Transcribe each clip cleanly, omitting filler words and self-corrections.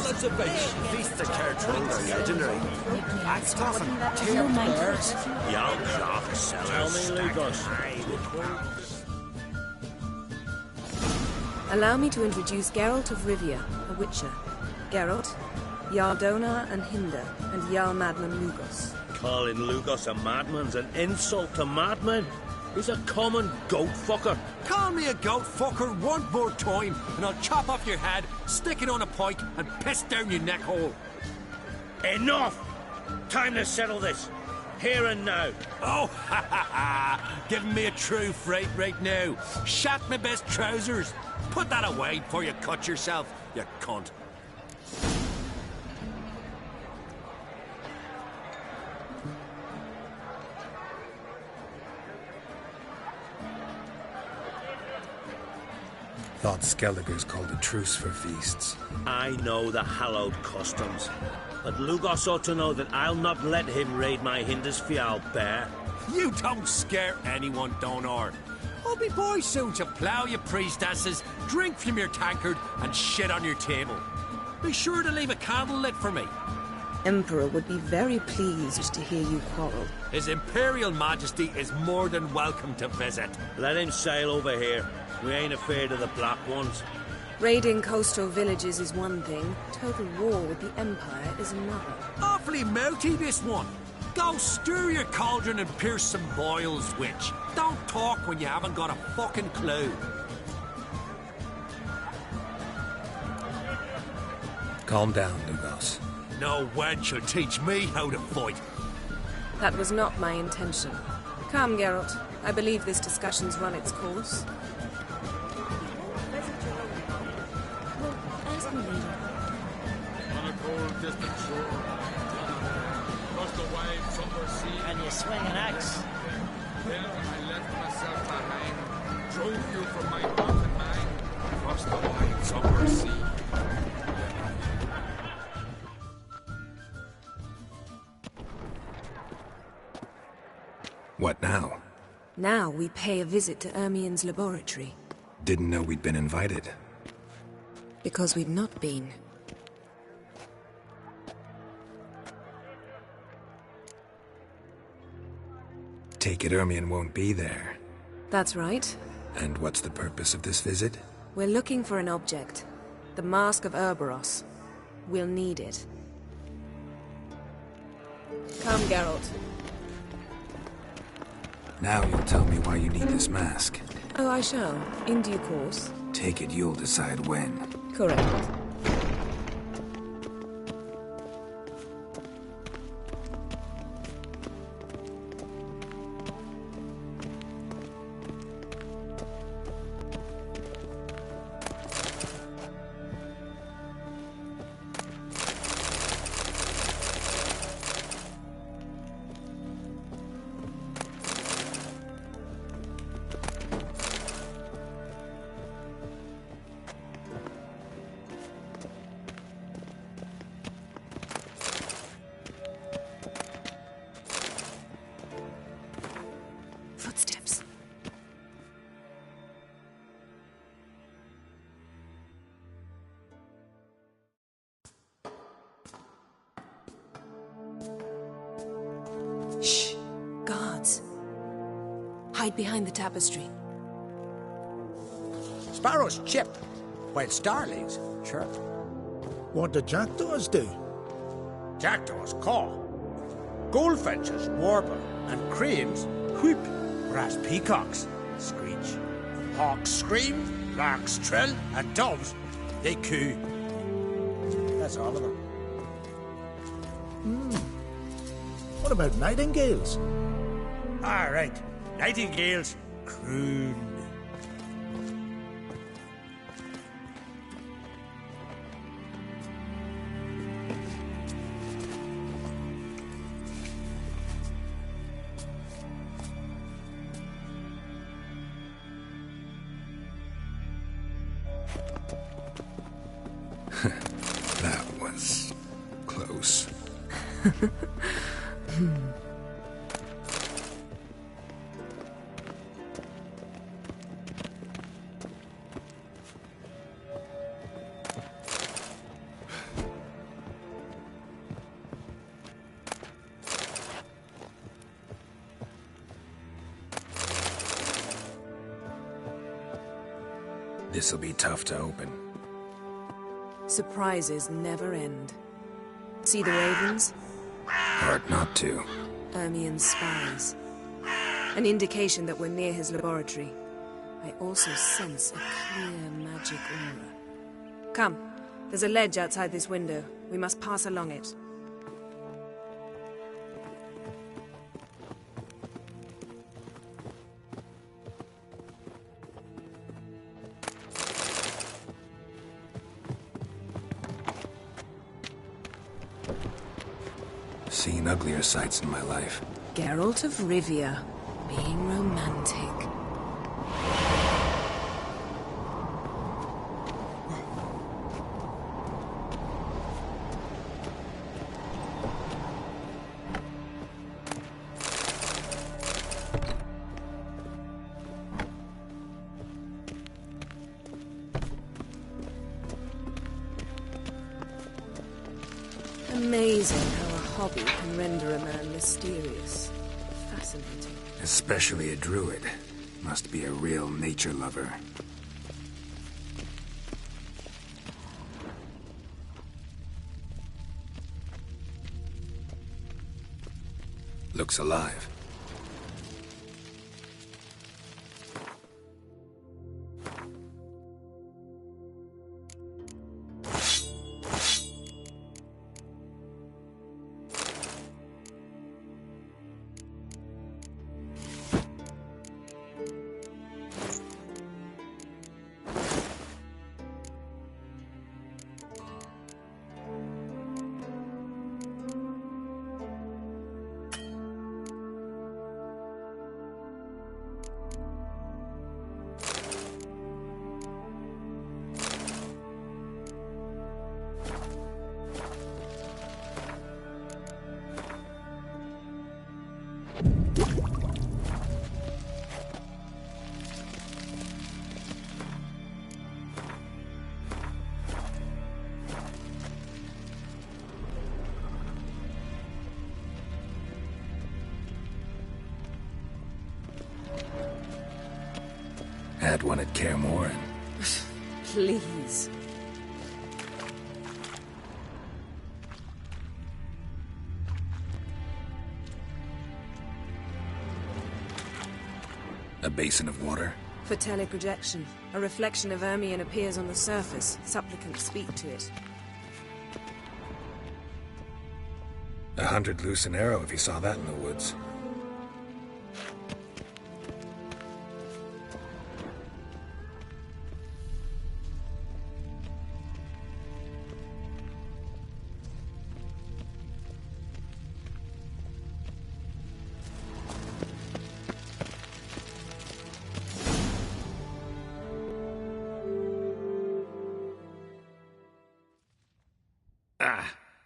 observation. Feast of Cartrone are legendary. Axe coffin, tail bears. Young clock sellers. Tell me, Lugos. Allow me to introduce Geralt of Rivia, a witcher. Geralt, Jarl Donar and Hinder, and Jarl Madman Lugos. Calling Lugos a madman's an insult to madmen. He's a common goat fucker. Call me a goat fucker one more time, and I'll chop off your head, stick it on a pike, and piss down your neck hole. Enough! Time to settle this. Here and now. Oh, ha ha ha! Giving me a true fright right now. Shat my best trousers. Put that away before you cut yourself, you cunt. Thought Skelliger's called a truce for feasts. I know the hallowed customs, but Lugos ought to know that I'll not let him raid my Hindisfial bear. You don't scare anyone, Donar. I'll be boy soon to plough your priestesses, drink from your tankard, and shit on your table. Be sure to leave a candle lit for me. Emperor would be very pleased to hear you quarrel. His Imperial Majesty is more than welcome to visit. Let him sail over here. We ain't afraid of the Black Ones. Raiding coastal villages is one thing. Total war with the Empire is another. Awfully mouty, this one. Go stir your cauldron and pierce some boils, witch. Don't talk when you haven't got a fucking clue. Calm down, Lugos. No wench will teach me how to fight. That was not my intention. Come, Geralt. I believe this discussion's run its course. Ask me later. On a cold, distant shore, across the wide, somber sea. Can you swing an axe? Then I left myself behind, drove you from my mountain mind, across the wide, somber sea. What now? Now we pay a visit to Ermien's laboratory. Didn't know we'd been invited. Because we've not been. Take it Ermien won't be there. That's right. And what's the purpose of this visit? We're looking for an object. The Mask of Urboros. We'll need it. Come, Geralt. Now you'll tell me why you need this mask. Oh, I shall. In due course. Take it you'll decide when. Correct. Footsteps. Shh. Guards. Hide behind the tapestry. Sparrows chip, while starlings chirp. What do jackdaws do? Jackdaws caw. Goldfinches warble, and cranes whoop, whereas peacocks screech. Hawks scream, larks trill, and doves, they coo. That's all of them. What about nightingales? All right, nightingales croon. That was close. This'll be tough to open. Surprises never end. See the ravens? Hard not to. Ermien's spies. An indication that we're near his laboratory. I also sense a clear magic aura. Come, there's a ledge outside this window. We must pass along it. Seen uglier sights in my life. Geralt of Rivia, being romantic. Amazing how a hobby can render a man mysterious. Fascinating. Especially a druid. Must be a real nature lover. Looks alive. Had one at Kaer Morhen. Please. A basin of water. For teleprojection, a reflection of Ermien appears on the surface. Supplicants speak to it. A hunted loose an arrow if he saw that in the woods.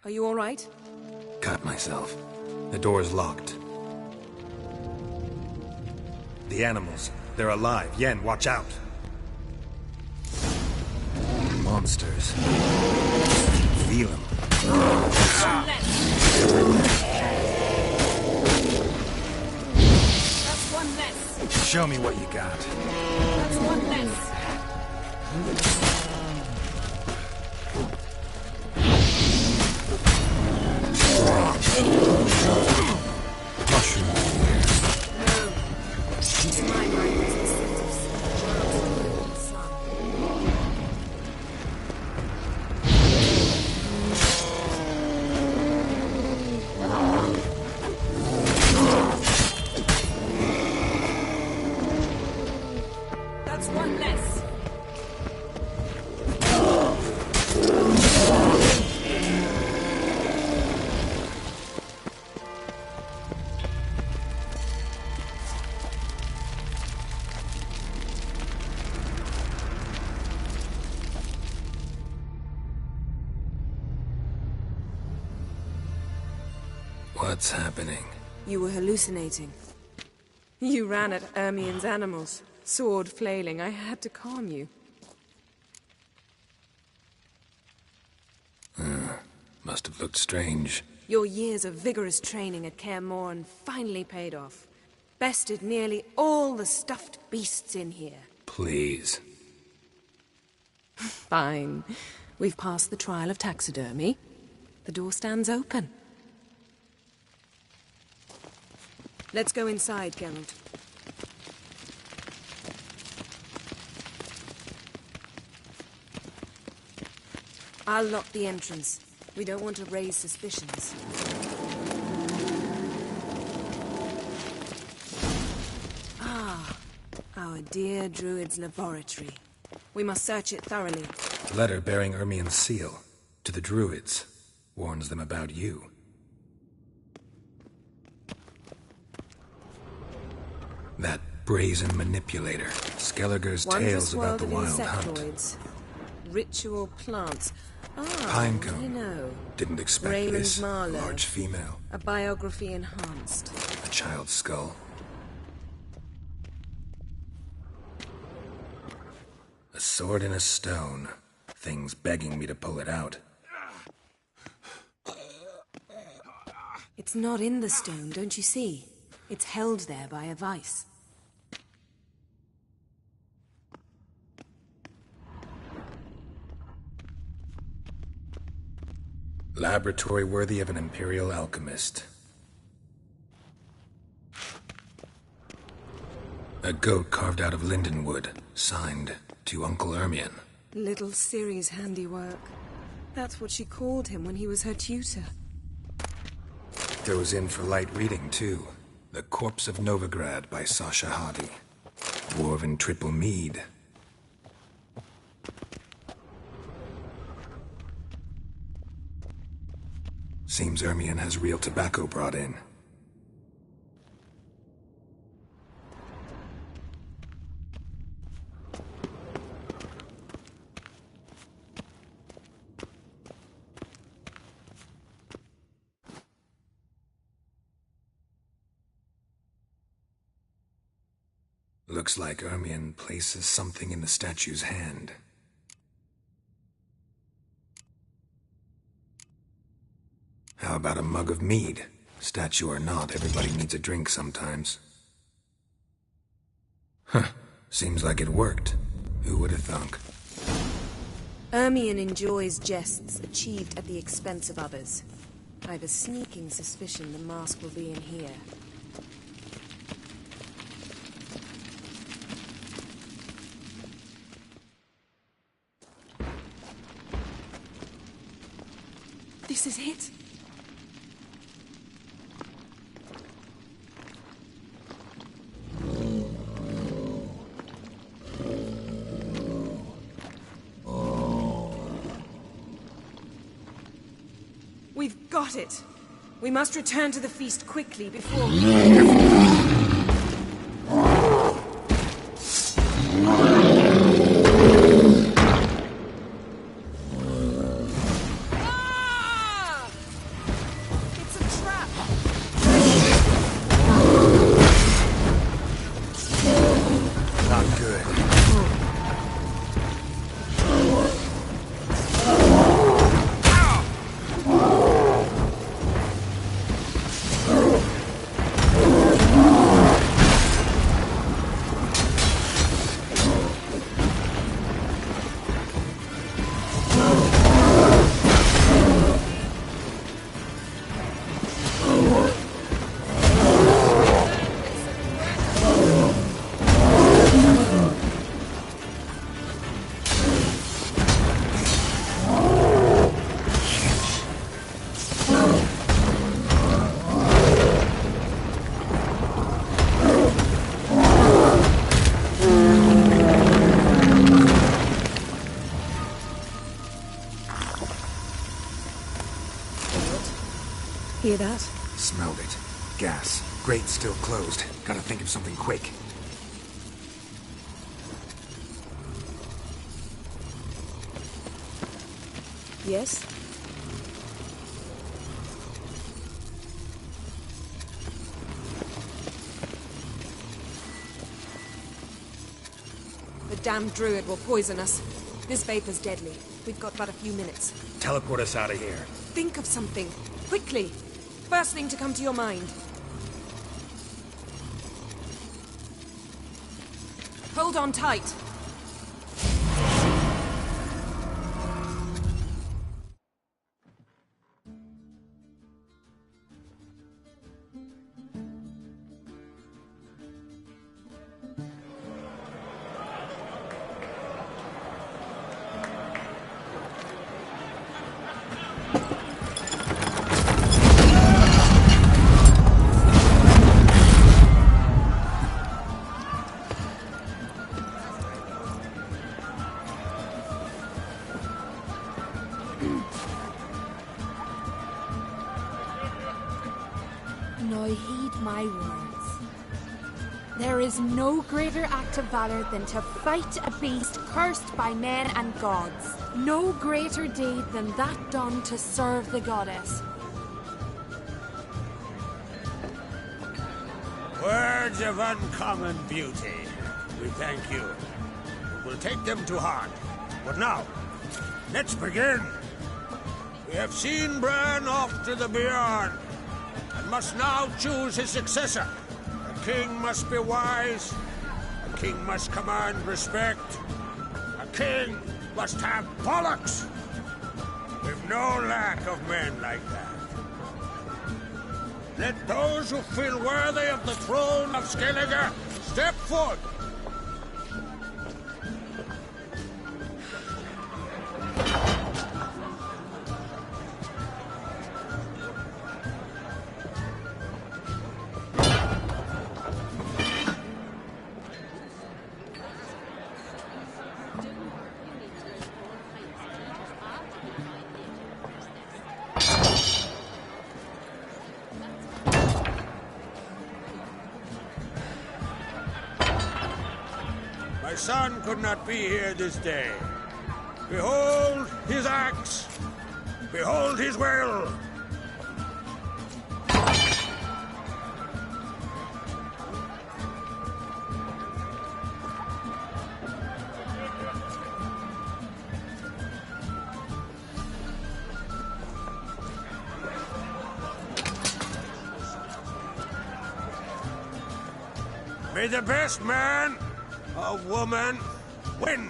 Are you all right? Cut myself. The door's locked. The animals. They're alive. Yen, watch out. Monsters. Feel them. That's one less. Show me what you got. That's one less. Mushroom. To my mind, it's the sense of sun. That's one less. What's happening? You were hallucinating. You ran at Ermien's animals, sword flailing. I had to calm you. Must have looked strange. Your years of vigorous training at Kaer Morhen finally paid off. Bested nearly all the stuffed beasts in here. Please. Fine. We've passed the trial of taxidermy. The door stands open. Let's go inside, Geralt. I'll lock the entrance. We don't want to raise suspicions. Ah, our dear druid's laboratory. We must search it thoroughly. The letter bearing Ermien's seal to the druids warns them about you. That brazen manipulator. Skelliger's tales about the wild hunt. Ritual plants. Ah, Pinecone. I know. Didn't expect Raymond this. Marlowe. Large female. A biography enhanced. A child's skull. A sword in a stone. Things begging me to pull it out. It's not in the stone, don't you see? It's held there by a vice. Laboratory worthy of an imperial alchemist. A goat carved out of lindenwood, signed to Uncle Ermien. Little Ciri's handiwork. That's what she called him when he was her tutor. Throws in for light reading, too. The Corpse of Novigrad by Sasha Hadi. Dwarven Triple Mead. Seems Ermien has real tobacco brought in. Looks like Ermien places something in the statue's hand. How about a mug of mead? Statue or not, everybody needs a drink sometimes. Huh. Seems like it worked. Who would have thunk? Ermien enjoys jests achieved at the expense of others. I've a sneaking suspicion the mask will be in here. This is it. We've got it. We must return to the feast quickly before... Hear that? Smelled it. Gas. Grate still closed. Gotta think of something quick. Yes? The damned druid will poison us. This vapor's deadly. We've got but a few minutes. Teleport us out of here. Think of something. Quickly. First thing to come to your mind. Hold on tight. Now heed my words. There is no greater act of valor than to fight a beast cursed by men and gods. No greater deed than that done to serve the goddess. Words of uncommon beauty. We thank you. We'll take them to heart. But now, let's begin. We have seen Bran off to the beyond, and must now choose his successor. A king must be wise. A king must command respect. A king must have bollocks. We've no lack of men like that. Let those who feel worthy of the throne of Skellige step forth. My son could not be here this day. Behold his axe. Behold his will. May the best man or woman win.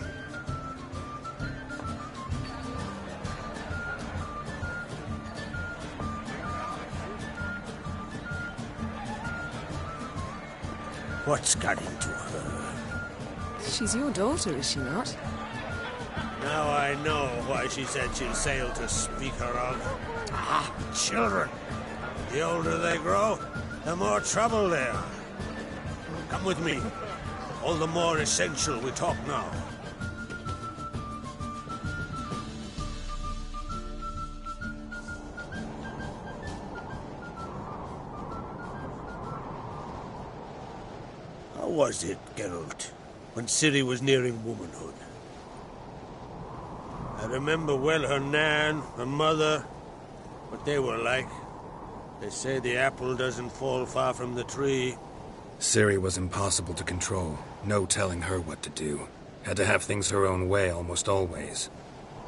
What's got into her? She's your daughter, is she not? Now I know why she said she'll sail to speak her of. Ah, children. The older they grow, the more trouble they are. Come with me. All the more essential we talk now. How was it, Geralt, when Ciri was nearing womanhood? I remember well her nan, her mother, what they were like. They say the apple doesn't fall far from the tree. Ciri was impossible to control. No telling her what to do. Had to have things her own way almost always.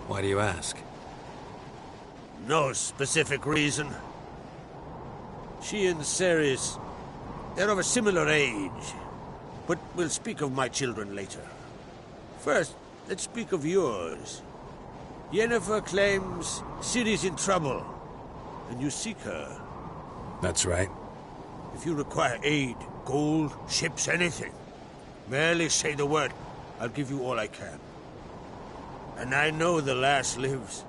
Why do you ask? No specific reason. She and Ceres, they're of a similar age. But we'll speak of my children later. First, let's speak of yours. Yennefer claims Ciri's in trouble, and you seek her. That's right. If you require aid, gold, ships, anything, merely say the word. I'll give you all I can. And I know the lass lives.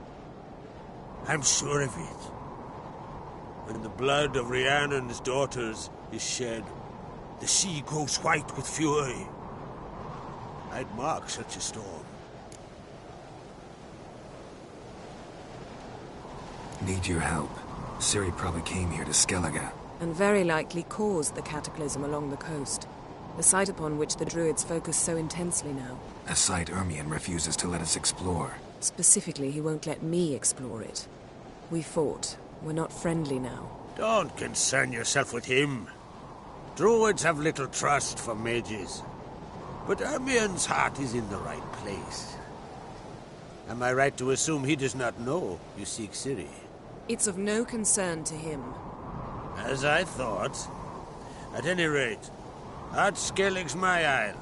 I'm sure of it. When the blood of Rhiannon's daughters is shed, the sea grows white with fury. I'd mark such a storm. Need your help. Ciri probably came here to Skellige. And very likely caused the cataclysm along the coast. The site upon which the Druids focus so intensely now. A site Ermion refuses to let us explore. Specifically, he won't let me explore it. We fought. We're not friendly now. Don't concern yourself with him. Druids have little trust for mages. But Ermion's heart is in the right place. Am I right to assume he does not know you seek Ciri? It's of no concern to him. As I thought. At any rate, Ard Skellig's my isle.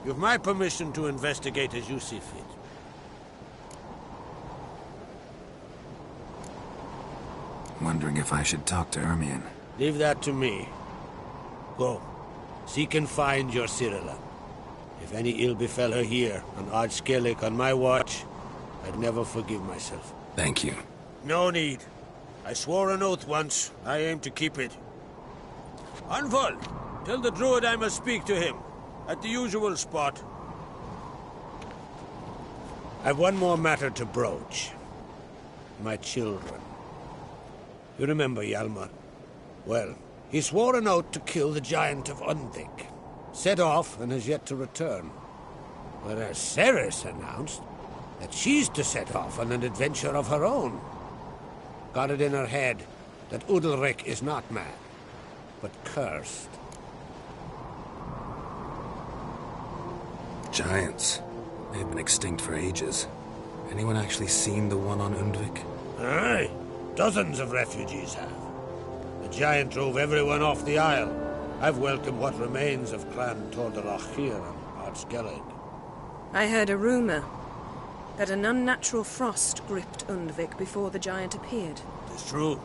You've my permission to investigate as you see fit. Wondering if I should talk to Ermion. Leave that to me. Go. Seek and find your Cyrilla. If any ill befell her here, on Ard Skellig on my watch, I'd never forgive myself. Thank you. No need. I swore an oath once. I aim to keep it. Anvol, tell the druid I must speak to him. At the usual spot. I've one more matter to broach. My children. You remember Hjalmar? Well, he swore an oath to kill the giant of Undvik. Set off and has yet to return. Whereas Ceres announced that she's to set off on an adventure of her own. Got it in her head that Udalric is not mad, but cursed. Giants. They've been extinct for ages. Anyone actually seen the one on Undvik? Aye. Dozens of refugees have. The giant drove everyone off the isle. I've welcomed what remains of Clan Tordarach here on Ardskellig. I heard a rumor that an unnatural frost gripped Undvik before the giant appeared. It's true.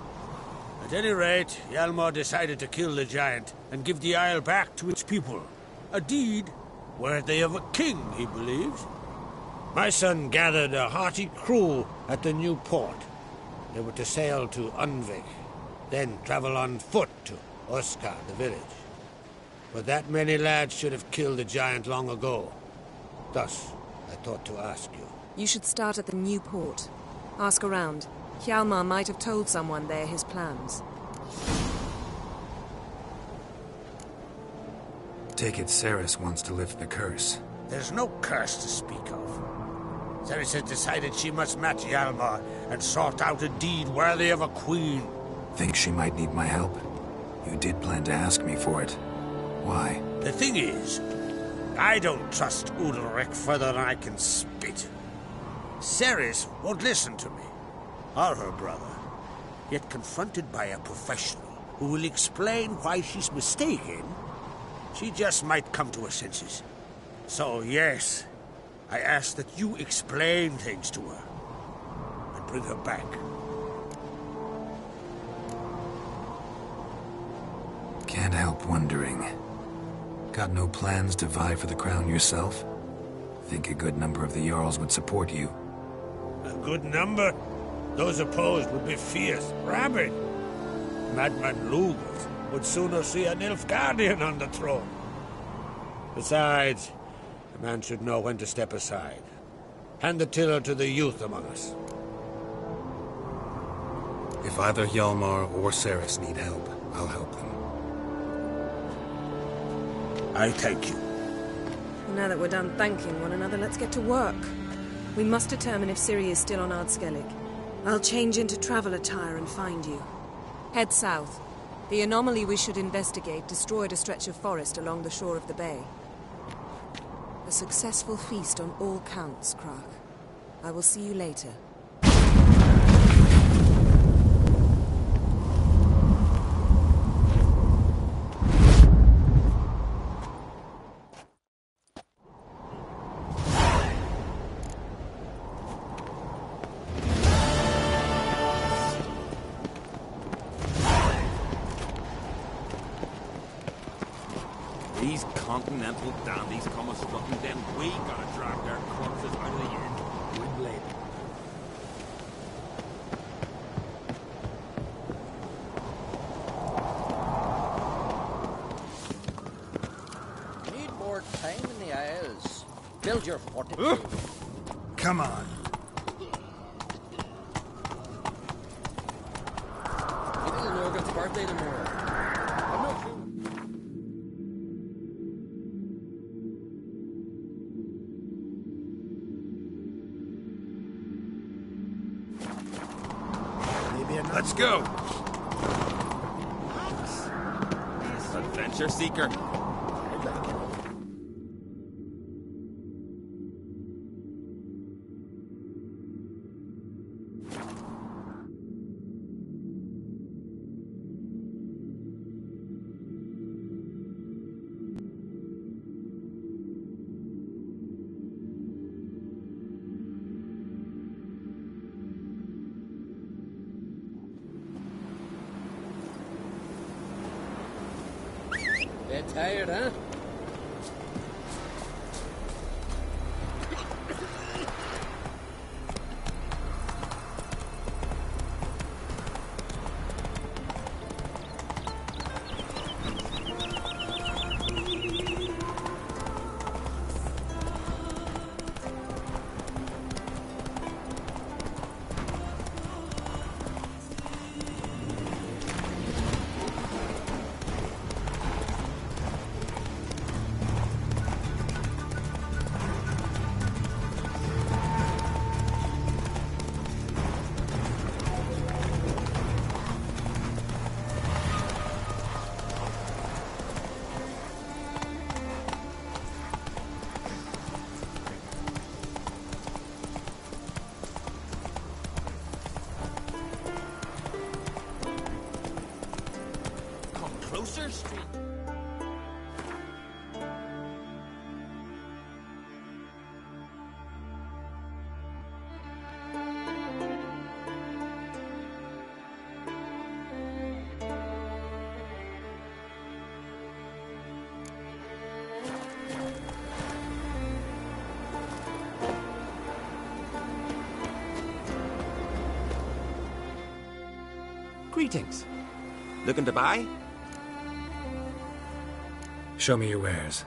At any rate, Hjalmar decided to kill the giant and give the isle back to its people. A deed worthy of a king, he believes. My son gathered a hearty crew at the new port. They were to sail to Undvik, then travel on foot to Oskar, the village. But that many lads should have killed the giant long ago. Thus, I thought to ask you. You should start at the new port. Ask around. Hjalmar might have told someone there his plans. Take it Ceres wants to lift the curse. There's no curse to speak of. Ceres has decided she must match Hjalmar and sort out a deed worthy of a queen. Think she might need my help? You did plan to ask me for it. Why? The thing is, I don't trust Udalric further than I can spit. Ceres won't listen to me, or her brother. Yet confronted by a professional who will explain why she's mistaken, she just might come to her senses. So yes, I ask that you explain things to her and bring her back. Can't help wondering. Got no plans to vie for the crown yourself? Think a good number of the Jarls would support you. A good number? Those opposed would be fierce, rabid. Madman Lugas would sooner see an Nilfgaardian on the throne. Besides, a man should know when to step aside. Hand the tiller to the youth among us. If either Hjalmar or Ceres need help, I'll help them. I thank you. Well, now that we're done thanking one another, let's get to work. We must determine if Ciri is still on Ardskellig. I'll change into travel attire and find you. Head south. The anomaly we should investigate destroyed a stretch of forest along the shore of the bay. A successful feast on all counts, Krach. I will see you later. These continental dandies come us looking, then we gotta drag their corpses out of the inn. Wind Need more time in the Isles. Build your fortitude. Come on. Little Morgan's birthday tomorrow. I'm not sure. Let's go! Adventure seeker. Bit tired, huh? Street. Greetings. Looking to buy? Show me your wares.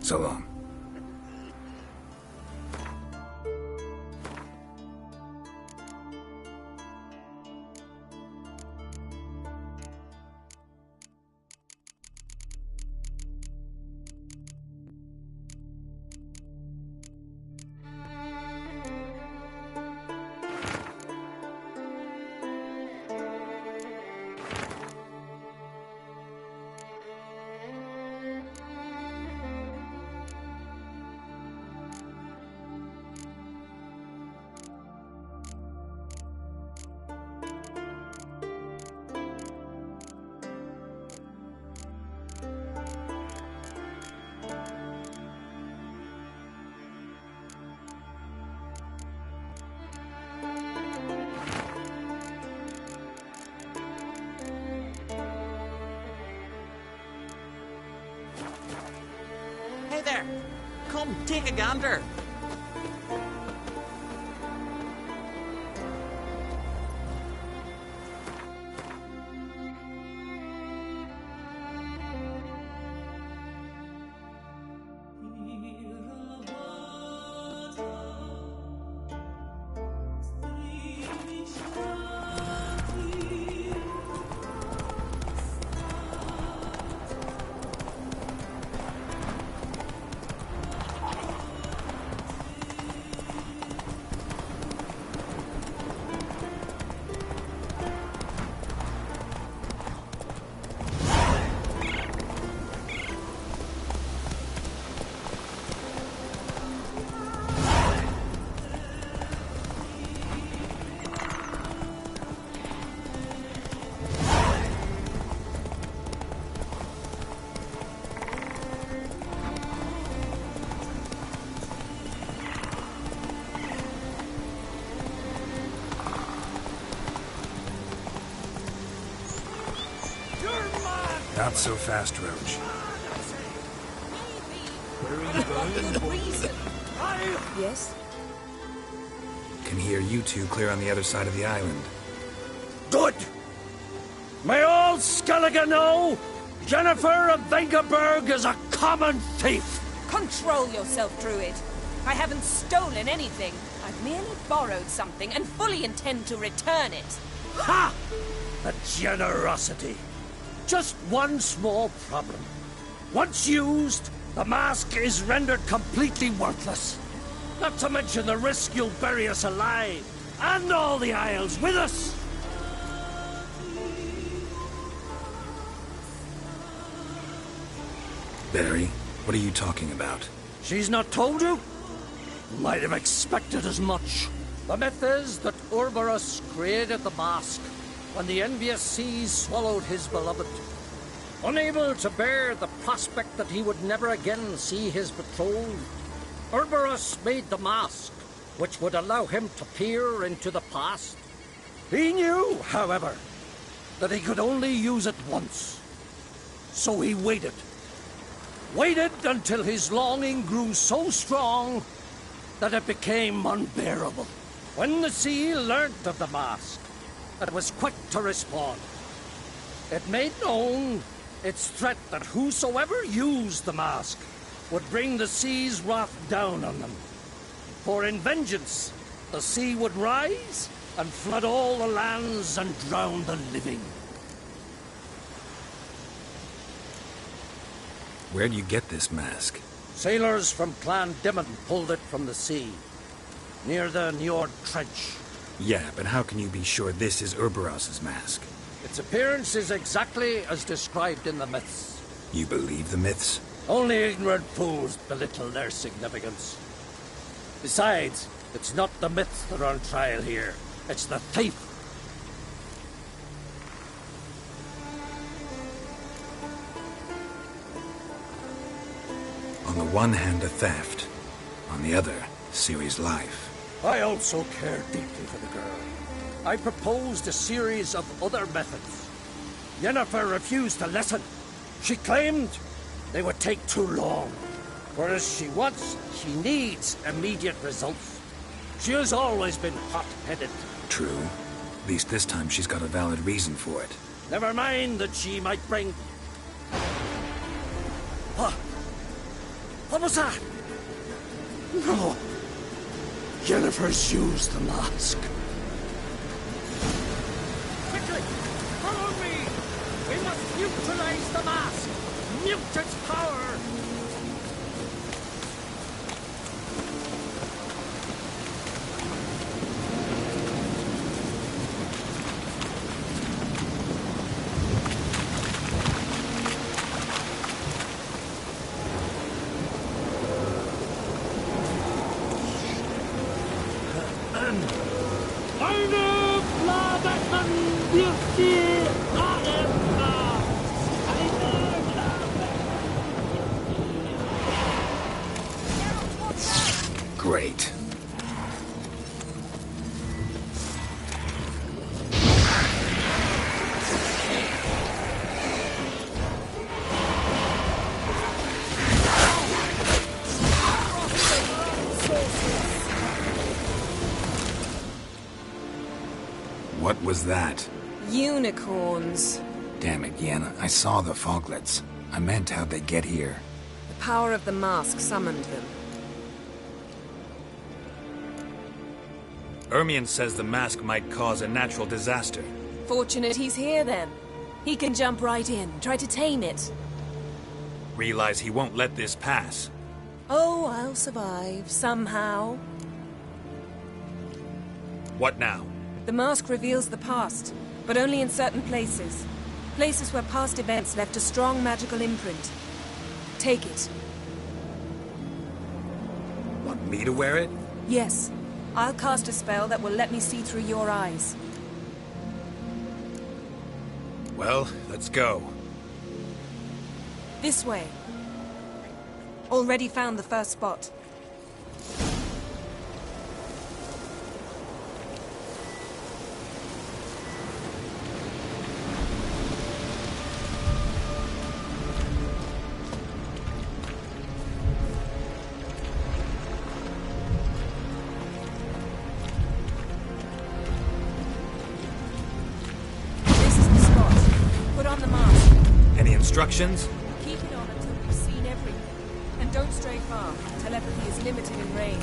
So long. Hey there! Come, take a gander! Not so fast, Roach. Yes? Can hear you two clear on the other side of the island. Good! May all Skellige know Jennifer of Vengerberg is a common thief! Control yourself, Druid. I haven't stolen anything. I've merely borrowed something and fully intend to return it. Ha! The generosity. Just one small problem. Once used, the mask is rendered completely worthless. Not to mention the risk you'll bury us alive, and all the Isles with us. Barry, what are you talking about? She's not told you? Might have expected as much. The myth is that Urberus created the mask when the envious seas swallowed his beloved. Unable to bear the prospect that he would never again see his betrothed, Urberus made the mask, which would allow him to peer into the past. He knew, however, that he could only use it once. So he waited. Waited until his longing grew so strong that it became unbearable. When the sea learnt of the mask, it was quick to respond. It made known its threat that whosoever used the mask would bring the sea's wrath down on them. For in vengeance, the sea would rise and flood all the lands and drown the living. Where do you get this mask? Sailors from Clan Dimon pulled it from the sea, near the Njord Trench. Yeah, but how can you be sure this is Urberos's mask? Its appearance is exactly as described in the myths. You believe the myths? Only ignorant fools belittle their significance. Besides, it's not the myths that are on trial here. It's the thief. On the one hand, a theft. On the other, Ciri's life. I also care deeply for the girl. I proposed a series of other methods. Yennefer refused to listen. She claimed they would take too long. Whereas she needs immediate results. She has always been hot-headed. True. At least this time she's got a valid reason for it. Never mind that she might bring... What was that? No. Yennefer's used the mask. Quickly! Follow me! We must neutralize the mask! Mute its power! Great. What was that? Unicorns. Damn it, Yen. I saw the foglets. I meant how'd they get here. The power of the mask summoned them. Ermion says the mask might cause a natural disaster. Fortunate he's here, then. He can jump right in, try to tame it. Realize he won't let this pass. Oh, I'll survive, somehow. What now? The mask reveals the past, but only in certain places. Places where past events left a strong magical imprint. Take it. Want me to wear it? Yes. I'll cast a spell that will let me see through your eyes. Well, let's go. This way. Already found the first spot. Instructions? Keep it on until we've seen everything. And don't stray far. Telepathy is limited in range.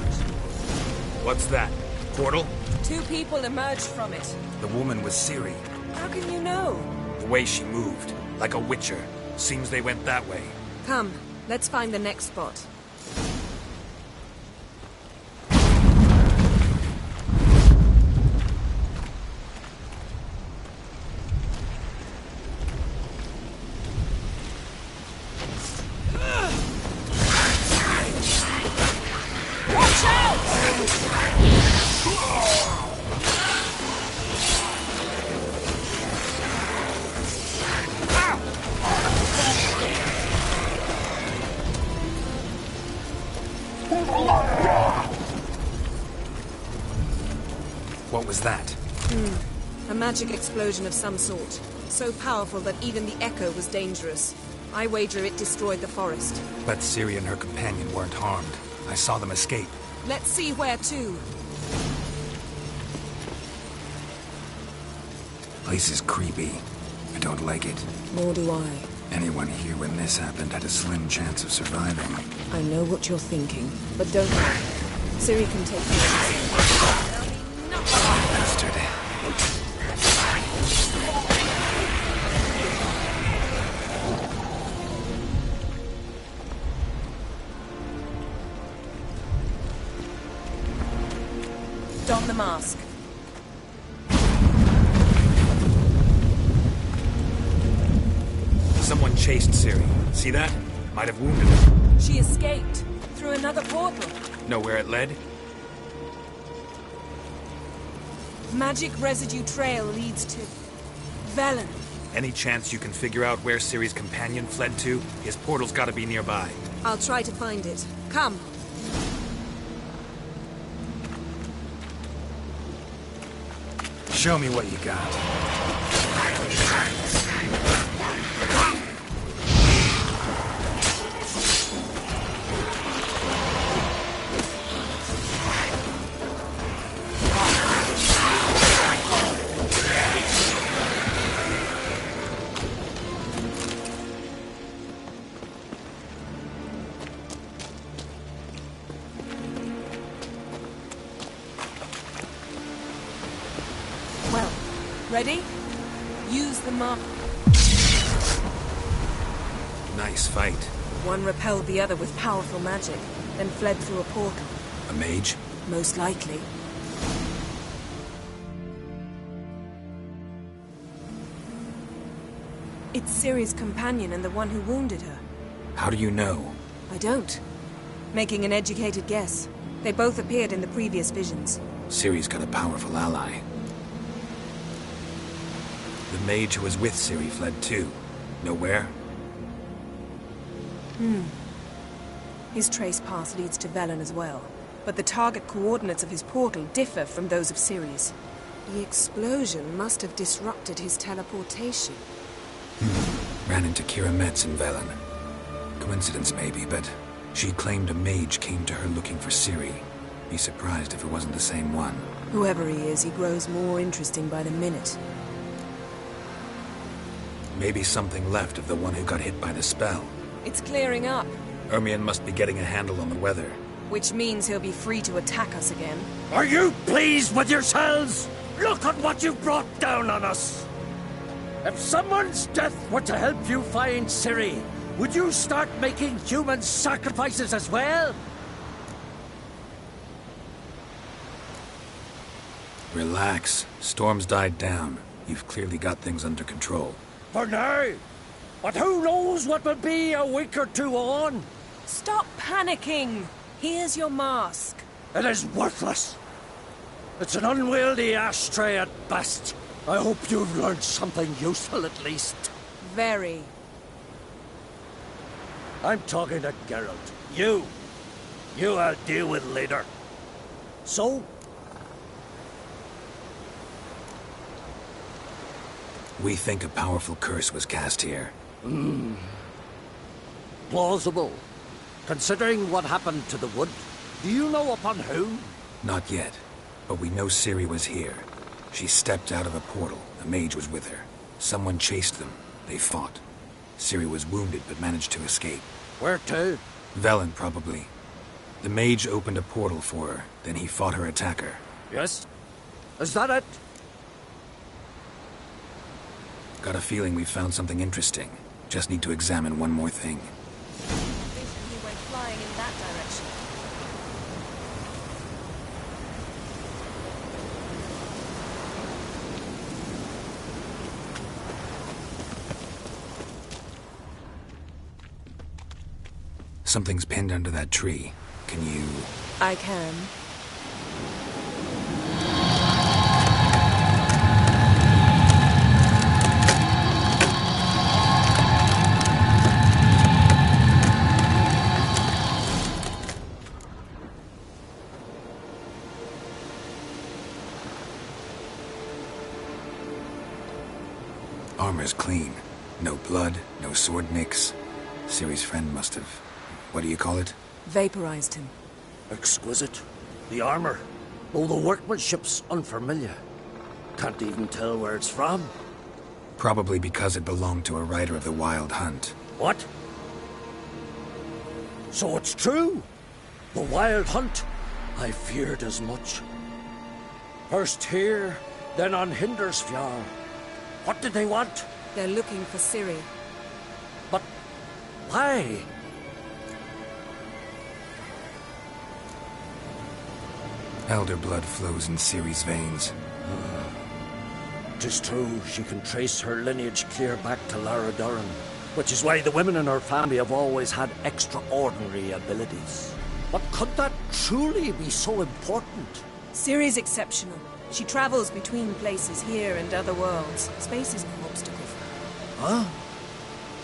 What's that? portal? 2 people emerged from it. The woman was Ciri. How can you know? The way she moved, like a witcher. Seems they went that way. Come, let's find the next spot. What was that? A magic explosion of some sort. So powerful that even the echo was dangerous. I wager it destroyed the forest. But Ciri and her companion weren't harmed. I saw them escape. Let's see where to. Place is creepy. I don't like it. Nor do I. Anyone here when this happened had a slim chance of surviving. I know what you're thinking, but don't worry. Ciri can take care of this. Bastard. Don the mask. Someone chased Ciri. See that? Might have wounded her. She escaped through another portal. Know where it led? Magic residue trail leads to Velen. Any chance you can figure out where Ciri's companion fled to? His portal's gotta be nearby. I'll try to find it. Come. Show me what you got. Well, ready? Use the mark. Nice fight. One repelled the other with powerful magic, then fled through a portal. A mage? Most likely. It's Ciri's companion and the one who wounded her. How do you know? I don't. Making an educated guess. They both appeared in the previous visions. Ciri's got a powerful ally. The mage who was with Ciri fled too. Know where? His trace path leads to Velen as well. But the target coordinates of his portal differ from those of Ciri's. The explosion must have disrupted his teleportation. Ran into Kira Metz in Velen. Coincidence maybe, but she claimed a mage came to her looking for Ciri. Be surprised if it wasn't the same one. Whoever he is, he grows more interesting by the minute. Maybe something left of the one who got hit by the spell. It's clearing up, Ermion must be getting a handle on the weather. which means he'll be free to attack us again. Are you pleased with yourselves? Look at what you've brought down on us! If someone's death were to help you find Ciri, would you start making human sacrifices as well? Relax. Storm's died down. You've clearly got things under control. For now. But who knows what will be a week or two on? Stop panicking! Here's your mask. It is worthless. It's an unwieldy ashtray at best. I hope you've learned something useful at least. Very. I'm talking to Geralt. You I'll deal with later. So? We think a powerful curse was cast here. Plausible. Considering what happened to the wood, do you know upon whom? Not yet, but we know Ciri was here. She stepped out of a portal. A mage was with her. Someone chased them. They fought. Ciri was wounded but managed to escape. Where to? Velen, probably. The mage opened a portal for her, then he fought her attacker. Yes? Is that it? Got a feeling we found something interesting. Just need to examine one more thing. He went flying in that direction. Something's pinned under that tree. Can you... I can. Armor's clean. No blood, no sword nicks. Ciri's friend must have... what do you call it? Vaporized him. Exquisite. The armor. Though the workmanship's unfamiliar. Can't even tell where it's from. Probably because it belonged to a rider of the Wild Hunt. What? So it's true? The Wild Hunt? I feared as much. First here, then on Hindersfjall. What did they want? They're looking for Ciri. But why? Elder blood flows in Ciri's veins. 'Tis true, she can trace her lineage clear back to Lara Duran, which is why the women in her family have always had extraordinary abilities. But could that truly be so important? Ciri's exceptional. She travels between places here and other worlds. Space is no obstacle for her. Huh?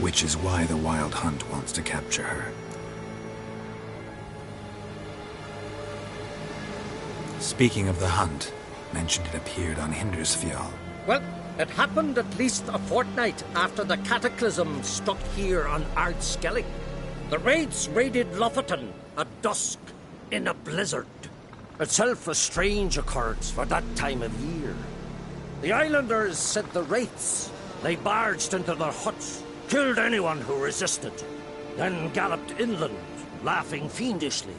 Which is why the Wild Hunt wants to capture her. Speaking of the hunt, mentioned it appeared on Hindersfjall. Well, it happened at least a fortnight after the cataclysm struck here on Ardskellig. The raids raided Lofoten at dusk in a blizzard. Itself a strange occurrence for that time of year. The islanders said the wraiths. They barged into their huts, killed anyone who resisted, then galloped inland, laughing fiendishly.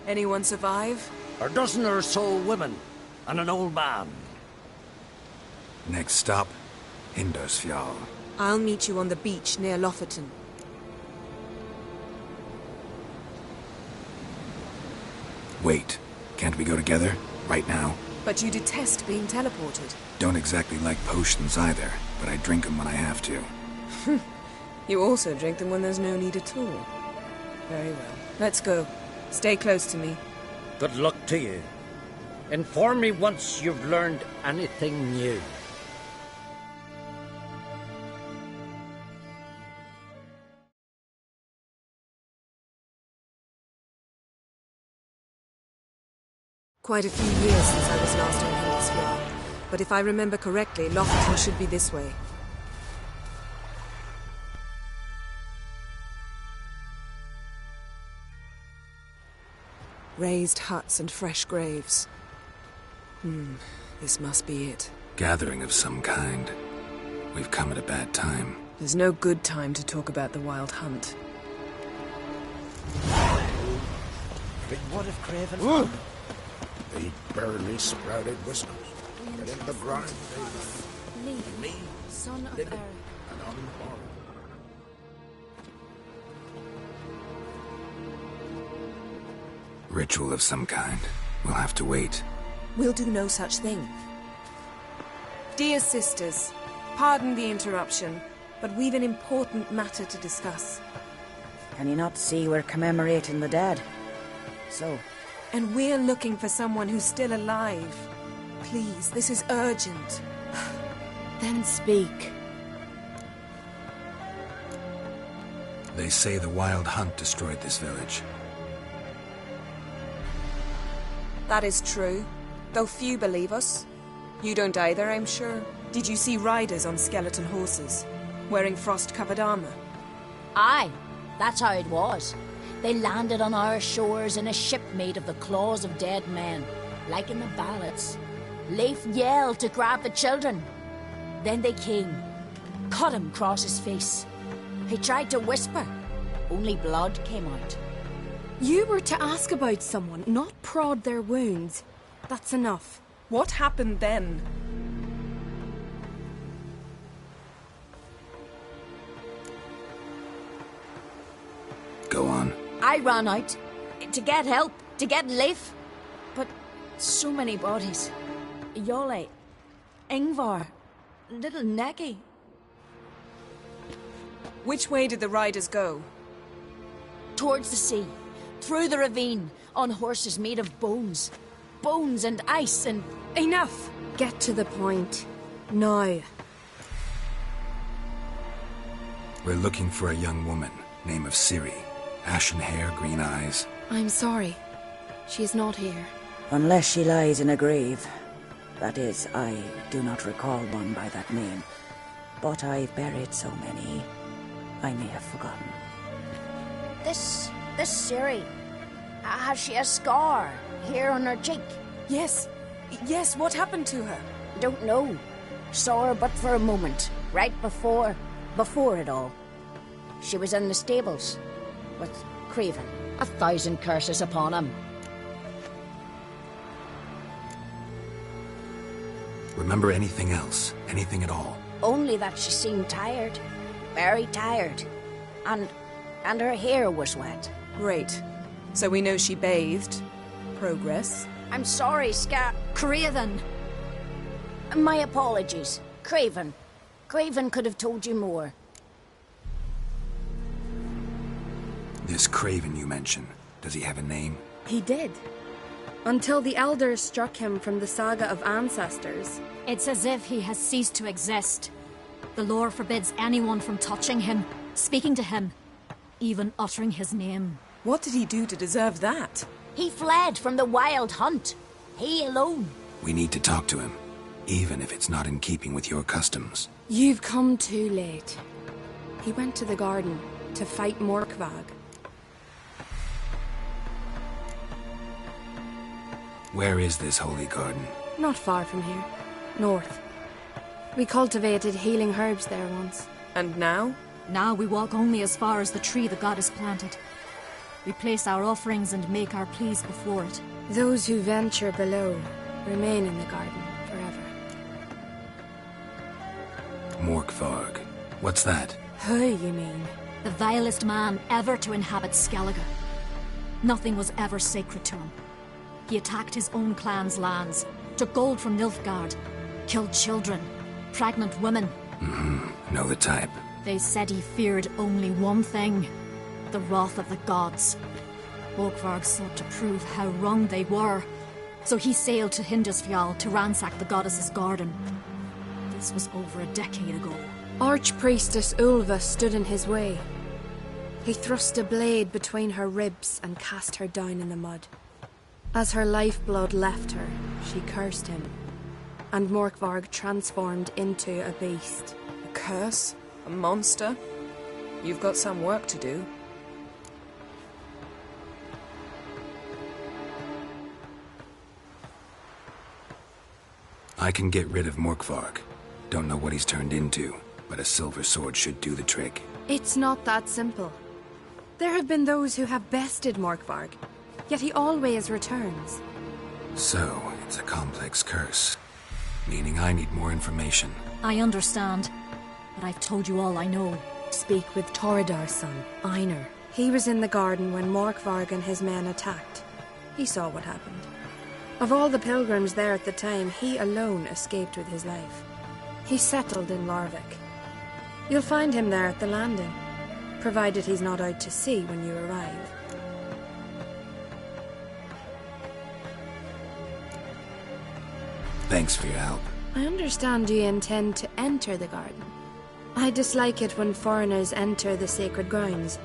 Anyone survive? A dozen or so women and an old man. Next stop, Hindersfjall. I'll meet you on the beach near Lofoten. Wait, can't we go together? Right now? But you detest being teleported. Don't exactly like potions either, but I drink them when I have to. You also drink them when there's no need at all. Very well. Let's go. Stay close to me. Good luck to you. Inform me once you've learned anything new. Quite a few years since I was last on Hindersfjall. But if I remember correctly, Lofoten should be this way. Raised huts and fresh graves. This must be it. Gathering of some kind. We've come at a bad time. There's no good time to talk about the Wild Hunt. What if Craven... They barely sprouted whiskers. But in the grind, Me, son of living Eric. and unborn. Ritual of some kind. We'll have to wait. We'll do no such thing. Dear sisters, pardon the interruption, but we've an important matter to discuss. Can you not see we're commemorating the dead? So, And we're looking for someone who's still alive. Please, this is urgent. Then speak. They say the Wild Hunt destroyed this village. That is true, though few believe us. You don't either, I'm sure. Did you see riders on skeleton horses, wearing frost-covered armor? Aye, that's how it was. They landed on our shores in a ship made of the claws of dead men, like in the ballads. Leif yelled to grab the children. Then they came, cut him across his face. He tried to whisper, only blood came out. You were to ask about someone, not prod their wounds. That's enough. What happened then? Go on. I ran out to get help, to get Leif. But so many bodies. Yole, Ingvar, little Necky. Which way did the riders go? Towards the sea, through the ravine, on horses made of bones. Bones and ice and... Enough! Get to the point. Now. We're looking for a young woman, name of Ciri. Ashen hair, green eyes. I'm sorry. She is not here. Unless she lies in a grave. That is, I do not recall one by that name. But I've buried so many, I may have forgotten. This Ciri, has she a scar here on her cheek? Yes. Yes, what happened to her? Don't know. Saw her but for a moment, right before it all. She was in the stables with Craven. 1,000 curses upon him. Remember anything else? Anything at all? Only that she seemed tired. Very tired. And her hair was wet. Great. So we know she bathed. Progress. I'm sorry, Craven. My apologies. Craven. Craven could have told you more. This Craven you mentioned, does he have a name? He did. Until the elders struck him from the saga of ancestors. It's as if he has ceased to exist. The lore forbids anyone from touching him, speaking to him, even uttering his name. What did he do to deserve that? He fled from the wild hunt. He alone. We need to talk to him, even if it's not in keeping with your customs. You've come too late. He went to the garden to fight Morkvag. Where is this holy garden? Not far from here. North. We cultivated healing herbs there once. And now? Now we walk only as far as the tree the goddess planted. We place our offerings and make our pleas before it. Those who venture below remain in the garden forever. Morkvarg. What's that? Who, you mean? The vilest man ever to inhabit Skellige. Nothing was ever sacred to him. He attacked his own clan's lands, took gold from Nilfgaard, killed children, pregnant women. Know the type. They said he feared only one thing, the wrath of the gods. Morkvarg sought to prove how wrong they were, so he sailed to Hindisfjall to ransack the goddess's garden. This was over a decade ago. Archpriestess Ulva stood in his way. He thrust a blade between her ribs and cast her down in the mud. As her lifeblood left her, she cursed him, and Morkvarg transformed into a beast. A curse? A monster? You've got some work to do. I can get rid of Morkvarg. Don't know what he's turned into, but a silver sword should do the trick. It's not that simple. There have been those who have bested Morkvarg, yet he always returns. So, it's a complex curse. Meaning I need more information. I understand, but I've told you all I know. Speak with Torridar's son, Einar. He was in the garden when Morkvarg and his men attacked. He saw what happened. Of all the pilgrims there at the time, he alone escaped with his life. He settled in Larvik. You'll find him there at the landing, provided he's not out to sea when you arrive. Thanks for your help. I understand you intend to enter the garden. I dislike it when foreigners enter the sacred grounds,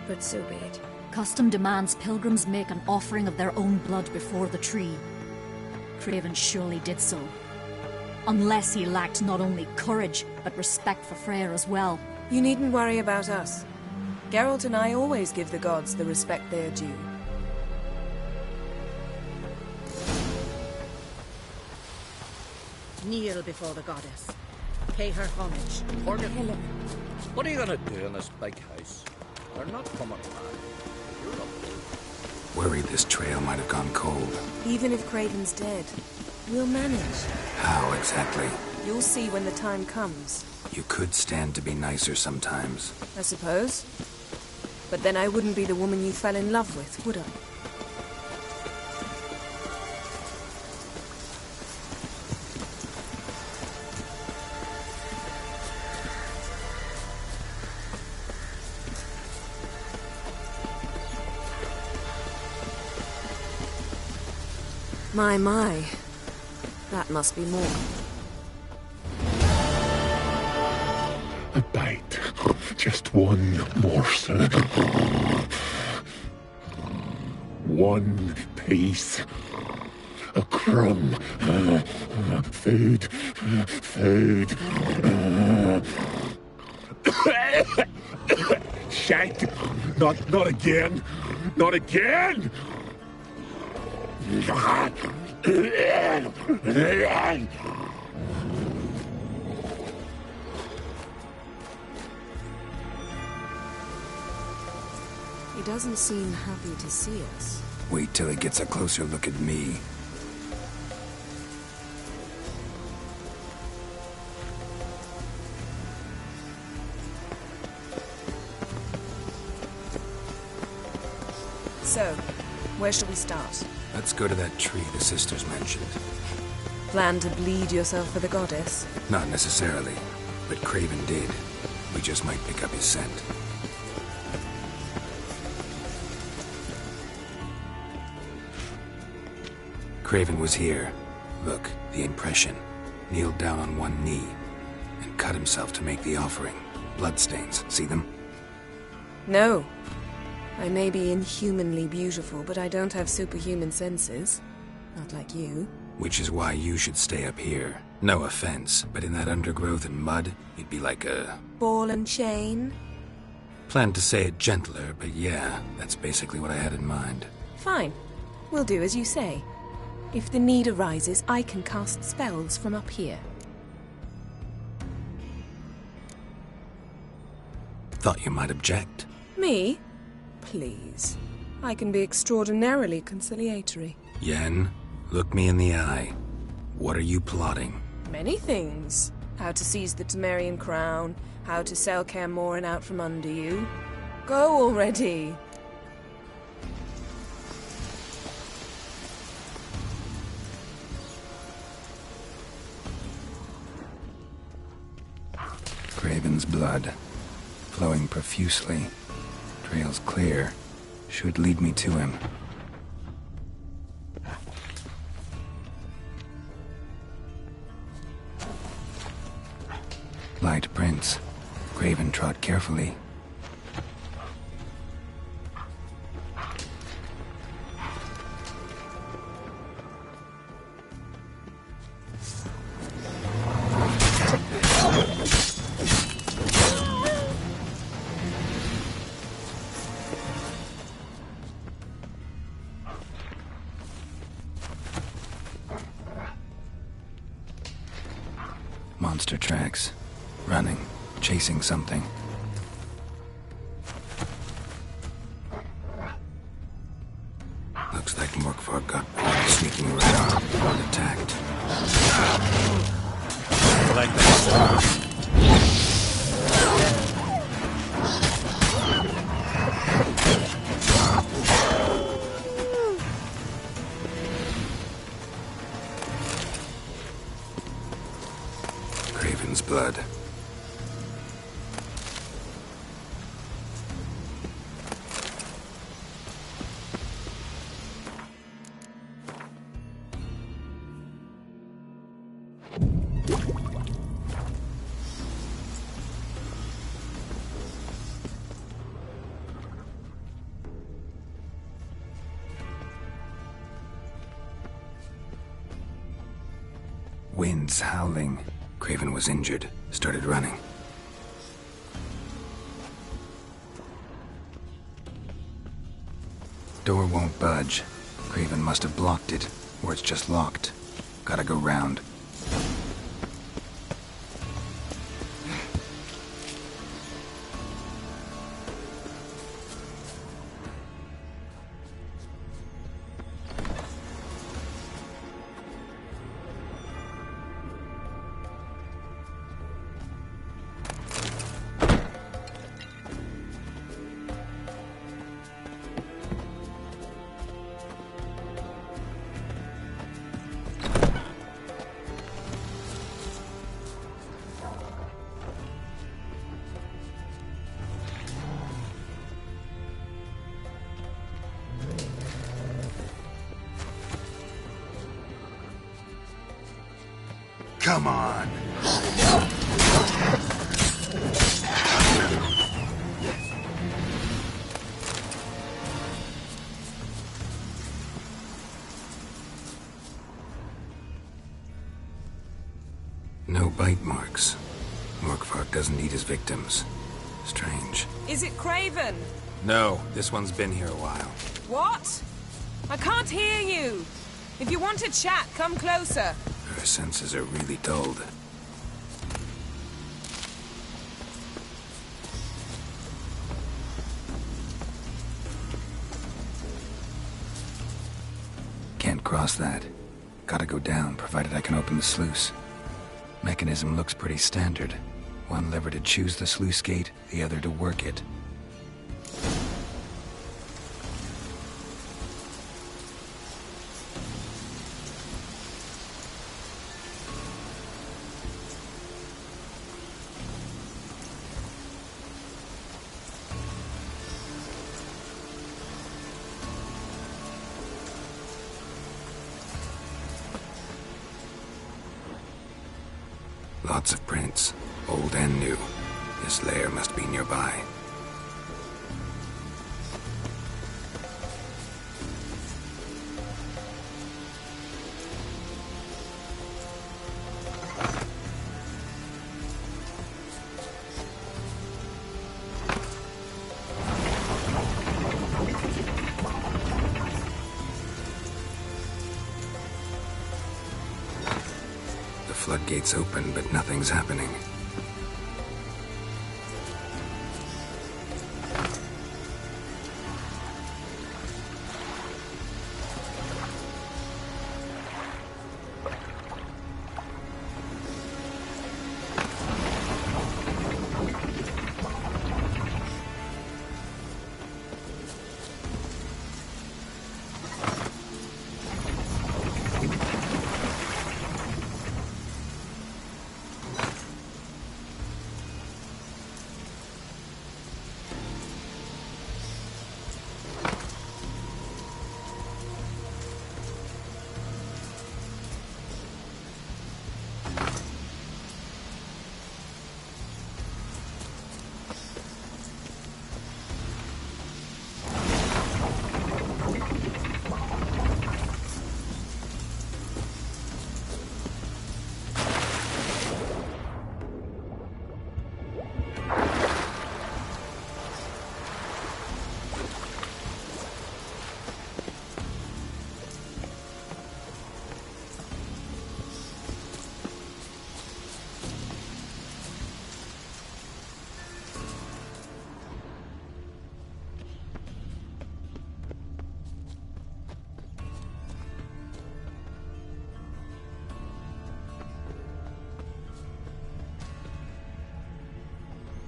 but so be it. Custom demands pilgrims make an offering of their own blood before the tree. Craven surely did so. Unless he lacked not only courage, but respect for Freyr as well. You needn't worry about us. Geralt and I always give the gods the respect they are due. Kneel before the goddess. Pay her homage. Morgan, what are you gonna do in this big house? They're not coming back. You're not Worried this trail might have gone cold. Even if Craven's dead, We'll manage. How exactly? You'll see when the time comes. You could stand to be nicer sometimes. I suppose. But then I wouldn't be the woman you fell in love with, would I? My. That must be more. A bite. Just one morsel. One piece. A crumb. Food. Food. Shite. Not again. Not again! He doesn't seem happy to see us. Wait till he gets a closer look at me. So, where shall we start? Let's go to that tree the sisters mentioned. Plan to bleed yourself for the goddess? Not necessarily, but Craven did. We just might pick up his scent. Craven was here. Look, the impression. Kneeled down on one knee and cut himself to make the offering. Bloodstains, see them? No. I may be inhumanly beautiful, but I don't have superhuman senses. Not like you. Which is why you should stay up here. No offense, but in that undergrowth and mud, you'd be like a... ball and chain? Planned to say it gentler, but yeah, that's basically what I had in mind. Fine. We'll do as you say. If the need arises, I can cast spells from up here. Thought you might object. Me? Please. I can be extraordinarily conciliatory. Yen, look me in the eye. What are you plotting? Many things. How to seize the Temerian crown, how to sell Kaer Morhen out from under you. Go already! Craven's blood, flowing profusely. Trails clear. Should lead me to him. Light prints. Craven trod carefully. Monster tracks. Running. Chasing something. Looks like Morkvar got caught sneaking around and attacked. Like that. Craven's blood. Winds howling. Craven was injured. Started running. Door won't budge. Craven must have blocked it, or it's just locked. Gotta go round. Come on. No bite marks. Morkvark doesn't eat his victims. Strange. Is it Craven? No, this one's been here a while. What? I can't hear you. If you want to chat, come closer. Her senses are really dulled. Can't cross that. Gotta go down, provided I can open the sluice. Mechanism looks pretty standard. One lever to choose the sluice gate, the other to work it. Lots of prints, old and new. This lair must be nearby. Floodgates open, but nothing's happening.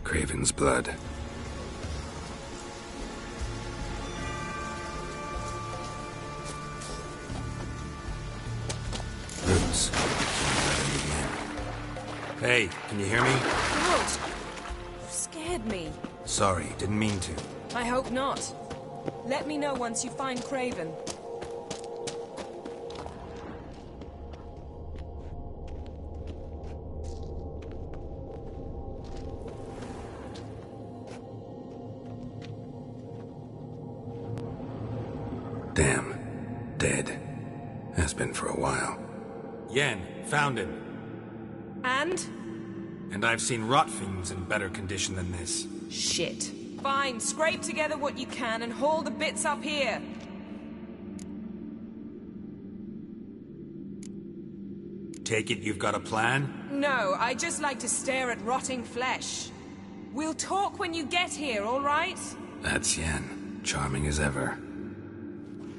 Craven's blood. Roots. Hey, can you hear me? Out! You scared me. Sorry, didn't mean to. I hope not. Let me know once you find Craven. Damn. Dead. Has been for a while. Yen, found him. And? And I've seen rot fiends in better condition than this. Shit. Fine, scrape together what you can and haul the bits up here. Take it you've got a plan? No, I just like to stare at rotting flesh. We'll talk when you get here, all right? That's Yen. Charming as ever.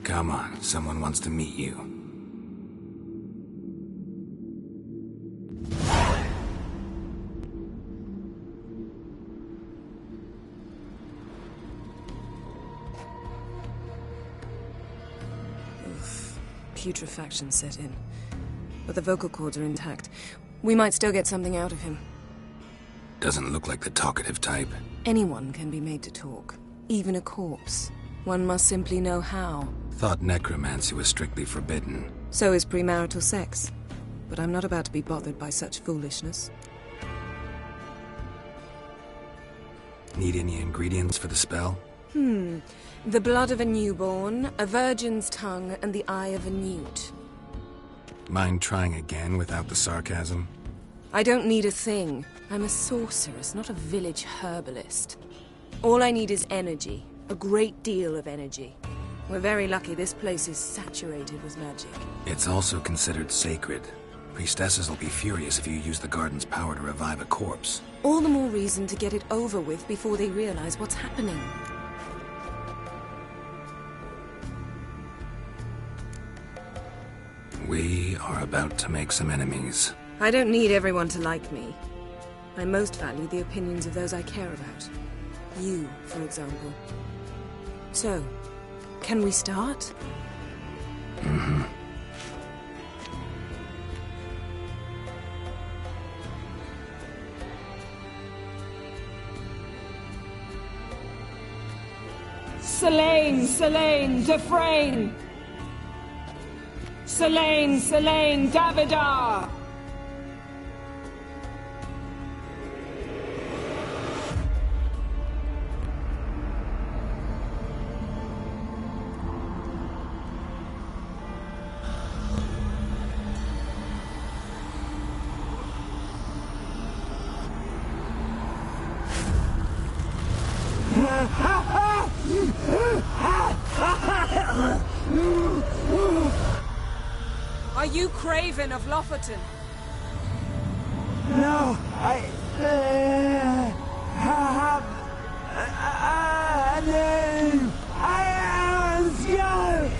Come on, someone wants to meet you. Oof. Putrefaction set in. But the vocal cords are intact. We might still get something out of him. Doesn't look like the talkative type. Anyone can be made to talk. Even a corpse. One must simply know how. Thought necromancy was strictly forbidden. So is premarital sex. but I'm not about to be bothered by such foolishness. Need any ingredients for the spell? The blood of a newborn, a virgin's tongue, and the eye of a newt. Mind trying again without the sarcasm? I don't need a thing. I'm a sorceress, not a village herbalist. All I need is energy. A great deal of energy. We're very lucky this place is saturated with magic. It's also considered sacred. Priestesses will be furious if you use the garden's power to revive a corpse. All the more reason to get it over with before they realize what's happening. We are about to make some enemies. I don't need everyone to like me. I most value the opinions of those I care about. You, for example. So, can we start? Mm-hmm. Selene, Selene, Defrain! Selene, Selene, Davidar! Are you Craven of Lofferton? No, I have a name. I am Skull.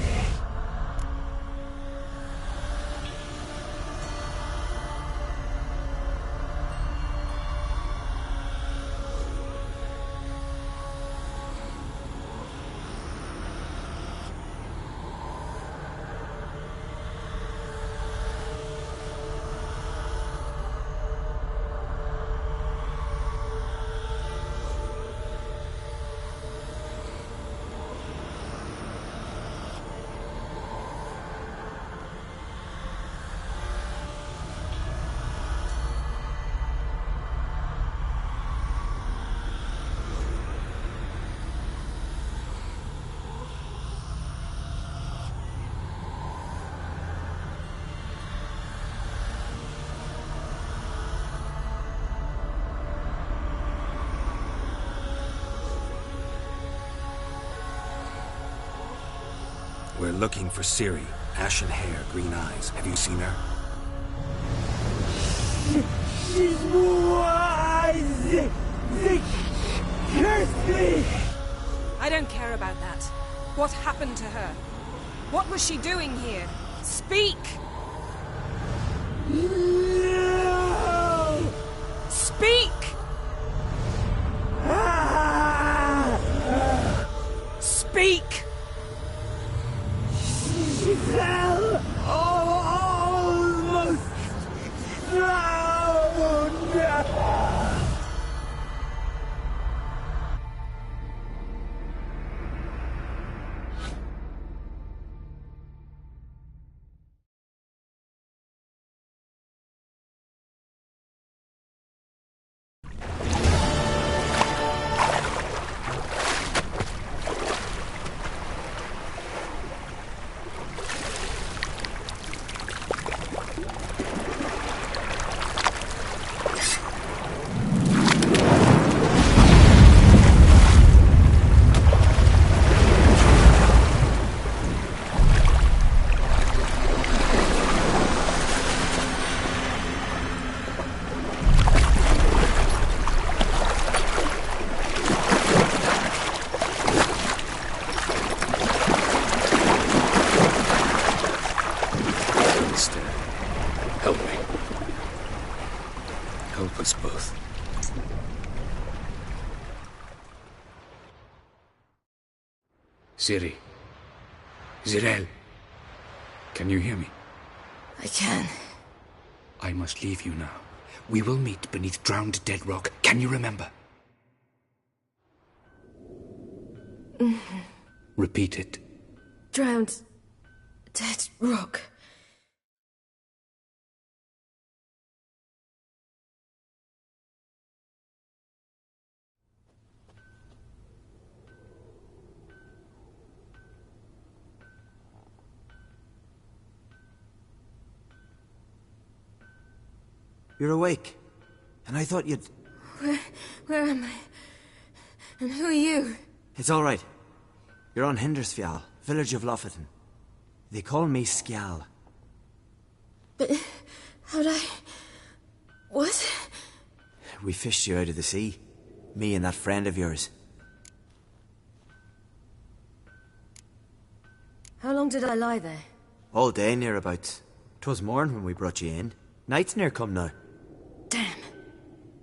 We're looking for Ciri. Ashen hair, green eyes. Have you seen her? She's wise. They cursed me. I don't care about that. What happened to her? What was she doing here? Speak! No. Speak! Speak! She fell almost drowned. Help me. Help us both. Ciri. Zirel. Can you hear me? I can. I must leave you now. We will meet beneath drowned dead rock. Can you remember? Repeat it. Drowned. Dead rock. You're awake. And I thought you'd... Where am I? And who are you? It's all right. You're on Hindersfjall, village of Lofoten. They call me Skjal. But how'd I... What? We fished you out of the sea. Me and that friend of yours. How long did I lie there? All day nearabouts. 'Twas morn when we brought you in. Night's near come now. Damn.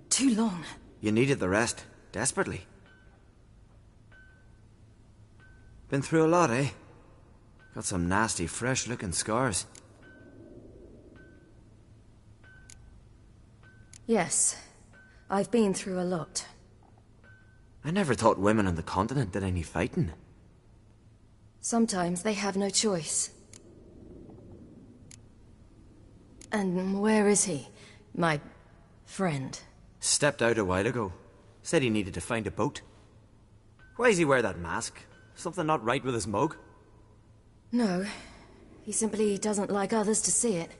Too long. You needed the rest. Desperately. Been through a lot, eh? Got some nasty, fresh-looking scars. Yes. I've been through a lot. I never thought women on the continent did any fighting. Sometimes they have no choice. And where is he? My friend. Stepped out a while ago. Said he needed to find a boat. Why does he wear that mask? Something not right with his mug? No. He simply doesn't like others to see it.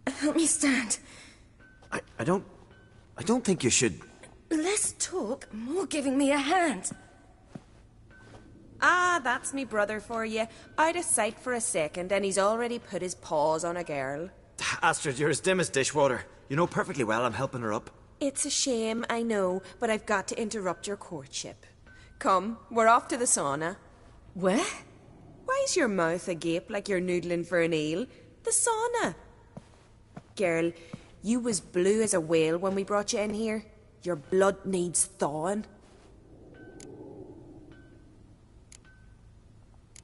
Help me stand. I don't think you should... Less talk, more giving me a hand. Ah, that's me brother for you. Out of sight for a second, and he's already put his paws on a girl. Astrid, you're as dim as dishwater. You know perfectly well I'm helping her up. It's a shame, I know, but I've got to interrupt your courtship. Come, we're off to the sauna. Where? Why's your mouth agape like you're noodling for an eel? The sauna. Girl, you was blue as a whale when we brought you in here. Your blood needs thawing.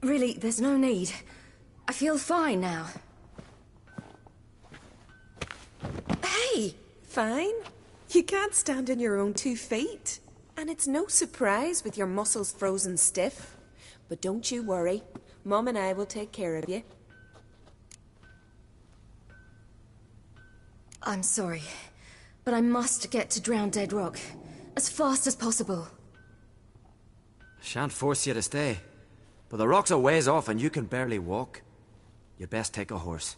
Really, there's no need. I feel fine now. Hey, fine? You can't stand on your own 2 feet. And it's no surprise with your muscles frozen stiff. But don't you worry. Mum and I will take care of you. I'm sorry, but I must get to Drowned Dead Rock as fast as possible. Shan't force you to stay. But the rock's a ways off and you can barely walk. You'd best take a horse.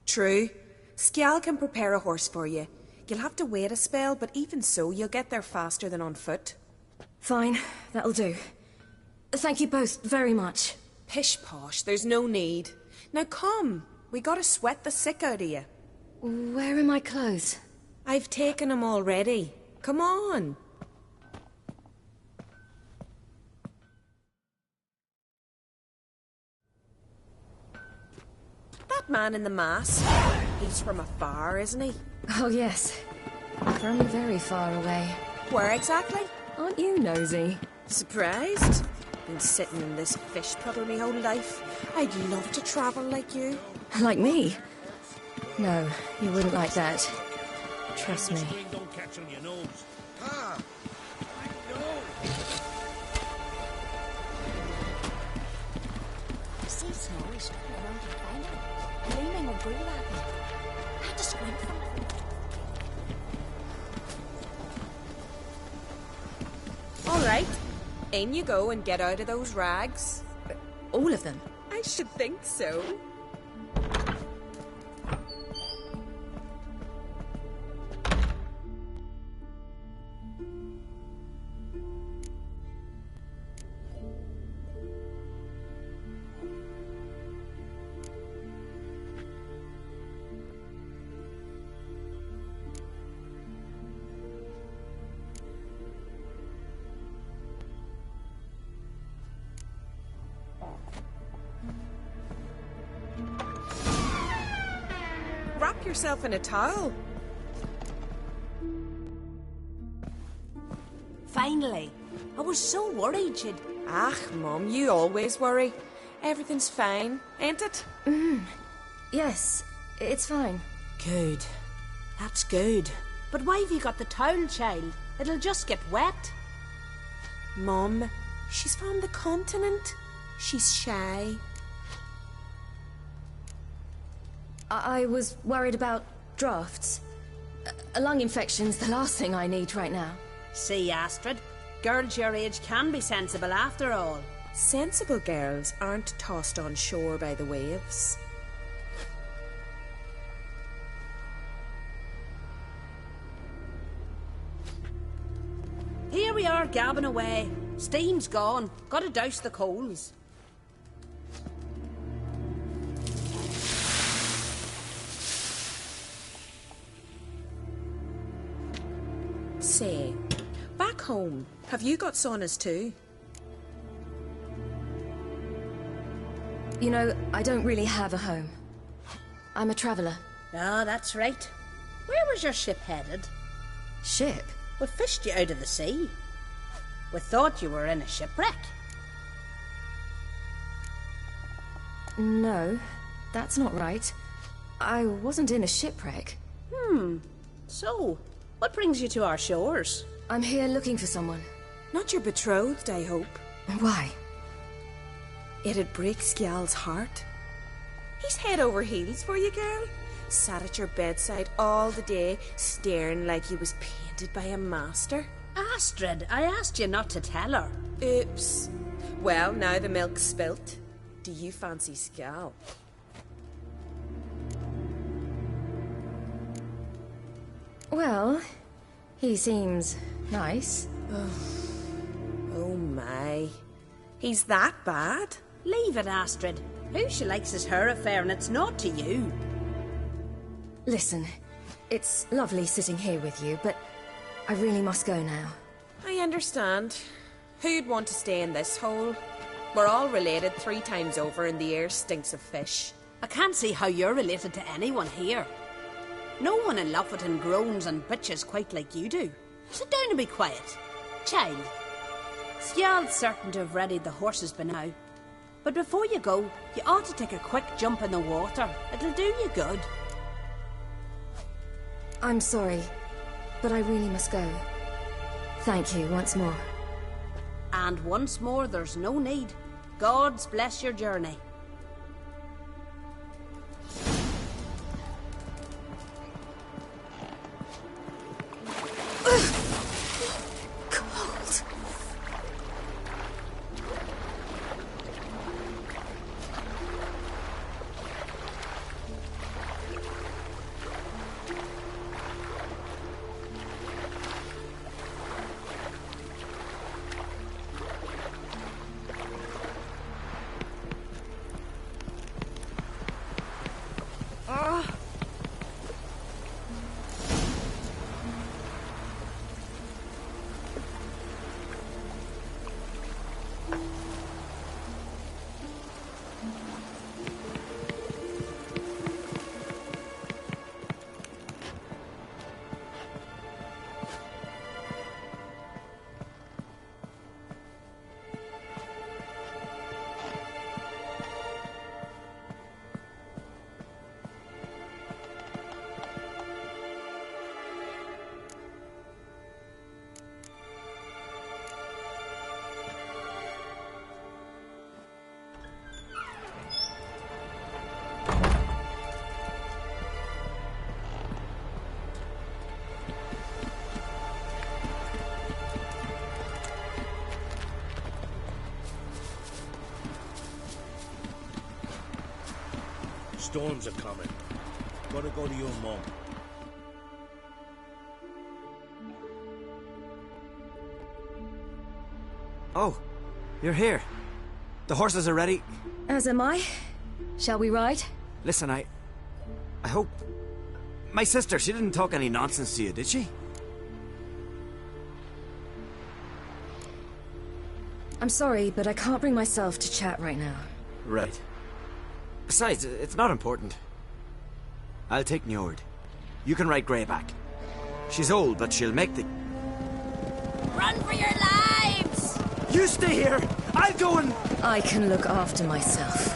True. Skjal can prepare a horse for you. You'll have to wait a spell, but even so, you'll get there faster than on foot. Fine, that'll do. Thank you both very much. Pish-posh, there's no need. Now come, we gotta sweat the sick out of you. Where are my clothes? I've taken them already. Come on. That man in the mask, he's from afar, isn't he? Oh yes, from very far away. Where exactly? Aren't you nosy? Surprised? Been sitting in this fish puddle my whole life. I'd love to travel like you. Like me? No, you wouldn't like that. Trust me. Don't catch on your nose. See Snorri strutting around to find him, gleaming a grill at me. I had to squint from it. All right, in you go and get out of those rags. All of them? I should think so. Wrap yourself in a towel. Finally. I was so worried you'd... Ah, Mum, you always worry. Everything's fine, ain't it? Yes, it's fine. Good. That's good. But why have you got the towel, child? It'll just get wet. Mum, she's from the continent. She's shy. I was worried about drafts. A lung infection's the last thing I need right now. See, Astrid, girls your age can be sensible after all. Sensible girls aren't tossed on shore by the waves. Here we are, gabbing away. Steam's gone. Gotta douse the coals. Say, back home, have you got saunas too? You know, I don't really have a home. I'm a traveller. Ah, that's right. Where was your ship headed? Ship? We fished you out of the sea. We thought you were in a shipwreck. No, that's not right. I wasn't in a shipwreck. So, what brings you to our shores? I'm here looking for someone. Not your betrothed, I hope. Why? It'd break Skjal's heart. He's head over heels for you, girl. Sat at your bedside all the day, staring like he was painted by a master. Astrid, I asked you not to tell her. Oops. Well, now the milk's spilt. Do you fancy Skjal? Well, he seems nice. Oh my. He's that bad? Leave it, Astrid. Who she likes is her affair, and it's not to you. Listen, it's lovely sitting here with you, but I really must go now. I understand. Who'd want to stay in this hole? We're all related 3 times over and the air stinks of fish. I can't see how you're related to anyone here. No one in Lofferton groans and bitches quite like you do. Sit down and be quiet. Child, Skjal's certain to have readied the horses by now. But before you go, you ought to take a quick jump in the water. It'll do you good. I'm sorry, but I really must go. Thank you once more. And once more, there's no need. God's bless your journey. Cold. Storms are coming. Gotta go to your mom. Oh, you're here. The horses are ready. As am I. Shall we ride? Listen, I hope... My sister, she didn't talk any nonsense to you, did she? I'm sorry, but I can't bring myself to chat right now. Right. Besides, it's not important. I'll take Njord. You can ride Greyback. She's old, but she'll make the... Run for your lives! You stay here! I'll go and... I can look after myself.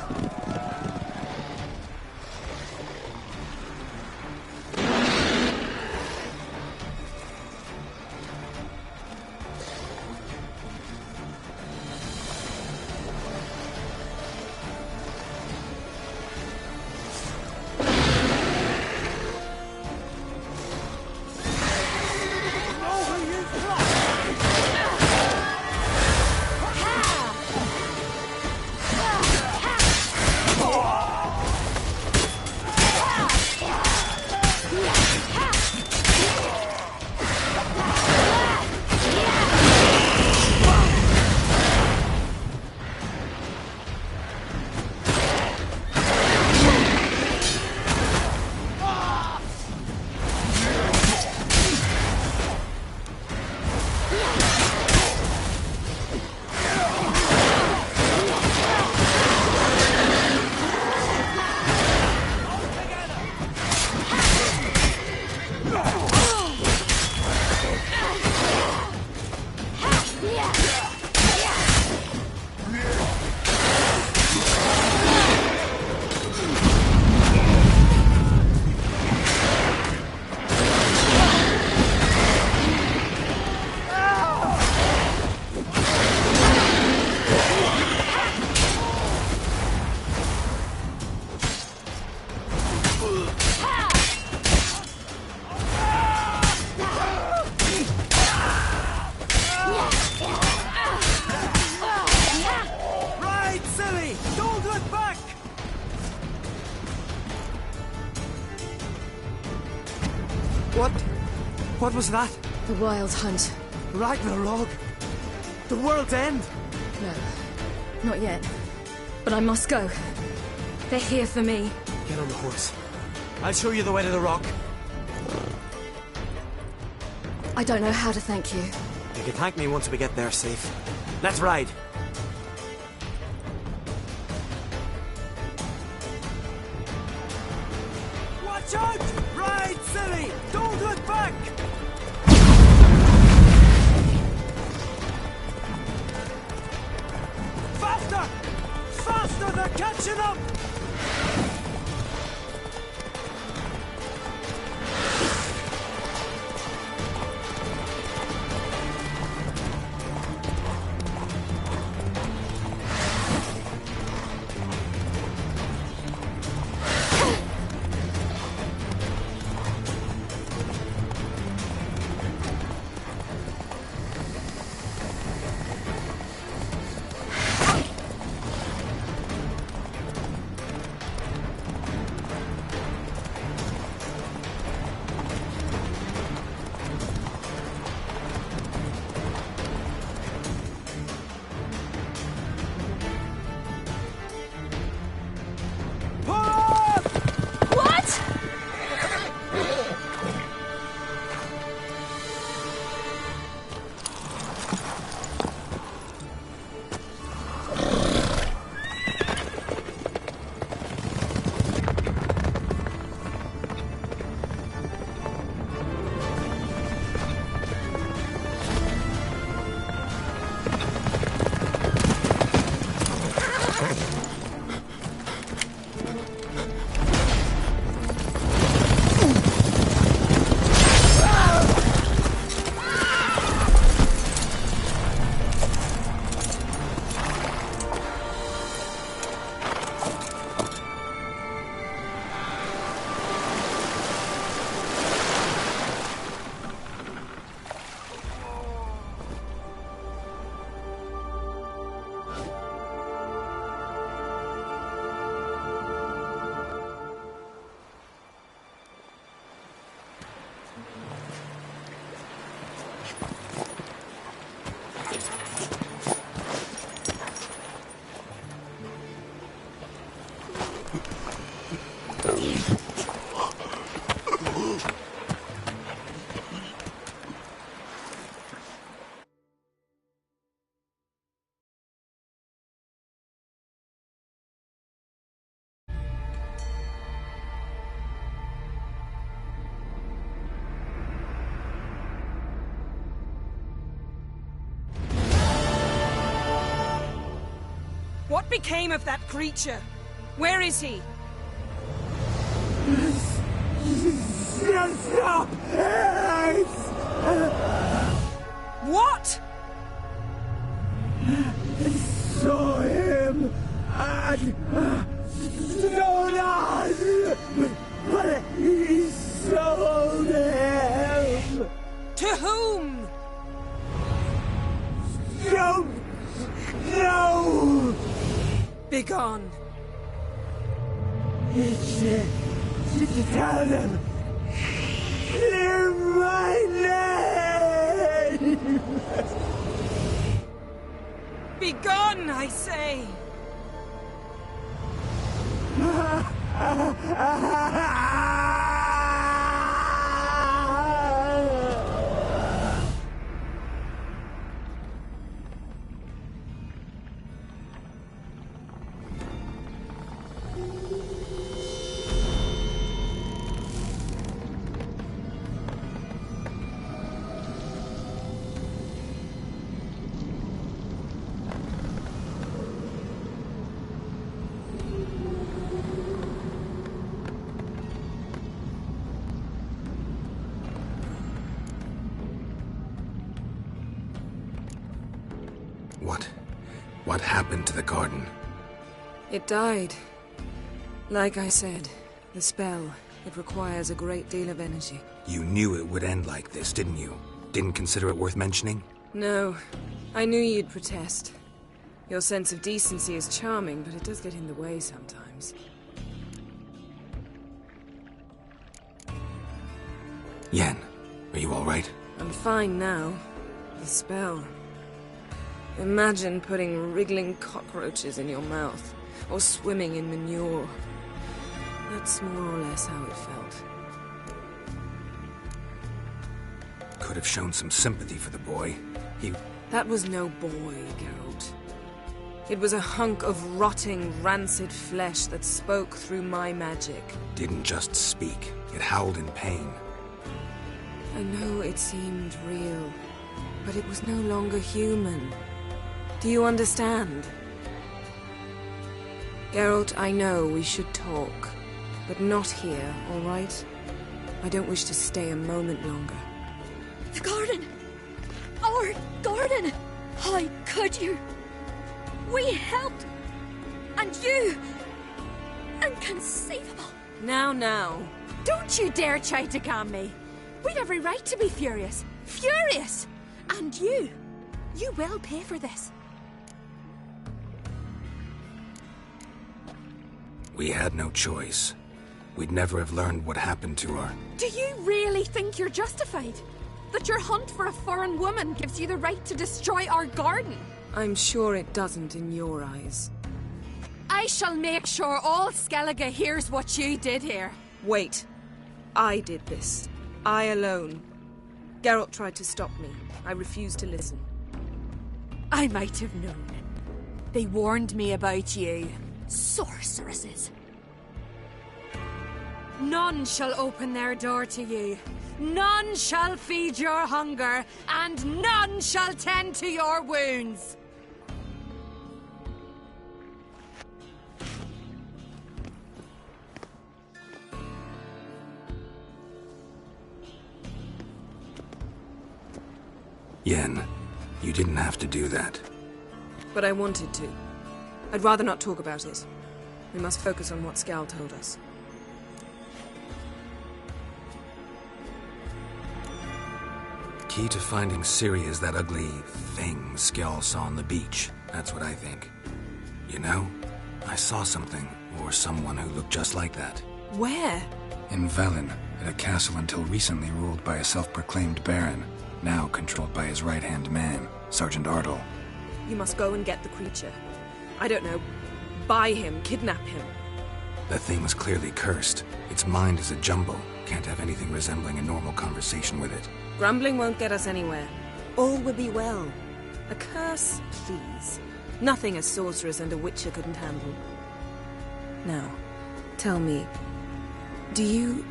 What was that? The Wild Hunt. Ragnarok? The world's end? No, not yet. But I must go. They're here for me. Get on the horse. I'll show you the way to the rock. I don't know how to thank you. You can thank me once we get there safe. Let's ride. Watch out! Ride, silly! Don't look back! Faster! Faster! They're catching up! What became of that creature? Where is he? Stop! What? Saw him and stolen, but he sold him. To whom? Don't know. Begone. Tell them. Clear my name. Begone, I say. What happened to the garden? It died. Like I said, the spell, it requires a great deal of energy. You knew it would end like this, didn't you? Didn't consider it worth mentioning? No. I knew you'd protest. Your sense of decency is charming, but it does get in the way sometimes. Yen, are you all right? I'm fine now. The spell. Imagine putting wriggling cockroaches in your mouth, or swimming in manure. That's more or less how it felt. Could have shown some sympathy for the boy. That was no boy, Geralt. It was a hunk of rotting, rancid flesh that spoke through my magic. Didn't just speak. It howled in pain. I know it seemed real, but it was no longer human. Do you understand? Geralt, I know we should talk, but not here, all right? I don't wish to stay a moment longer. The garden! Our garden! How could you? We helped! And you! Inconceivable! Now. Don't you dare try to calm me. We'd every right to be furious. Furious! And you will pay for this. We had no choice. We'd never have learned what happened to her. Do you really think you're justified? That your hunt for a foreign woman gives you the right to destroy our garden? I'm sure it doesn't in your eyes. I shall make sure all Skellige hears what you did here. Wait. I did this. I alone. Geralt tried to stop me. I refused to listen. I might have known. They warned me about you. Sorceresses. None shall open their door to you. None shall feed your hunger, and none shall tend to your wounds. Yen, you didn't have to do that. But I wanted to. I'd rather not talk about it. We must focus on what Skal told us. Key to finding Ciri is that ugly thing Skjall saw on the beach. That's what I think. You know, I saw something, or someone who looked just like that. Where? In Velen, at a castle until recently ruled by a self-proclaimed baron, now controlled by his right-hand man, Sergeant Ardle. You must go and get the creature. I don't know. Buy him, kidnap him. The thing was clearly cursed. Its mind is a jumble. Can't have anything resembling a normal conversation with it. Grumbling won't get us anywhere. All will be well. A curse, please. Nothing a sorceress and a witcher couldn't handle. Now, tell me, do you...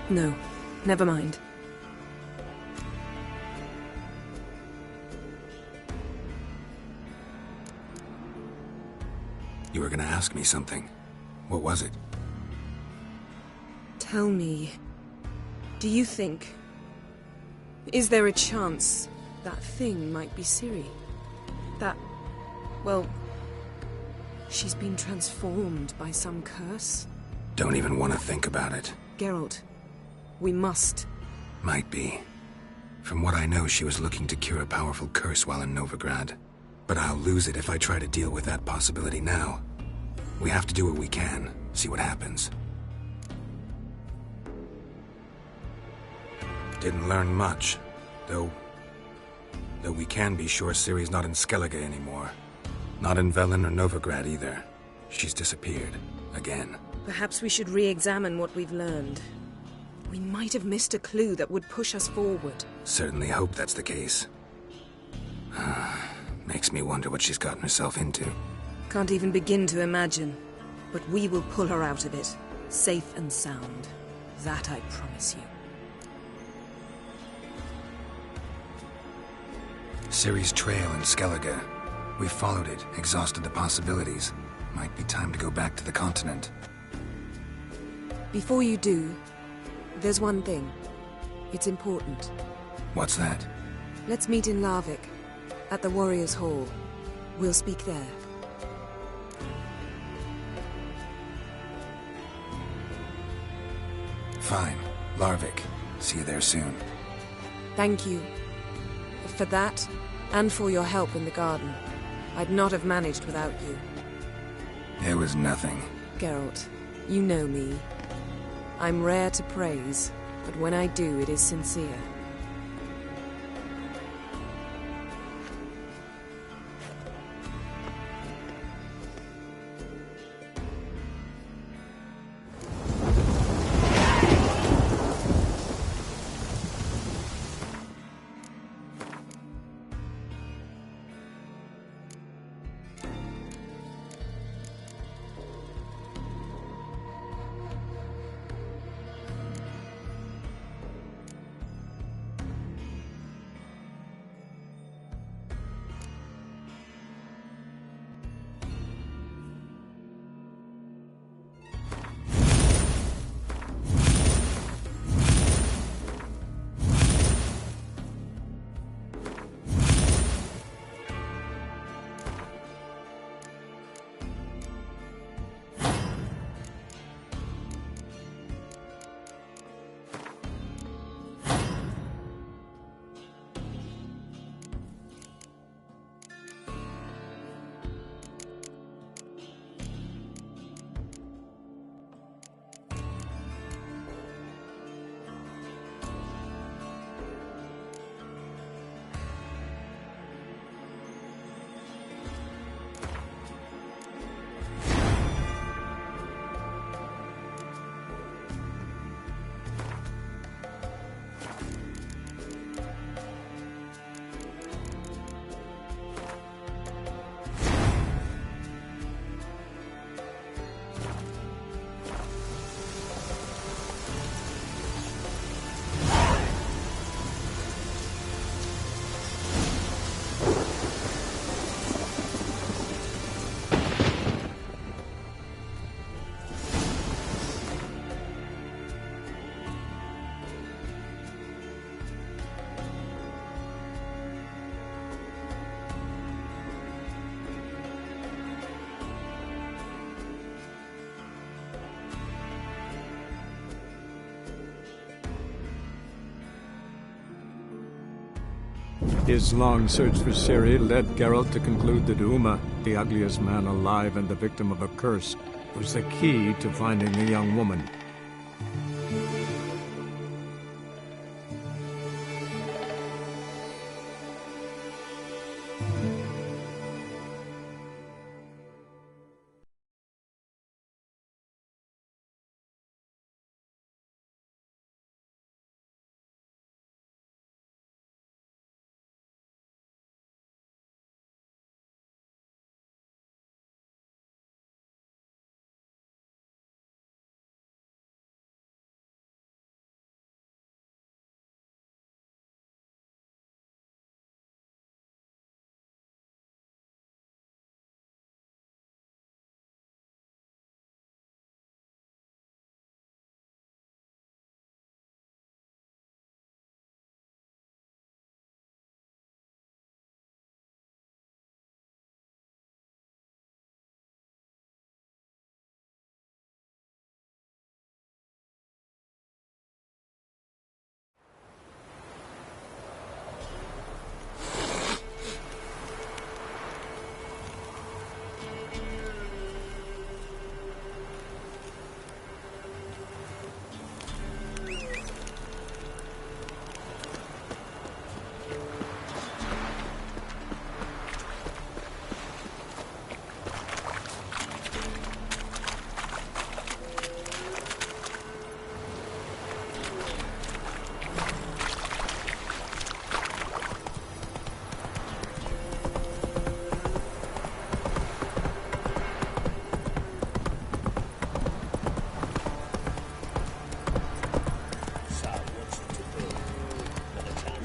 No, never mind. You were gonna ask me something. What was it? Tell me, do you think... Is there a chance that thing might be Ciri? That... well... she's been transformed by some curse? Don't even want to think about it. Geralt, we must. Might be. From what I know, she was looking to cure a powerful curse while in Novigrad. But I'll lose it if I try to deal with that possibility now. We have to do what we can, see what happens. Didn't learn much, though we can be sure Ciri's not in Skellige anymore. Not in Velen or Novigrad either. She's disappeared. Again. Perhaps we should re-examine what we've learned. We might have missed a clue that would push us forward. Certainly hope that's the case. Makes me wonder what she's gotten herself into. Can't even begin to imagine. But we will pull her out of it. Safe and sound. That I promise you. Ciri's trail in Skellige. We followed it, exhausted the possibilities. Might be time to go back to the continent. Before you do, there's one thing. It's important. What's that? Let's meet in Larvik, at the Warriors' Hall. We'll speak there. Fine. Larvik. See you there soon. Thank you. For that, and for your help in the garden. I'd not have managed without you. It was nothing. Geralt, you know me. I'm rare to praise, but when I do, it is sincere. His long search for Ciri led Geralt to conclude that Uma, the ugliest man alive and the victim of a curse, was the key to finding the young woman.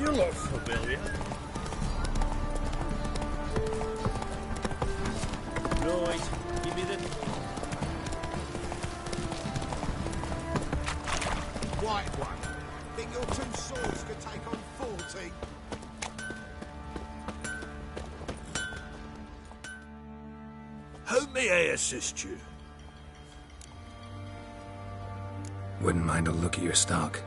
You look familiar. Right, give me the... White one. Think your two swords could take on 40? How may I assist you? Wouldn't mind a look at your stock.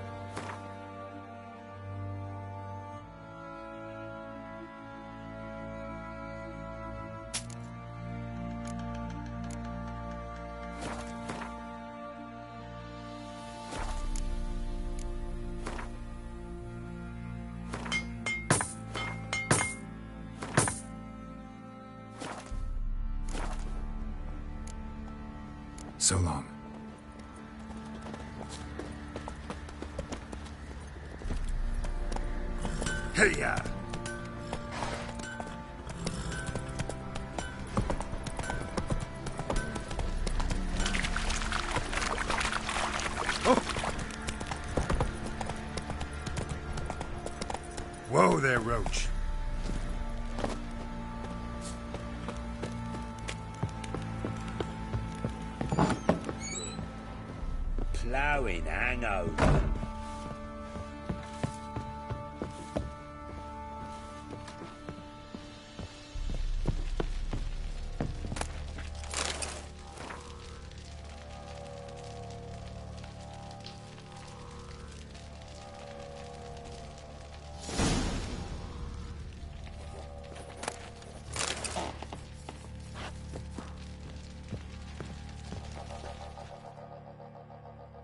So long. Hey-ya! Whoa there, Roach. Ploughing hangover.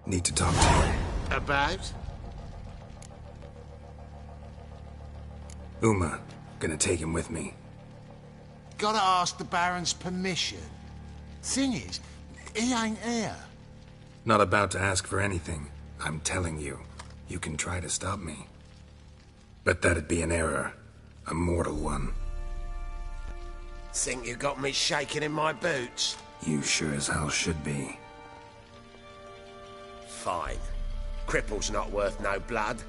Need to talk to you. About? Uma. Gonna take him with me. Gotta ask the Baron's permission. Thing is, he ain't here. Not about to ask for anything. I'm telling you. You can try to stop me. But that'd be an error. A mortal one. Think you got me shaking in my boots? You sure as hell should be. Fine. Cripple's not worth no blood.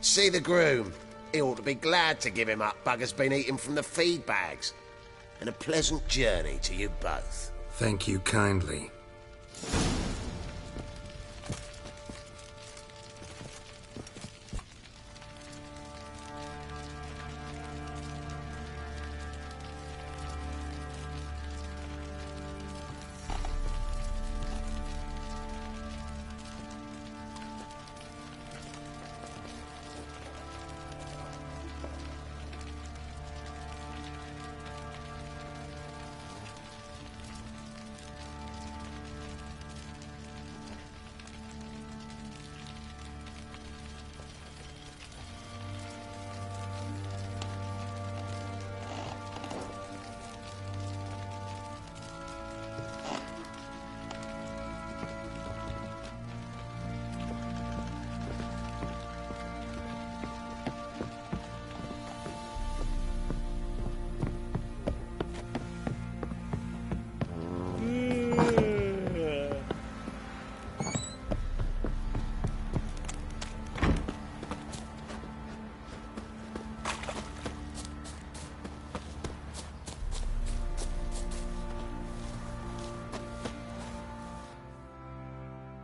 See the groom. He ought to be glad to give him up. Bugger's been eating from the feed bags. And a pleasant journey to you both. Thank you kindly.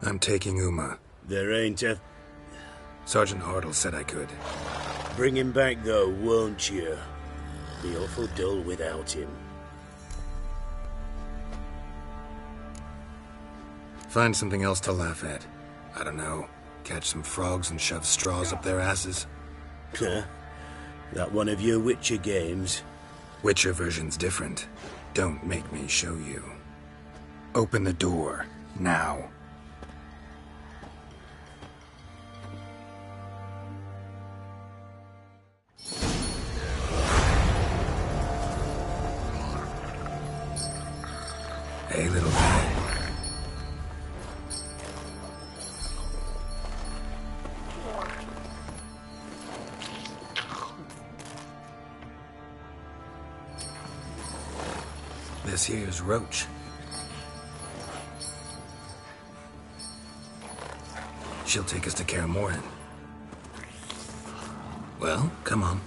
I'm taking Uma. There ain't a... Sergeant Hartle said I could. Bring him back, though, won't you? Be awful dull without him. Find something else to laugh at. I don't know. Catch some frogs and shove straws up their asses. Huh? That one of your Witcher games? Witcher version's different. Don't make me show you. Open the door. Now. Hey, little guy. This here's Roach. She'll take us to Kaer Morhen. Well, come on.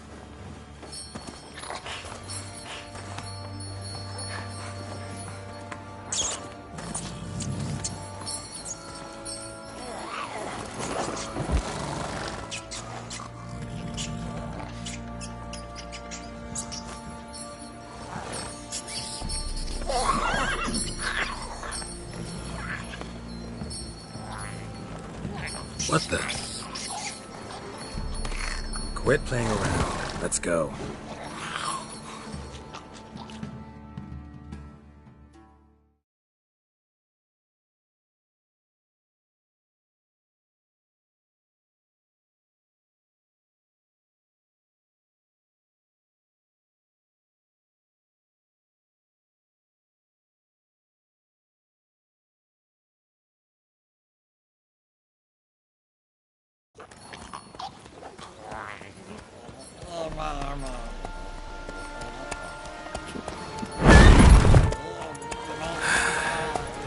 What the? Quit playing around. Let's go.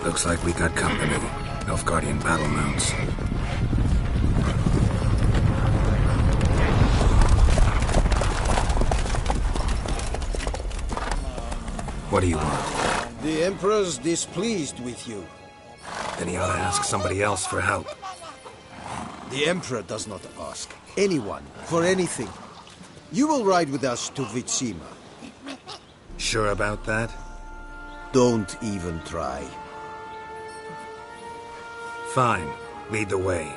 Looks like we got company. Nilfgaardian battle mounts. What do you want? The Emperor's displeased with you. Then he ought to ask somebody else for help. The Emperor does not ask anyone for anything. You will ride with us to Vitsima. Sure about that? Don't even try. Fine. Lead the way.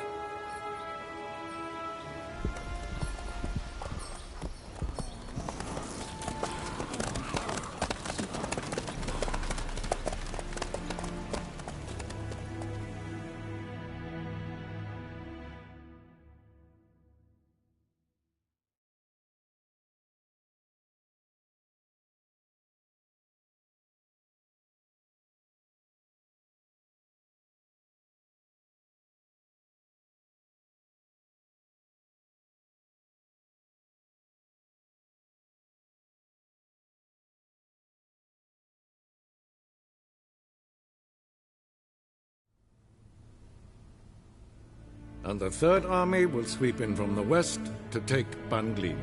And the Third Army will sweep in from the west to take Banglin.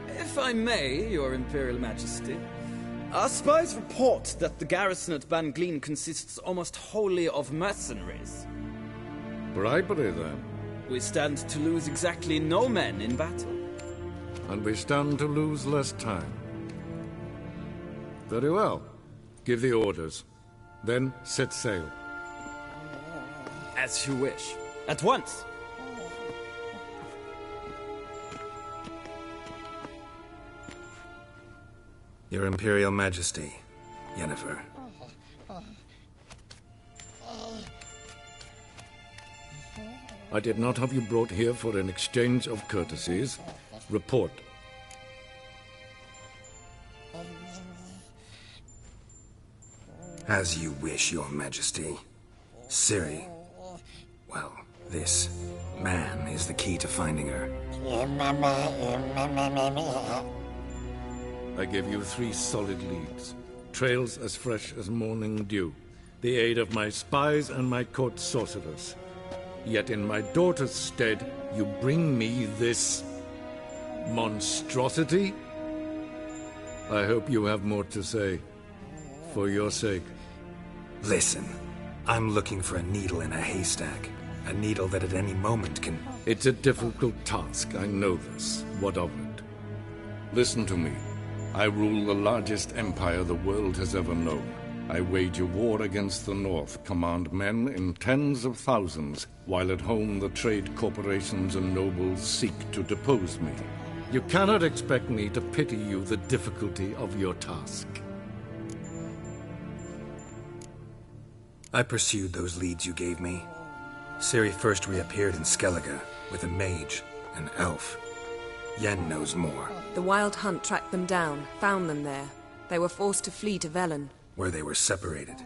If I may, Your Imperial Majesty, our spies report that the garrison at Banglin consists almost wholly of mercenaries. Bribery, then. We stand to lose exactly no men in battle. And we stand to lose less time. Very well. Give the orders. Then set sail. As you wish. At once! Your Imperial Majesty, Yennefer. I did not have you brought here for an exchange of courtesies. Report. As you wish, Your Majesty. Ciri. Well, this man is the key to finding her. I give you 3 solid leads. Trails as fresh as morning dew. The aid of my spies and my court sorcerers. Yet in my daughter's stead, you bring me this monstrosity? I hope you have more to say. For your sake. Listen, I'm looking for a needle in a haystack. A needle that at any moment can... It's a difficult task, I know this. What of it? Listen to me. I rule the largest empire the world has ever known. I wage a war against the North, command men in tens of thousands, while at home the trade corporations and nobles seek to depose me. You cannot expect me to pity you the difficulty of your task. I pursued those leads you gave me. Ciri first reappeared in Skellige with a mage, an elf. Yen knows more. The Wild Hunt tracked them down, found them there. They were forced to flee to Velen. Where they were separated.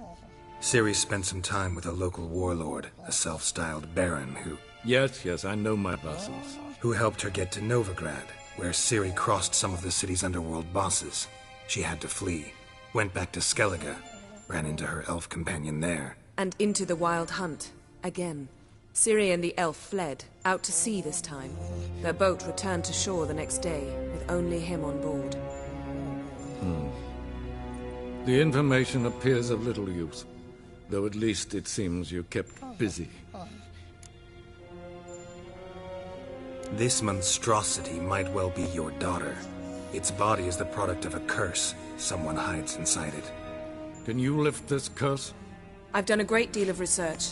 Ciri spent some time with a local warlord, a self-styled baron who... Yes, I know my vassals. Who helped her get to Novigrad, where Ciri crossed some of the city's underworld bosses. She had to flee. Went back to Skellige. Ran into her elf companion there. And into the Wild Hunt. Again. Ciri and the elf fled, out to sea this time. Their boat returned to shore the next day, with only him on board. The information appears of little use, though at least it seems you kept busy. This monstrosity might well be your daughter. Its body is the product of a curse someone hides inside it. Can you lift this curse? I've done a great deal of research,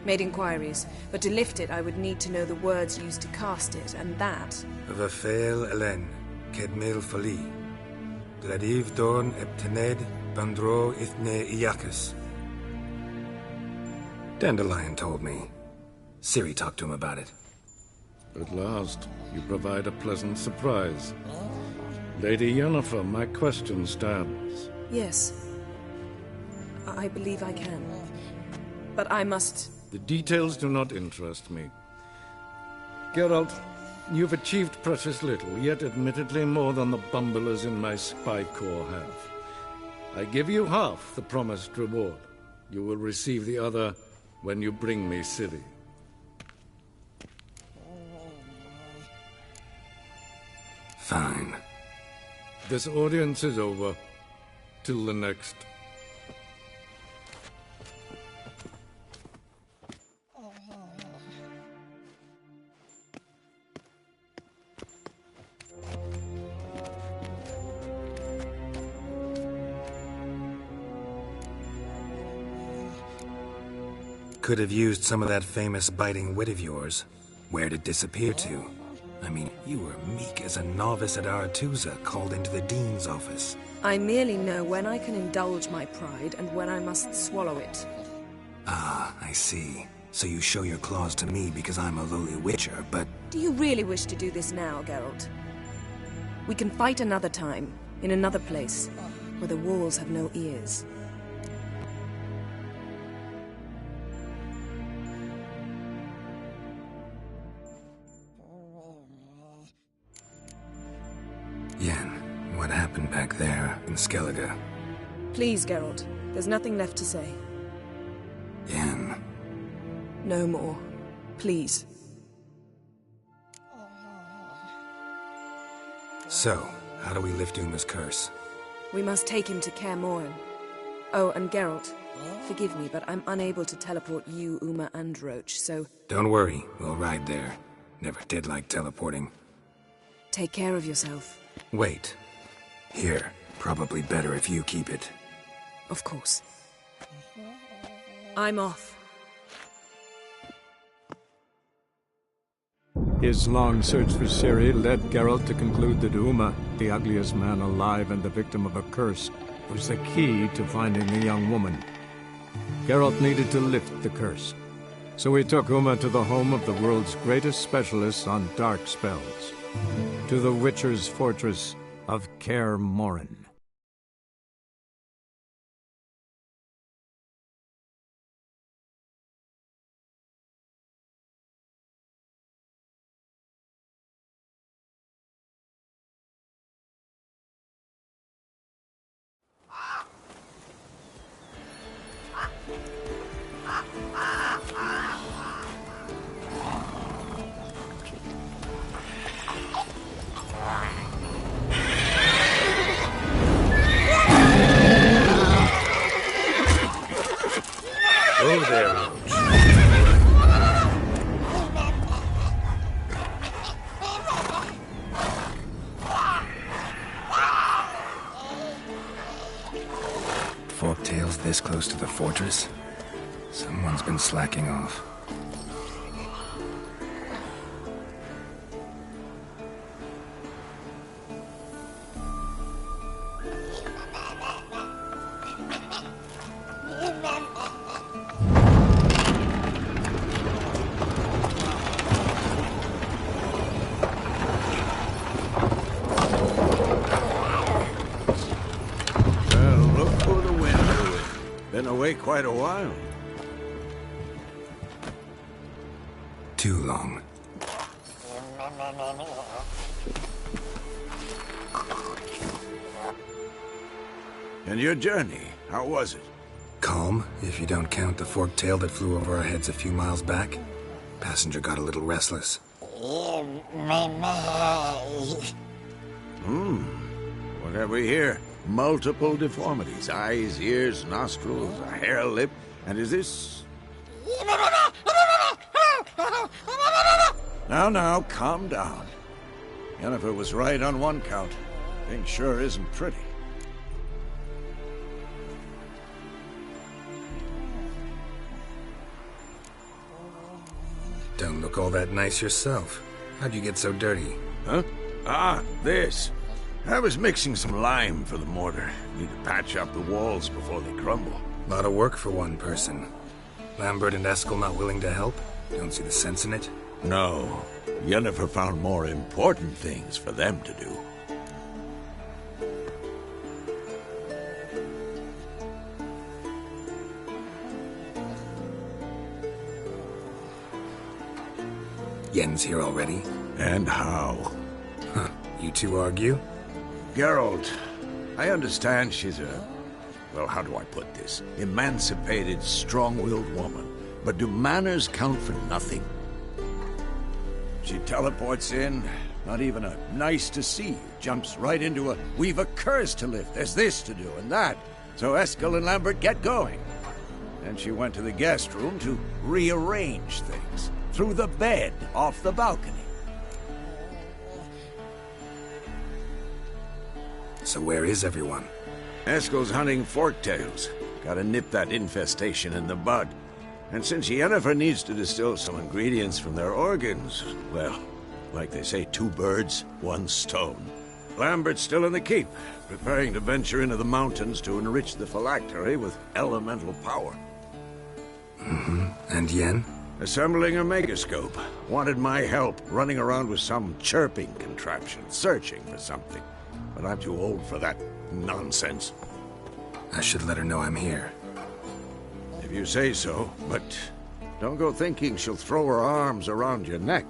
made inquiries, but to lift it I would need to know the words used to cast it, and that... Vafael Elen, Kedmil Fali, Gladiv Dorn Eptened, Bandro Ithne Iacus. Dandelion told me. Ciri talked to him about it. At last, you provide a pleasant surprise. Lady Yennefer, my question stands. Yes. I believe I can. But I must... The details do not interest me. Geralt, You've achieved precious little, yet admittedly more than the bumblers in my spy corps have. I give you half the promised reward. You will receive the other when you bring me Ciri. Fine. This audience is over. Till the next. Could have used some of that famous biting wit of yours. Where'd it disappear to? I mean, you were meek as a novice at Aretusa called into the Dean's office. I merely know when I can indulge my pride and when I must swallow it. Ah, I see. So you show your claws to me because I'm a lowly witcher, but... Do you really wish to do this now, Geralt? We can fight another time, in another place, where the walls have no ears. Yen, what happened back there in Skellige? Please, Geralt. There's nothing left to say. Yen. No more. Please. So, how do we lift Uma's curse? We must take him to Kaer Morhen. Oh, and Geralt, forgive me, but I'm unable to teleport you, Uma, and Roach, so... Don't worry, we'll ride there. Never did like teleporting. Take care of yourself. Wait. Here. Probably better if you keep it. Of course. I'm off. His long search for Ciri led Geralt to conclude that Uma, the ugliest man alive and the victim of a curse, was the key to finding the young woman. Geralt needed to lift the curse, so he took Uma to the home of the world's greatest specialists on dark spells, to the Witcher's fortress of Kaer Morhen. Oh, there, Roach. Forktail's this close to the fortress? Someone's been slacking off. Quite a while. Too long. And your journey, how was it? Calm, if you don't count the forktail that flew over our heads a few miles back. Passenger got a little restless. What have we here? Multiple deformities. Eyes, ears, nostrils, a hair lip. And is this... Now, calm down. Yennefer was right on one count. Thing sure isn't pretty. Don't look all that nice yourself. How'd you get so dirty? Huh? Ah, this. I was mixing some lime for the mortar. Need to patch up the walls before they crumble. Lot of work for one person. Lambert and Eskel not willing to help? Don't see the sense in it? No. Yennefer found more important things for them to do. Yen's here already. And how? Huh. You two argue? Geralt, I understand she's well, how do I put this? Emancipated, strong-willed woman. But do manners count for nothing? She teleports in, not even a nice to see you, jumps right into a we've a curse to lift, there's this to do and that. So Eskel and Lambert get going. Then she went to the guest room to rearrange things. Through the bed, off the balcony. So where is everyone? Eskel's hunting forktails. Gotta nip that infestation in the bud. And since Yennefer needs to distill some ingredients from their organs, well, like they say, 2 birds, 1 stone. Lambert's still in the keep, preparing to venture into the mountains to enrich the phylactery with elemental power. Mm-hmm. And Yen? Assembling a megascope. Wanted my help running around with some chirping contraption, searching for something. But I'm too old for that nonsense. I should let her know I'm here. If you say so, but don't go thinking she'll throw her arms around your neck.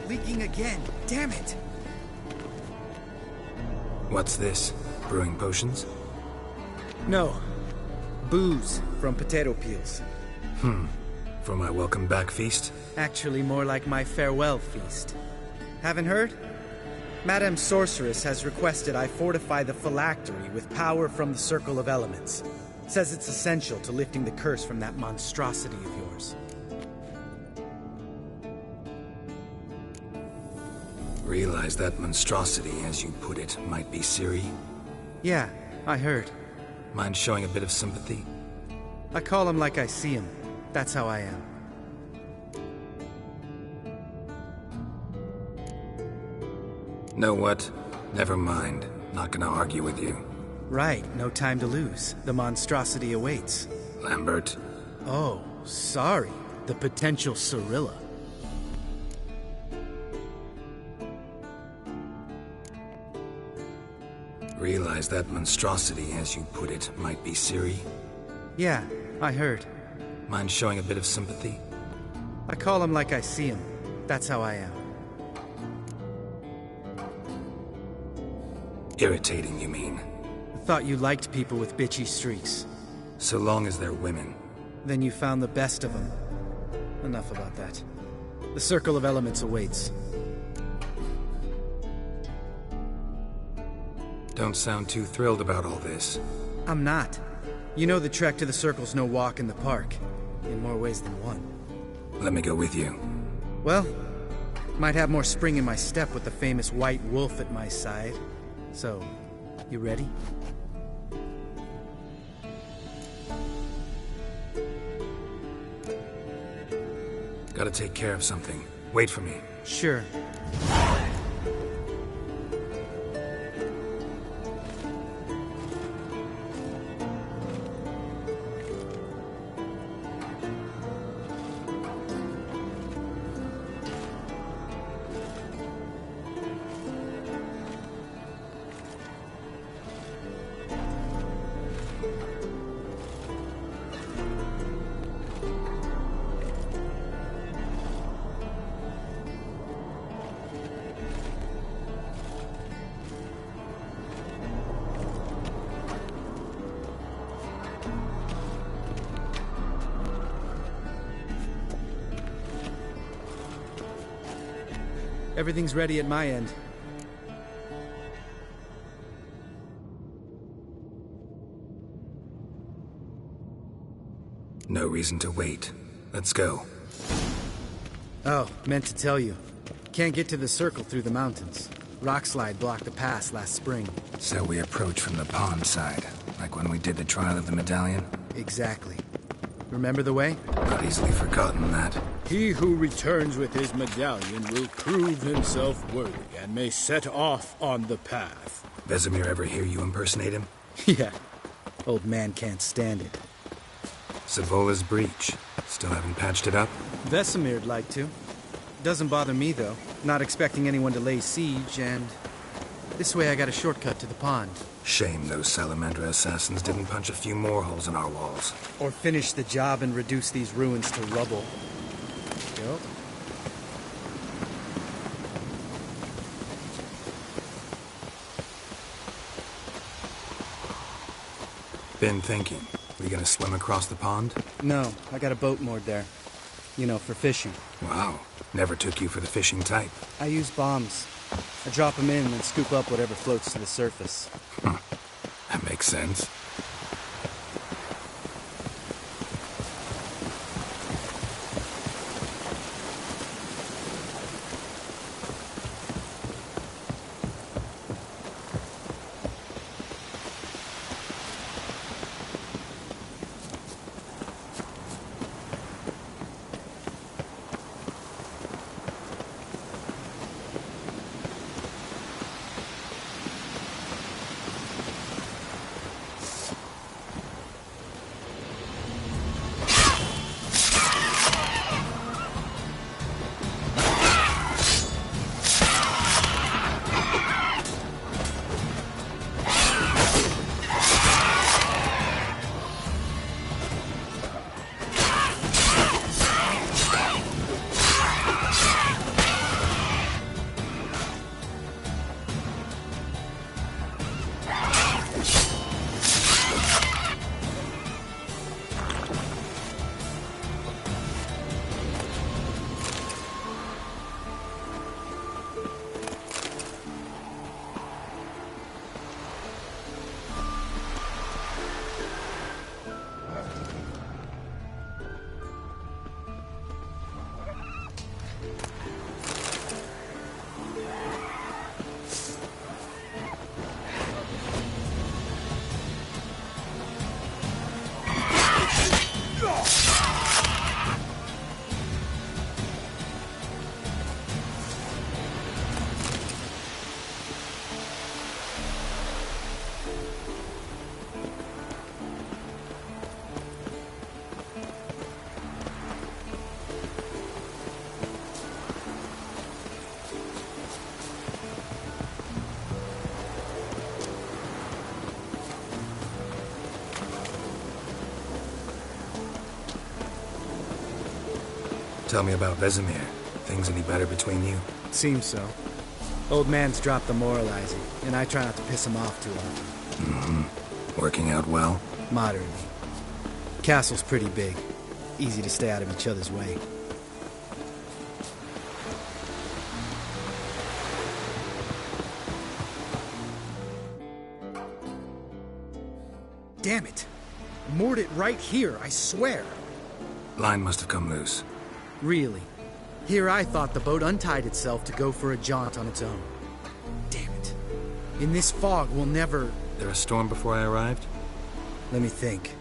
Leaking again. Damn it! What's this? Brewing potions? No. Booze from potato peels. For my welcome back feast? Actually, more like my farewell feast. Haven't heard? Madame Sorceress has requested I fortify the phylactery with power from the Circle of Elements. Says it's essential to lifting the curse from that monstrosity of yours. Realize that monstrosity, as you put it, might be Ciri? Yeah, I heard. Mind showing a bit of sympathy? I call him like I see him. That's how I am. Know what? Never mind. Not gonna argue with you. Right, no time to lose. The monstrosity awaits. Lambert? Oh, sorry. The potential Cirilla. Realize that monstrosity, as you put it, might be Ciri? Yeah, I heard. Mind showing a bit of sympathy? I call him like I see him. That's how I am. Irritating, you mean? I thought you liked people with bitchy streaks. So long as they're women. Then you found the best of them. Enough about that. The Circle of Elements awaits. Don't sound too thrilled about all this. I'm not. You know the trek to the Circle's no walk in the park. In more ways than one. Let me go with you. Well, might have more spring in my step with the famous White Wolf at my side. So, you ready? Gotta take care of something. Wait for me. Sure. Everything's ready at my end. No reason to wait. Let's go. Oh, meant to tell you. Can't get to the circle through the mountains. Rockslide blocked the pass last spring. So we approach from the pond side, like when we did the trial of the medallion? Exactly. Remember the way? Not easily forgotten that. He who returns with his medallion will prove himself worthy and may set off on the path. Vesemir ever hear you impersonate him? Yeah. Old man can't stand it. Savola's breach. Still haven't patched it up? Vesemir'd like to. Doesn't bother me, though. Not expecting anyone to lay siege, and... this way I got a shortcut to the pond. Shame those Salamandra assassins didn't punch a few more holes in our walls. Or finish the job and reduce these ruins to rubble. Yep. Been thinking. We gonna swim across the pond? No, I got a boat moored there. You know, for fishing. Wow. Never took you for the fishing type. I use bombs. I drop them in and scoop up whatever floats to the surface. That makes sense. Tell me about Vesemir. Things any better between you? Seems so. Old man's dropped the moralizing, and I try not to piss him off too often. Mm-hmm. Working out well? Moderately. Castle's pretty big. Easy to stay out of each other's way. Damn it! Moored it right here, I swear! Line must have come loose. Really? Here I thought the boat untied itself to go for a jaunt on its own. Damn it. In this fog, we'll never... There a storm before I arrived? Let me think.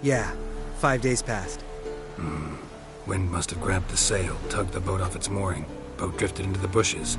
Yeah, 5 days passed. Wind must have grabbed the sail, tugged the boat off its mooring. Boat drifted into the bushes.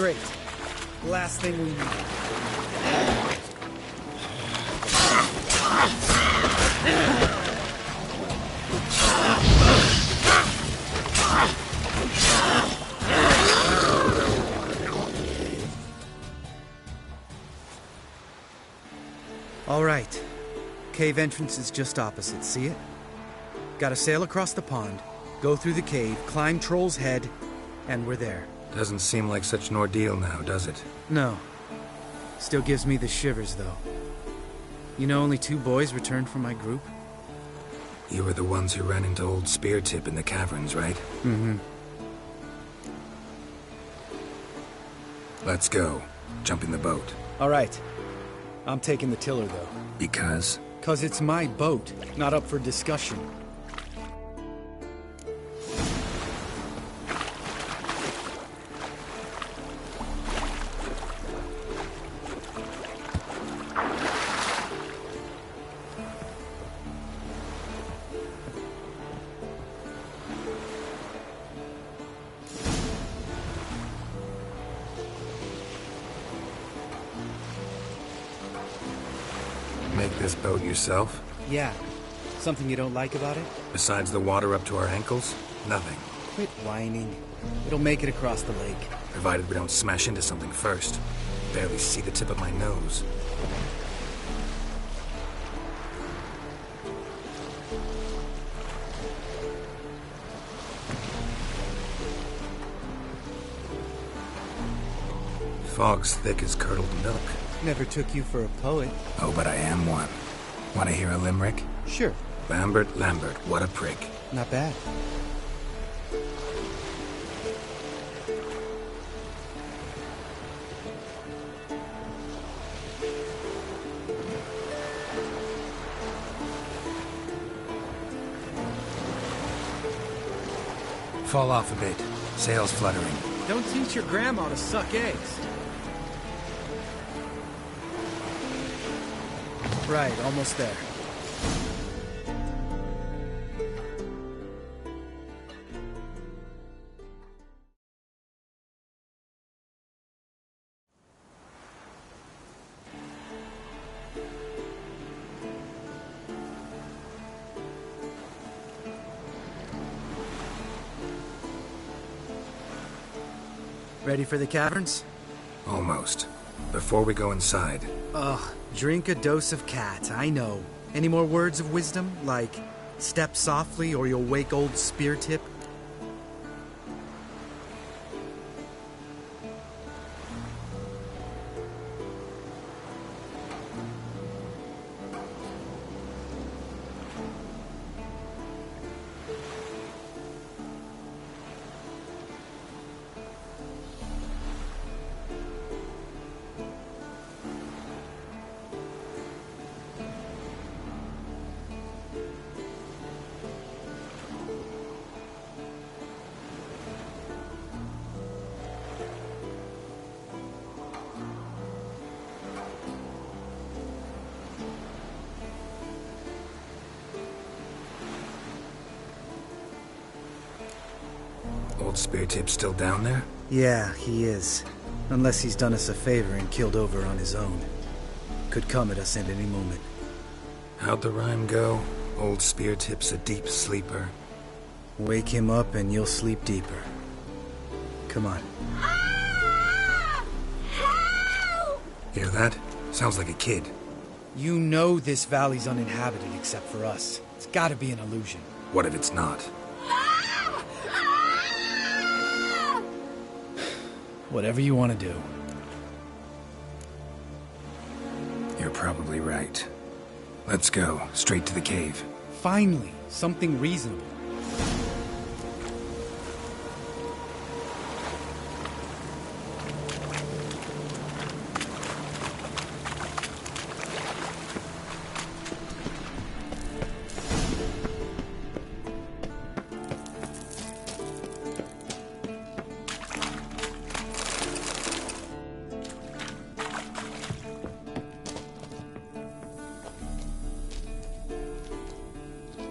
Great. Last thing we need. All right. Cave entrance is just opposite, see it? Gotta sail across the pond, go through the cave, climb Troll's Head, and we're there. Doesn't seem like such an ordeal now, does it? No. Still gives me the shivers, though. You know only 2 boys returned from my group? You were the ones who ran into old Speartip in the caverns, right? Mm-hmm. Let's go. Jump in the boat. All right. I'm taking the tiller, though. Because? 'Cause it's my boat, not up for discussion. Make this boat yourself? Yeah. Something you don't like about it? Besides the water up to our ankles? Nothing. Quit whining. It'll make it across the lake. Provided we don't smash into something first. Barely see the tip of my nose. Fog's thick as curdled milk. Never took you for a poet. Oh, but I am one. Want to hear a limerick? Sure. Lambert, what a prick. Not bad. Fall off a bit. Sails fluttering. Don't teach your grandma to suck eggs. Right, almost there. Ready for the caverns? Almost. Before we go inside. Ugh, drink a dose of cat, I know. Any more words of wisdom? Like, step softly or you'll wake old Speartip? Old Speartip's still down there? Yeah, he is. Unless he's done us a favor and killed over on his own. Could come at us at any moment. How'd the rhyme go? Old Speartip's a deep sleeper. Wake him up and you'll sleep deeper. Come on. Hear that? Sounds like a kid. You know this valley's uninhabited except for us. It's gotta be an illusion. What if it's not? Whatever you want to do. You're probably right. Let's go, straight to the cave. Finally, something reasonable.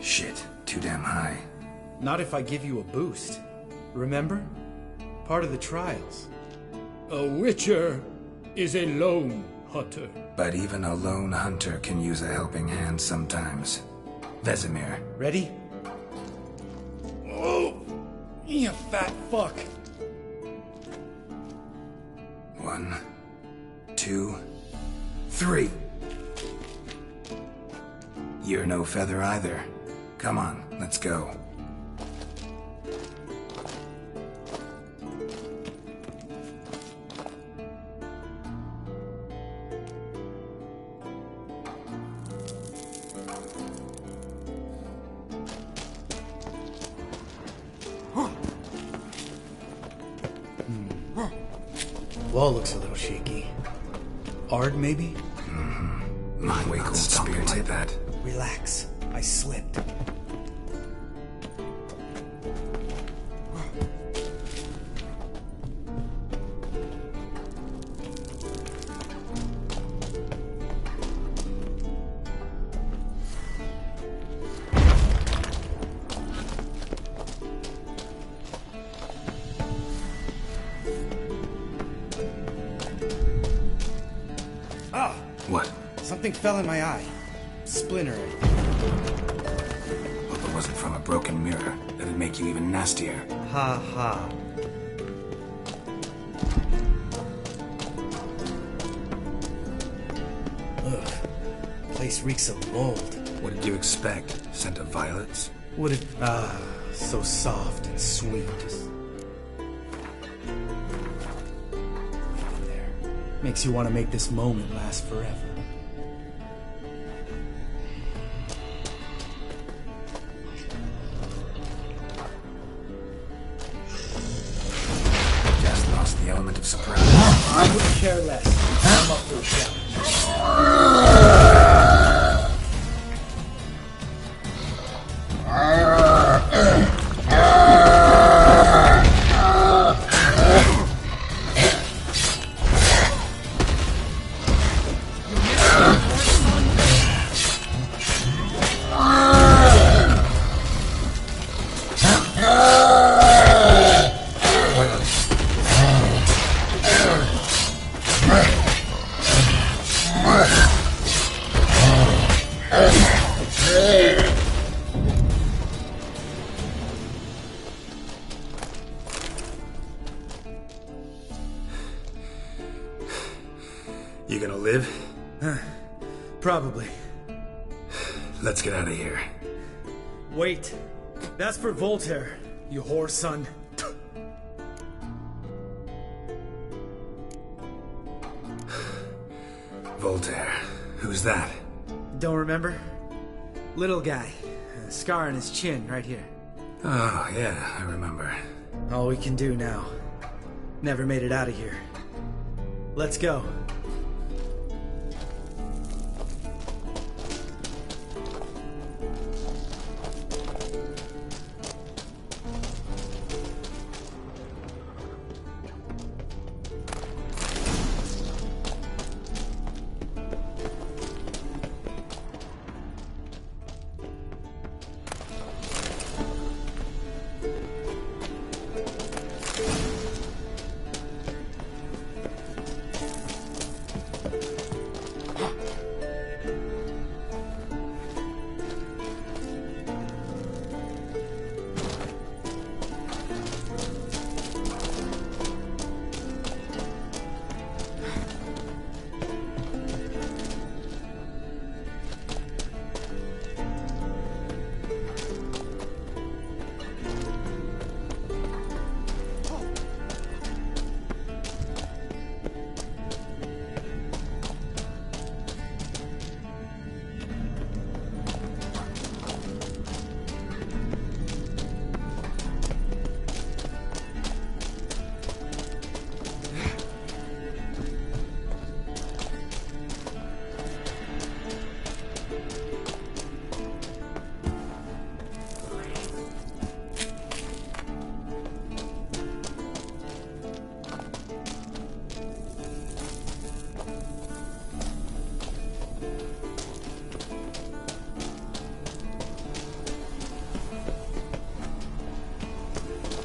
Shit, too damn high. Not if I give you a boost. Remember? Part of the trials. A witcher is a lone hunter. But even a lone hunter can use a helping hand sometimes. Vesemir. Ready? Oh, you fat fuck. 1, 2, 3. You're no feather either. Come on, let's go. Wall looks a little shaky. Ard, maybe? My way cold spirit like that. Relax. I slipped. What? Something fell in my eye. Splintering. Hope it wasn't from a broken mirror. That'd make you even nastier. Ha ha. Ugh. Place reeks of mold. What did you expect? Scent of violets? Would it... so soft and sweet. There. Makes you want to make this moment last forever. Just lost the element of surprise. I wouldn't care less. I'm up for a challenge. You gonna live? Probably. Let's get out of here. Wait. That's for Voltaire, you whore son. Voltaire. Who's that? Don't remember? Little guy. A scar on his chin, right here. Oh, yeah, I remember. All we can do now. Never made it out of here. Let's go.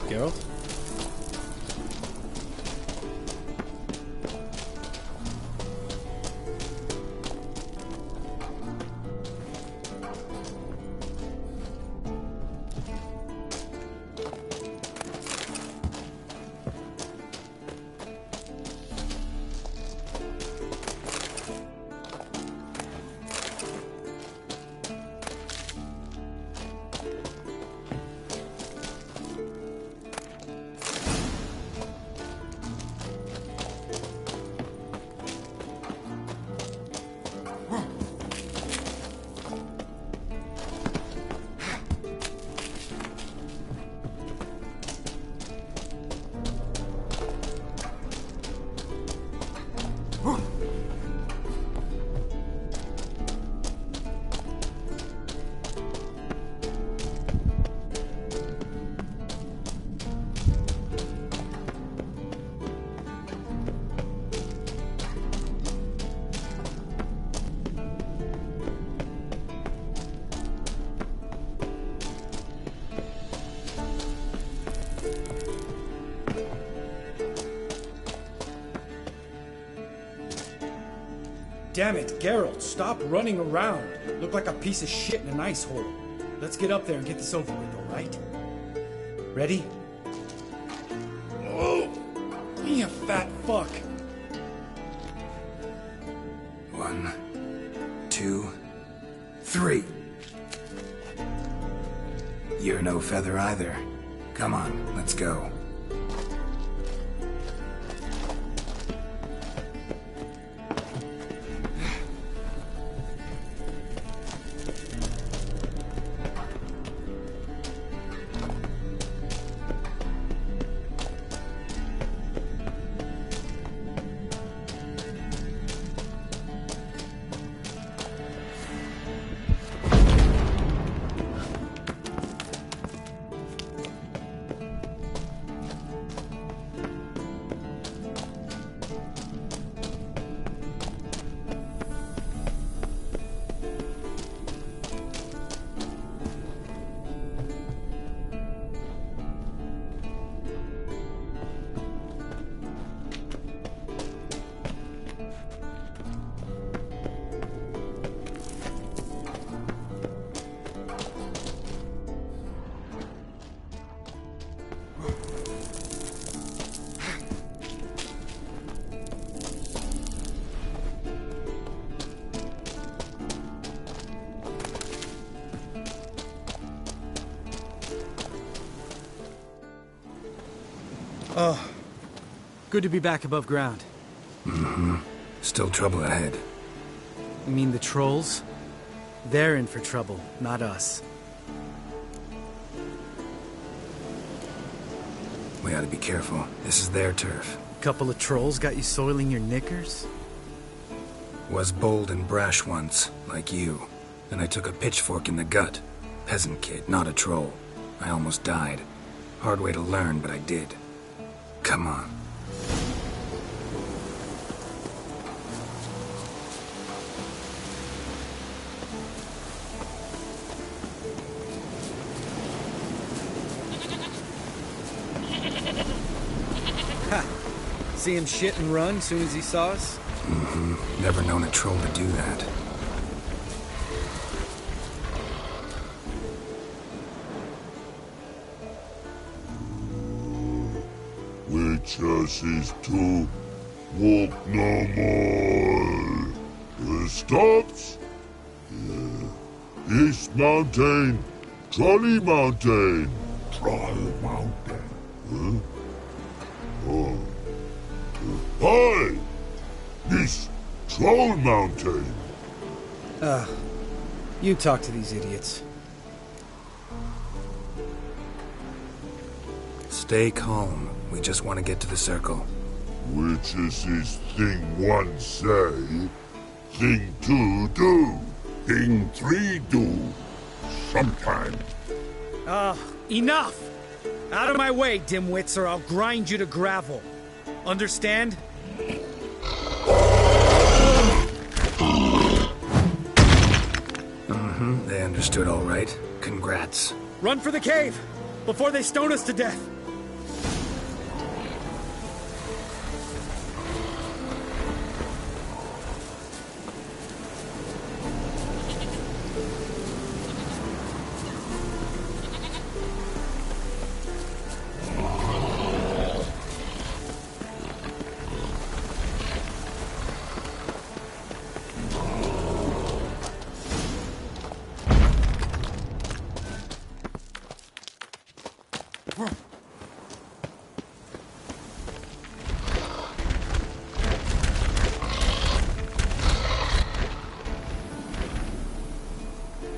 Geralt? Damn it, Geralt, stop running around. Look like a piece of shit in an ice hole. Let's get up there and get this over with, alright? Ready? Oh, you fat fuck. 1, 2, 3. You're no feather either. Come on, let's go. Oh, good to be back above ground. Mm-hmm. Still trouble ahead. You mean the trolls? They're in for trouble, not us. We ought to be careful. This is their turf. Couple of trolls got you soiling your knickers? Was bold and brash once, like you. Then I took a pitchfork in the gut. Peasant kid, not a troll. I almost died. Hard way to learn, but I did. Come on. Ha! See him shit and run soon as he saw us? Mm-hmm. Never known a troll to do that. Witches is to walk no more. Stops? Yeah. East Mountain, Trolley Mountain. Troll Mountain. Huh? Oh. Hi! This Troll Mountain. You talk to these idiots. Stay calm. We just want to get to the circle. Witches is thing 1 say, thing 2 do, thing 3 do. Sometime. Enough! Out of my way, dimwits, or I'll grind you to gravel. Understand? Mm-hmm. They understood all right. Congrats. Run for the cave! Before they stone us to death!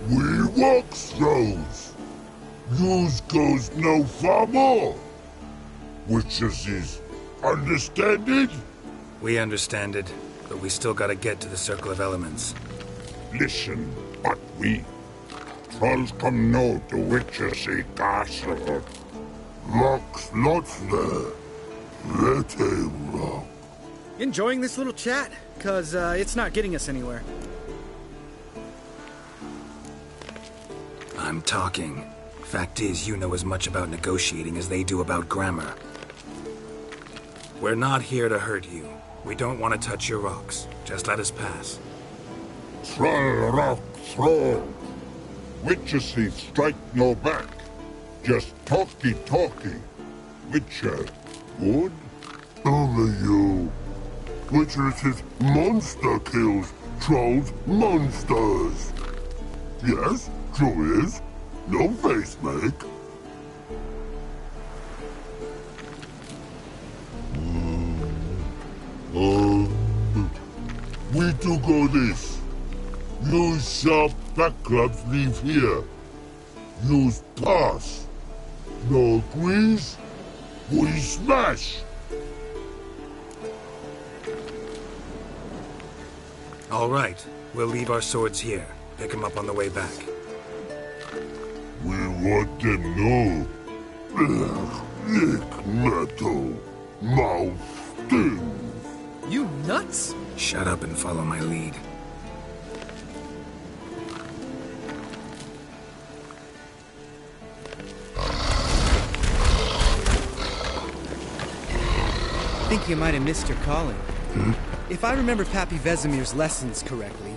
We walk throws. Yous goes no far more. Witches is understand it? We understand it, but we still gotta get to the Circle of Elements. Listen, but we trolls come know the witches a castle. Rocks lots there. Let a rock. Enjoying this little chat? 'Cause it's not getting us anywhere. I'm talking. Fact is, you know as much about negotiating as they do about grammar. We're not here to hurt you. We don't want to touch your rocks. Just let us pass. Troll rock throw. Witches he strike no back. Just talky. Witcher, good? Only you. Witchers is monster kills. Trolls monsters. Yes, true is. No face make. We do go this. Use sharp back clubs leave here. Use pass. No agrees? We smash. All right, we'll leave our swords here. Pick them up on the way back. We want them know. Lick metal. Mouth stings. You nuts? Shut up and follow my lead. I think you might have missed your calling. If I remember Pappy Vesemir's lessons correctly,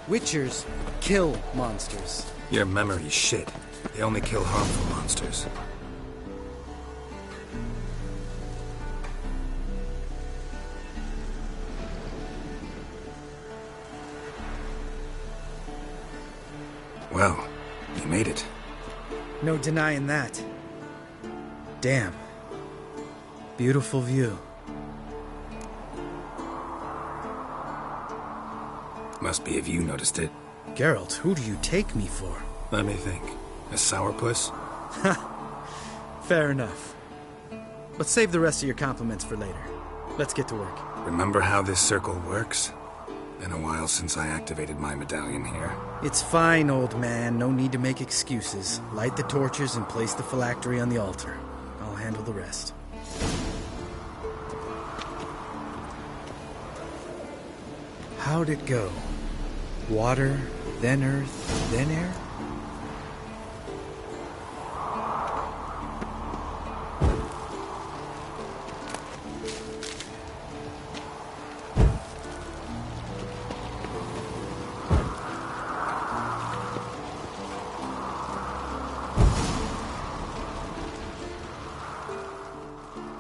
Witchers kill monsters. Your memory's shit. They only kill harmful monsters. Well, you made it. No denying that. Damn. Beautiful view. Must be if you noticed it. Geralt, who do you take me for? Let me think. A sourpuss? Fair enough. But save the rest of your compliments for later. Let's get to work. Remember how this circle works? Been a while since I activated my medallion here. It's fine, old man. No need to make excuses. Light the torches and place the phylactery on the altar. I'll handle the rest. How'd it go? Water, then earth, then air?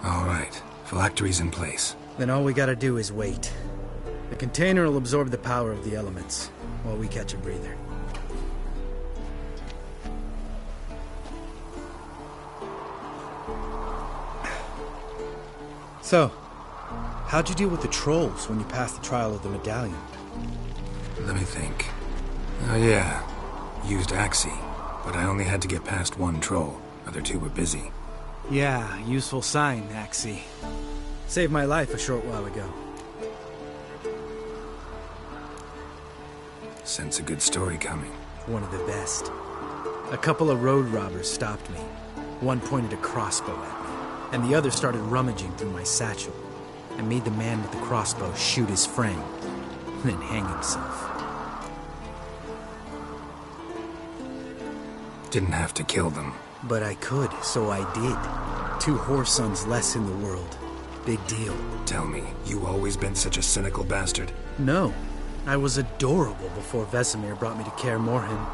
All right, phylactery's in place. Then all we gotta do is wait. The container will absorb the power of the elements, while we catch a breather. So, how'd you deal with the trolls when you passed the trial of the medallion? Let me think. Oh yeah, used Axie, but I only had to get past one troll. Other two were busy. Yeah, useful sign, Axie. Saved my life a short while ago. Sense a good story coming. One of the best. A couple of road robbers stopped me. One pointed a crossbow at me, and the other started rummaging through my satchel. I made the man with the crossbow shoot his friend, then hang himself. Didn't have to kill them. But I could, so I did. 2 whoresons less in the world. Big deal. Tell me, you always been such a cynical bastard? No. I was adorable before Vesemir brought me to Kaer Morhen.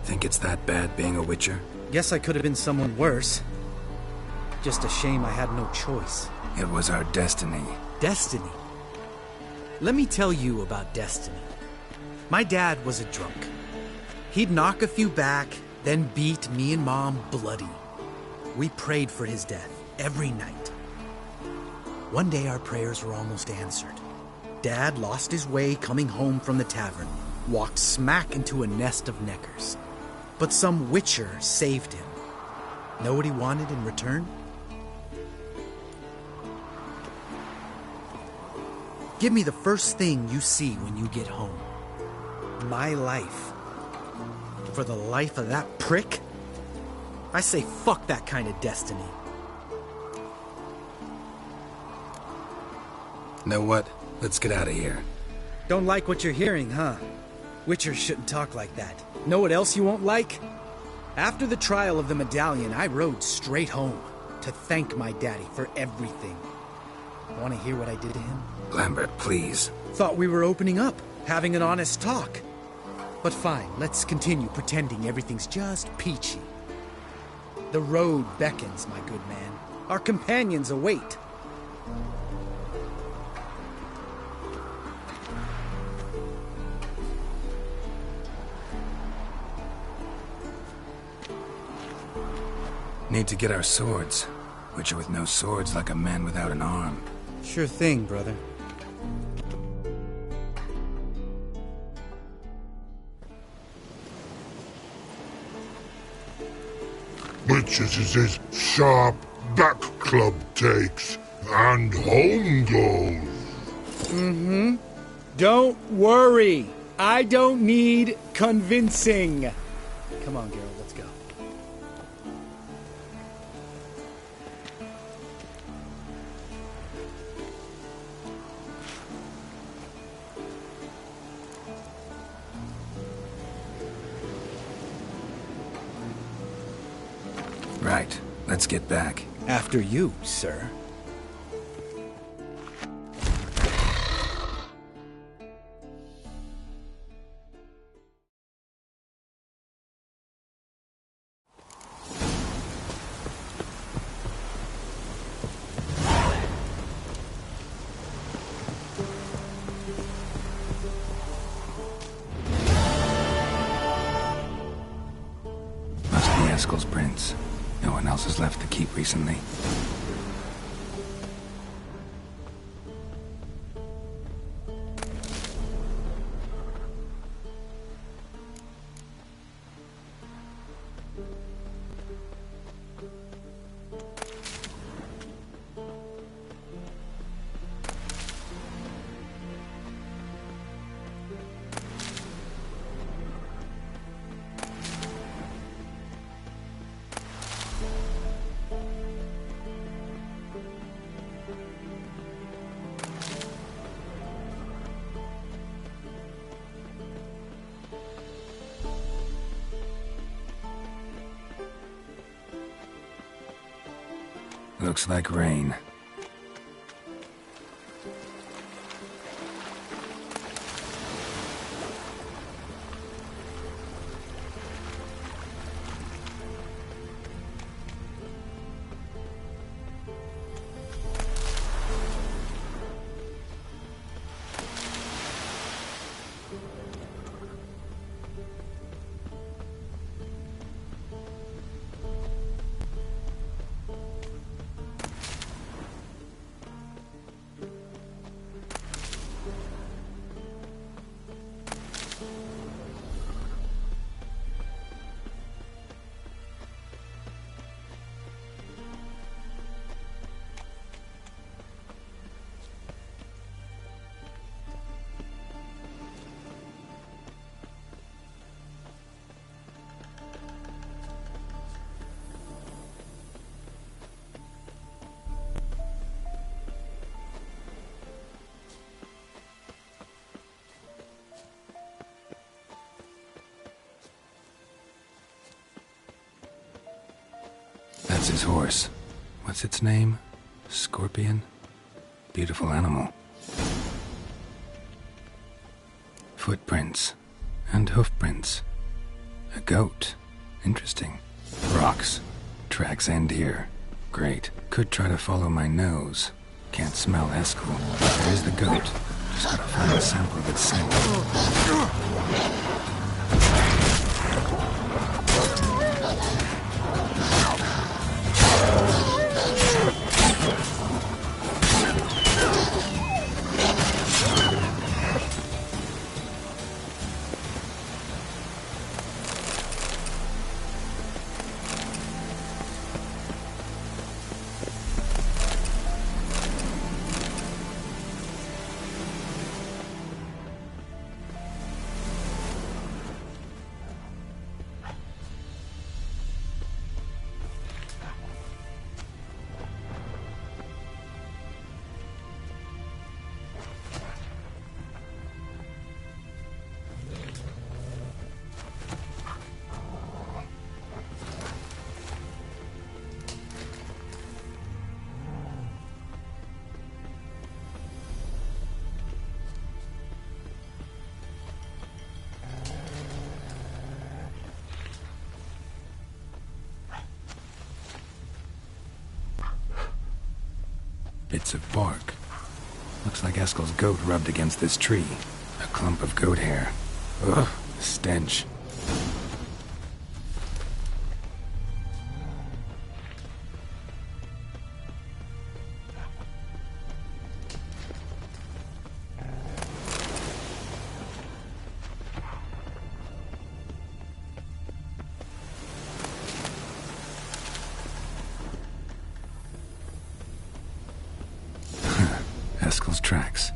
Think it's that bad being a Witcher? Guess I could have been someone worse. Just a shame I had no choice. It was our destiny. Destiny? Let me tell you about destiny. My dad was a drunk. He'd knock a few back, then beat me and Mom bloody. We prayed for his death every night. One day our prayers were almost answered. Dad lost his way coming home from the tavern, walked smack into a nest of neckers. But some Witcher saved him. Know what he wanted in return? Give me the first thing you see when you get home. My life. For the life of that prick? I say fuck that kind of destiny. Know what? Let's get out of here. Don't like what you're hearing, huh? Witchers shouldn't talk like that. Know what else you won't like? After the trial of the medallion, I rode straight home to thank my daddy for everything. Want to hear what I did to him? Lambert, please. Thought we were opening up, having an honest talk. But fine, let's continue pretending everything's just peachy. The road beckons, my good man. Our companions await. Need to get our swords. Witcher with no swords like a man without an arm. Sure thing, brother. Witches is his sharp back club takes, and home goes. Mm-hmm. Don't worry. I don't need convincing. Come on, Geralt, let's go. Right. Let's get back. After you, sir. Must be Eskel's prints. No one else has left the keep recently. Looks like rain. That's his horse. What's its name? Scorpion? Beautiful animal. Footprints. And hoofprints. A goat. Interesting. Rocks. Tracks end here. Great. Could try to follow my nose. Can't smell Eskel. There's the goat. Just gotta find a sample of its scent. Bits of bark. Looks like Eskel's goat rubbed against this tree. A clump of goat hair. Ugh, the stench. Eskel's tracks.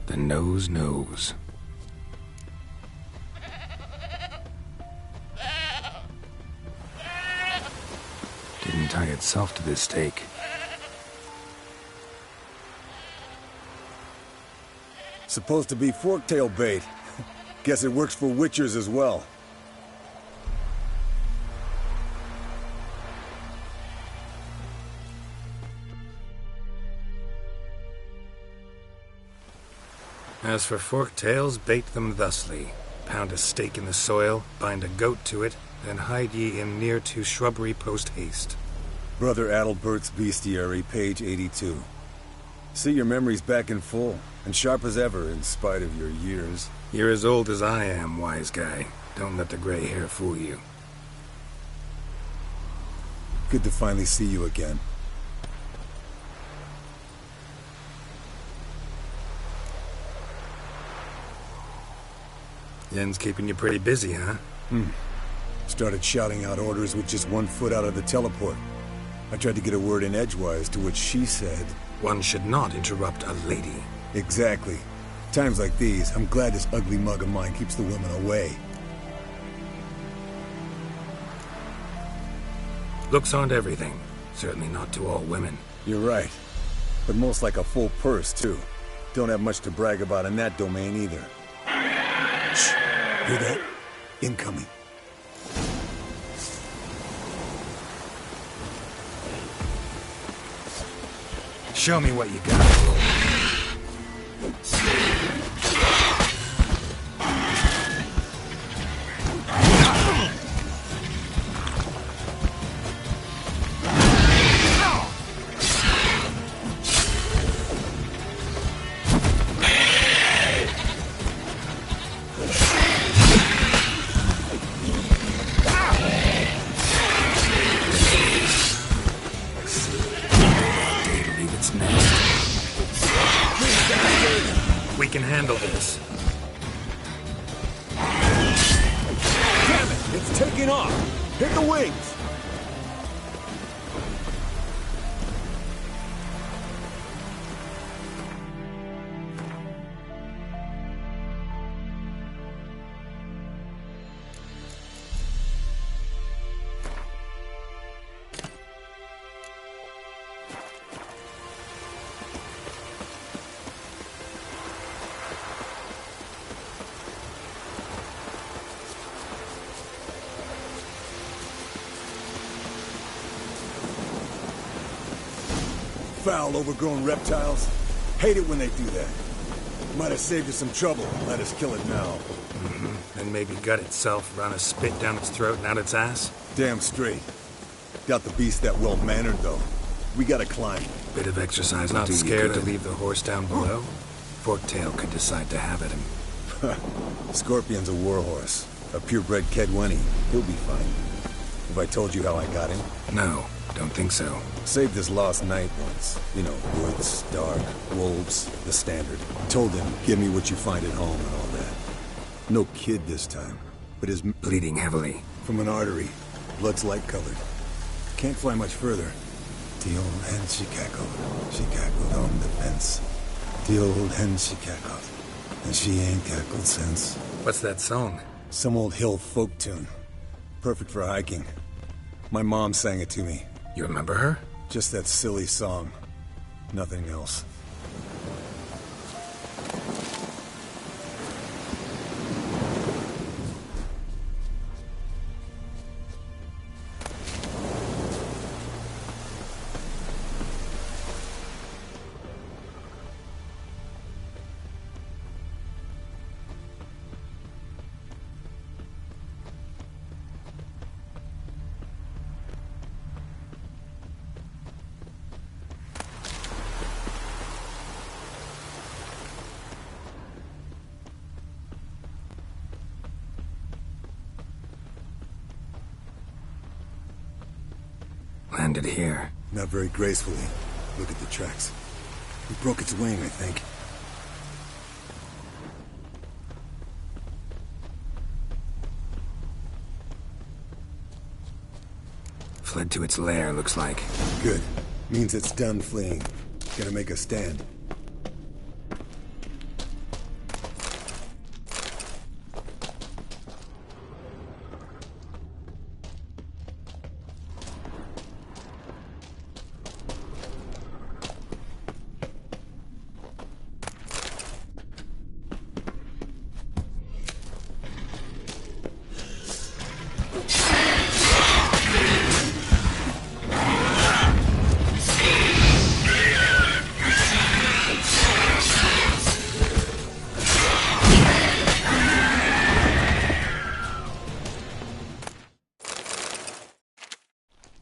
The nose knows. Didn't tie itself to this stake. Supposed to be forktail bait. Guess it works for witchers as well. As for forktails, bait them thusly. Pound a stake in the soil, bind a goat to it, then hide ye in near to shrubbery post haste. Brother Adalbert's Bestiary, page 82. See your memories back in full, and sharp as ever in spite of your years. You're as old as I am, wise guy. Don't let the gray hair fool you. Good to finally see you again. Yen's keeping you pretty busy, huh? Started shouting out orders with just 1 foot out of the teleport. I tried to get a word in edgewise, to which she said... One should not interrupt a lady. Exactly. Times like these, I'm glad this ugly mug of mine keeps the women away. Looks aren't everything. Certainly not to all women. You're right. But most like a full purse, too. Don't have much to brag about in that domain, either. Shh. Hear that? Incoming. Show me what you got. We can handle this. Damn it! It's taking off! Hit the wings! Foul, overgrown reptiles. Hate it when they do that. Might have saved us some trouble. Let us kill it now. And maybe gut itself, run a spit down its throat and out its ass? Damn straight. Doubt the beast that well-mannered, though. We gotta climb. Bit of exercise. Not scared to leave the horse down below? Forktail could decide to have at him. Scorpion's a warhorse. A purebred Kedwenny. He'll be fine. Have I told you how I got him? No, don't think so. Saved his lost knight once. You know, woods, dark, wolves, the standard. Told him, give me what you find at home and all that. No kid this time, but his... Bleeding heavily. From an artery. Blood's light-colored. Can't fly much further. The old hen she cackled. She cackled on the fence. The old hen she cackled. And she ain't cackled since. What's that song? Some old hill folk tune. Perfect for hiking. My mom sang it to me. You remember her? Just that silly song. Nothing else. turned it here. Not very gracefully. Look at the tracks. It broke its wing, I think. Fled to its lair, looks like. Good. Means it's done fleeing. Gonna make a stand.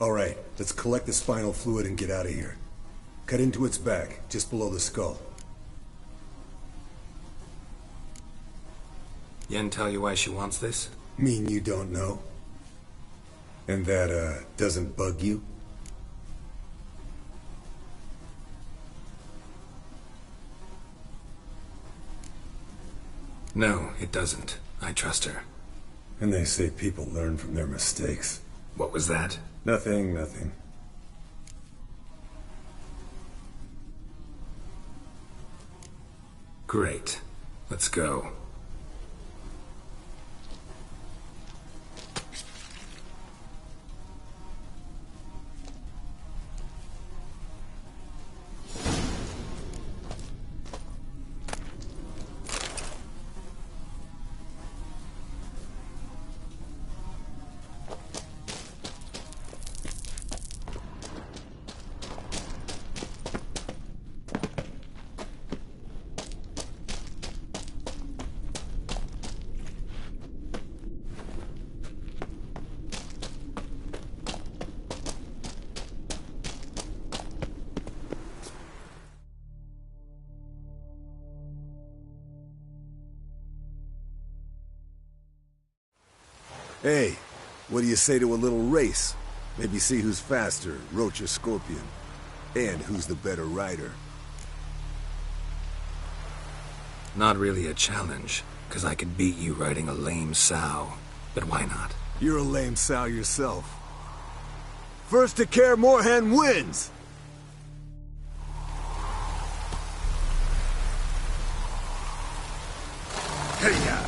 Alright, let's collect the spinal fluid and get out of here. Cut into its back, just below the skull. Yen tell you why she wants this? Mean you don't know? And that, doesn't bug you? No, it doesn't. I trust her. And they say people learn from their mistakes. What was that? Nothing, nothing. Great. Let's go. Hey, what do you say to a little race? Maybe see who's faster, Roach or Scorpion. And who's the better rider. Not really a challenge, because I could beat you riding a lame sow. But why not? You're a lame sow yourself. First to Kaer Morhen wins! Hey-ya!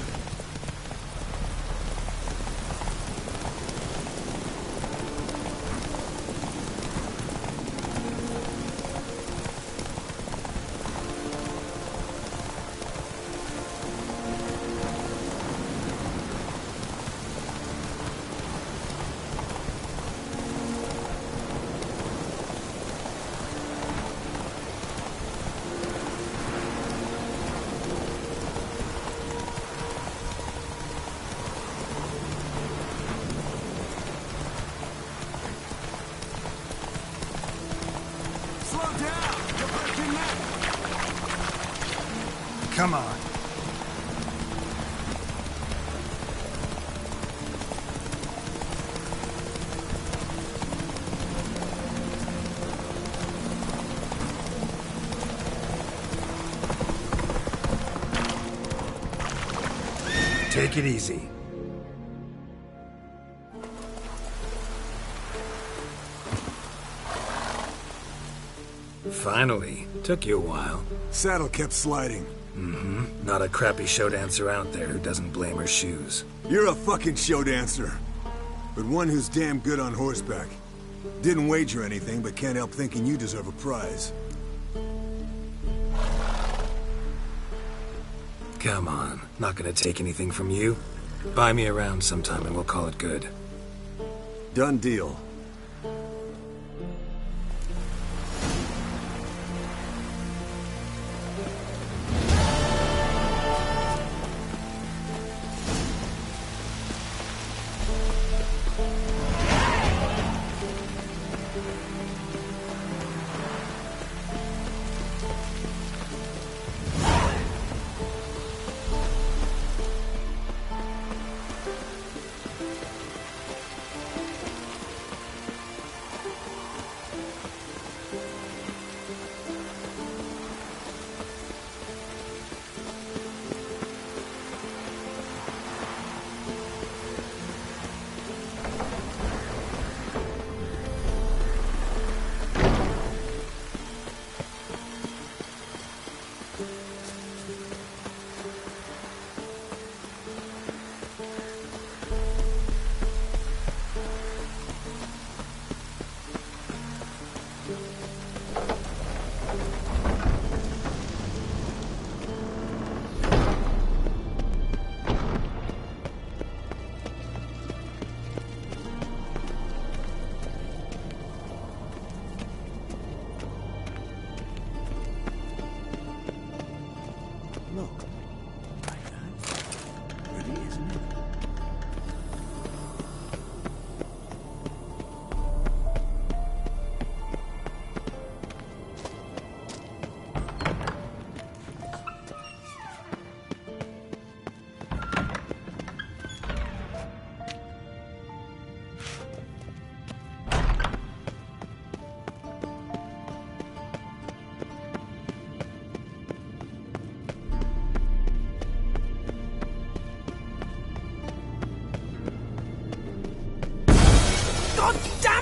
Come on. Take it easy. Finally. Took you a while. Saddle kept sliding. Mm-hmm. Not a crappy show dancer out there who doesn't blame her shoes. You're a fucking show dancer. But one who's damn good on horseback. Didn't wager anything, but can't help thinking you deserve a prize. Come on. Not gonna take anything from you. Buy me around sometime and we'll call it good. Done deal.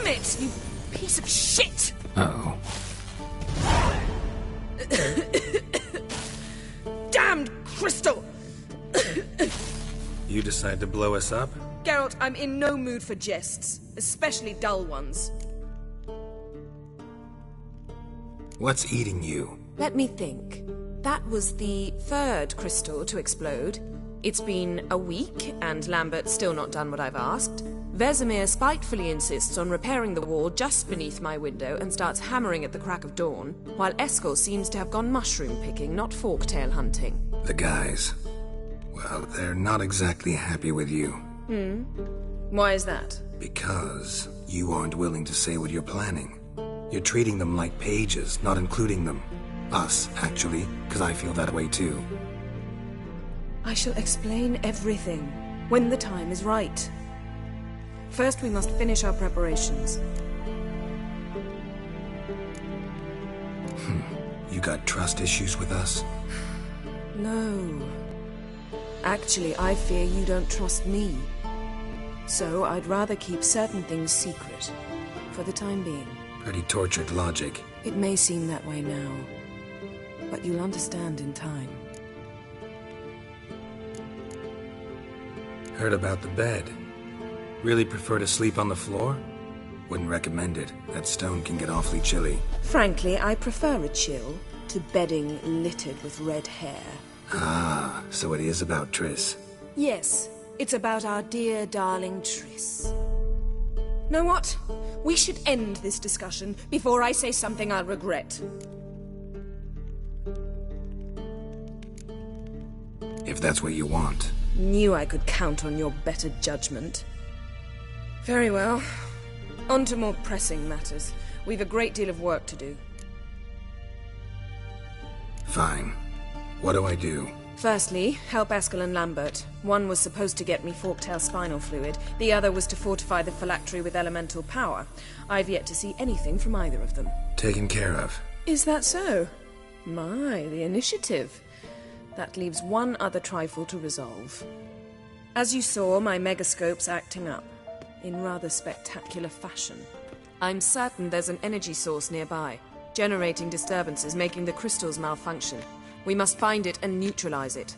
it, you piece of shit! Uh-oh. Damned crystal! You decide to blow us up? Geralt, I'm in no mood for jests, especially dull ones. What's eating you? Let me think. That was the third crystal to explode. It's been a week, and Lambert's still not done what I've asked. Vesemir spitefully insists on repairing the wall just beneath my window and starts hammering at the crack of dawn, while Eskel seems to have gone mushroom picking, not forktail hunting. The guys. Well, they're not exactly happy with you. Why is that? Because you aren't willing to say what you're planning. You're treating them like pages, not including them. Us, actually, because I feel that way too. I shall explain everything when the time is right. First, we must finish our preparations. You got trust issues with us? No. Actually, I fear you don't trust me. So I'd rather keep certain things secret, for the time being. Pretty tortured logic. It may seem that way now, but you'll understand in time. Heard about the bed. Really prefer to sleep on the floor? Wouldn't recommend it. That stone can get awfully chilly. Frankly, I prefer a chill to bedding littered with red hair. Ah, so it is about Triss. Yes, it's about our dear darling Triss. Know what? We should end this discussion before I say something I'll regret. If that's what you want. Knew I could count on your better judgment. Very well. On to more pressing matters. We've a great deal of work to do. Fine. What do I do? Firstly, help Eskel and Lambert. One was supposed to get me forktail spinal fluid. The other was to fortify the phylactery with elemental power. I've yet to see anything from either of them. Taken care of. Is that so? My, the initiative. That leaves one other trifle to resolve. As you saw, my megascope's acting up, in rather spectacular fashion. I'm certain there's an energy source nearby, generating disturbances, making the crystals malfunction. We must find it and neutralize it.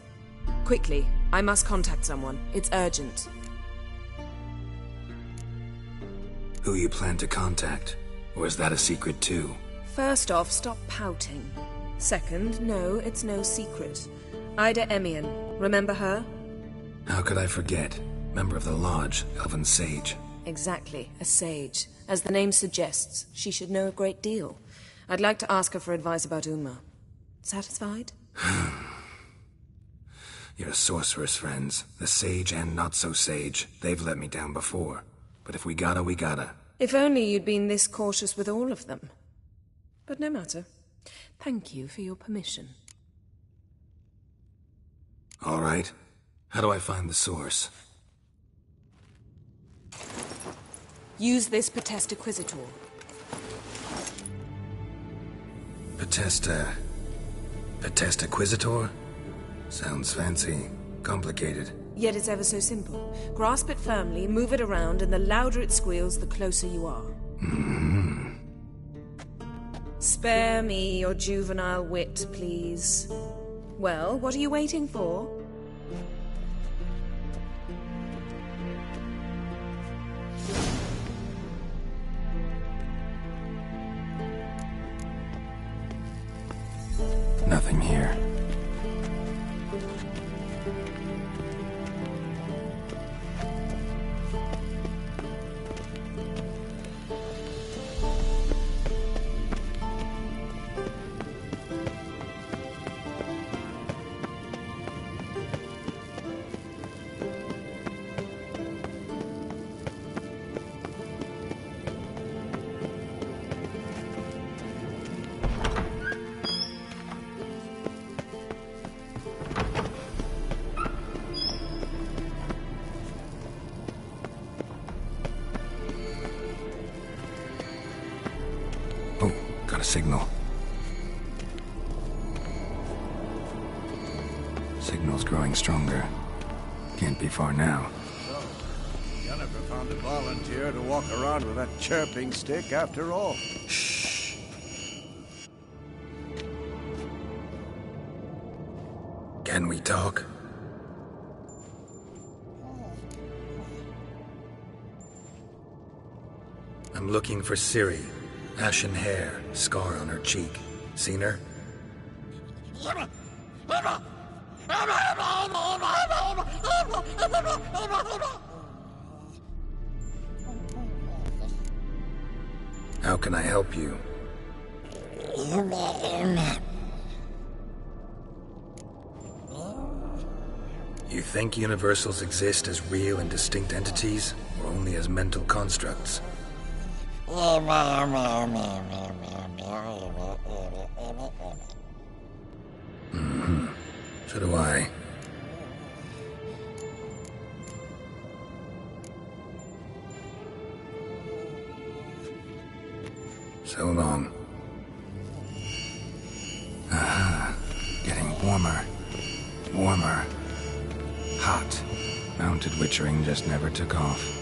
Quickly, I must contact someone. It's urgent. Who you plan to contact? Or is that a secret too? First off, stop pouting. Second, no, it's no secret. Ida Emian. Remember her? How could I forget? Member of the Lodge, Elven Sage. Exactly, a sage. As the name suggests, she should know a great deal. I'd like to ask her for advice about Uma. Satisfied? Your sorceress friends, the sage and not-so-sage, they've let me down before. But if we gotta, we gotta. If only you'd been this cautious with all of them. But no matter. Thank you for your permission. All right. How do I find the source? Use this Potesta Quisitor. Potesta Quisitor? Sounds fancy. Complicated. Yet it's ever so simple. Grasp it firmly, move it around, and the louder it squeals, the closer you are. Spare me your juvenile wit, please. Well, what are you waiting for? Nothing here. Signal. Signal's growing stronger. Can't be far now. So, gonna Never found a volunteer to walk around with that chirping stick after all. Shh. Can we talk? I'm looking for Ciri. Ashen hair, scar on her cheek. Seen her? How can I help you? You think universals exist as real and distinct entities, or only as mental constructs? Mm-hmm. So do I. So long. Aha. Getting warmer. Warmer. Hot. Mounted witchering just never took off.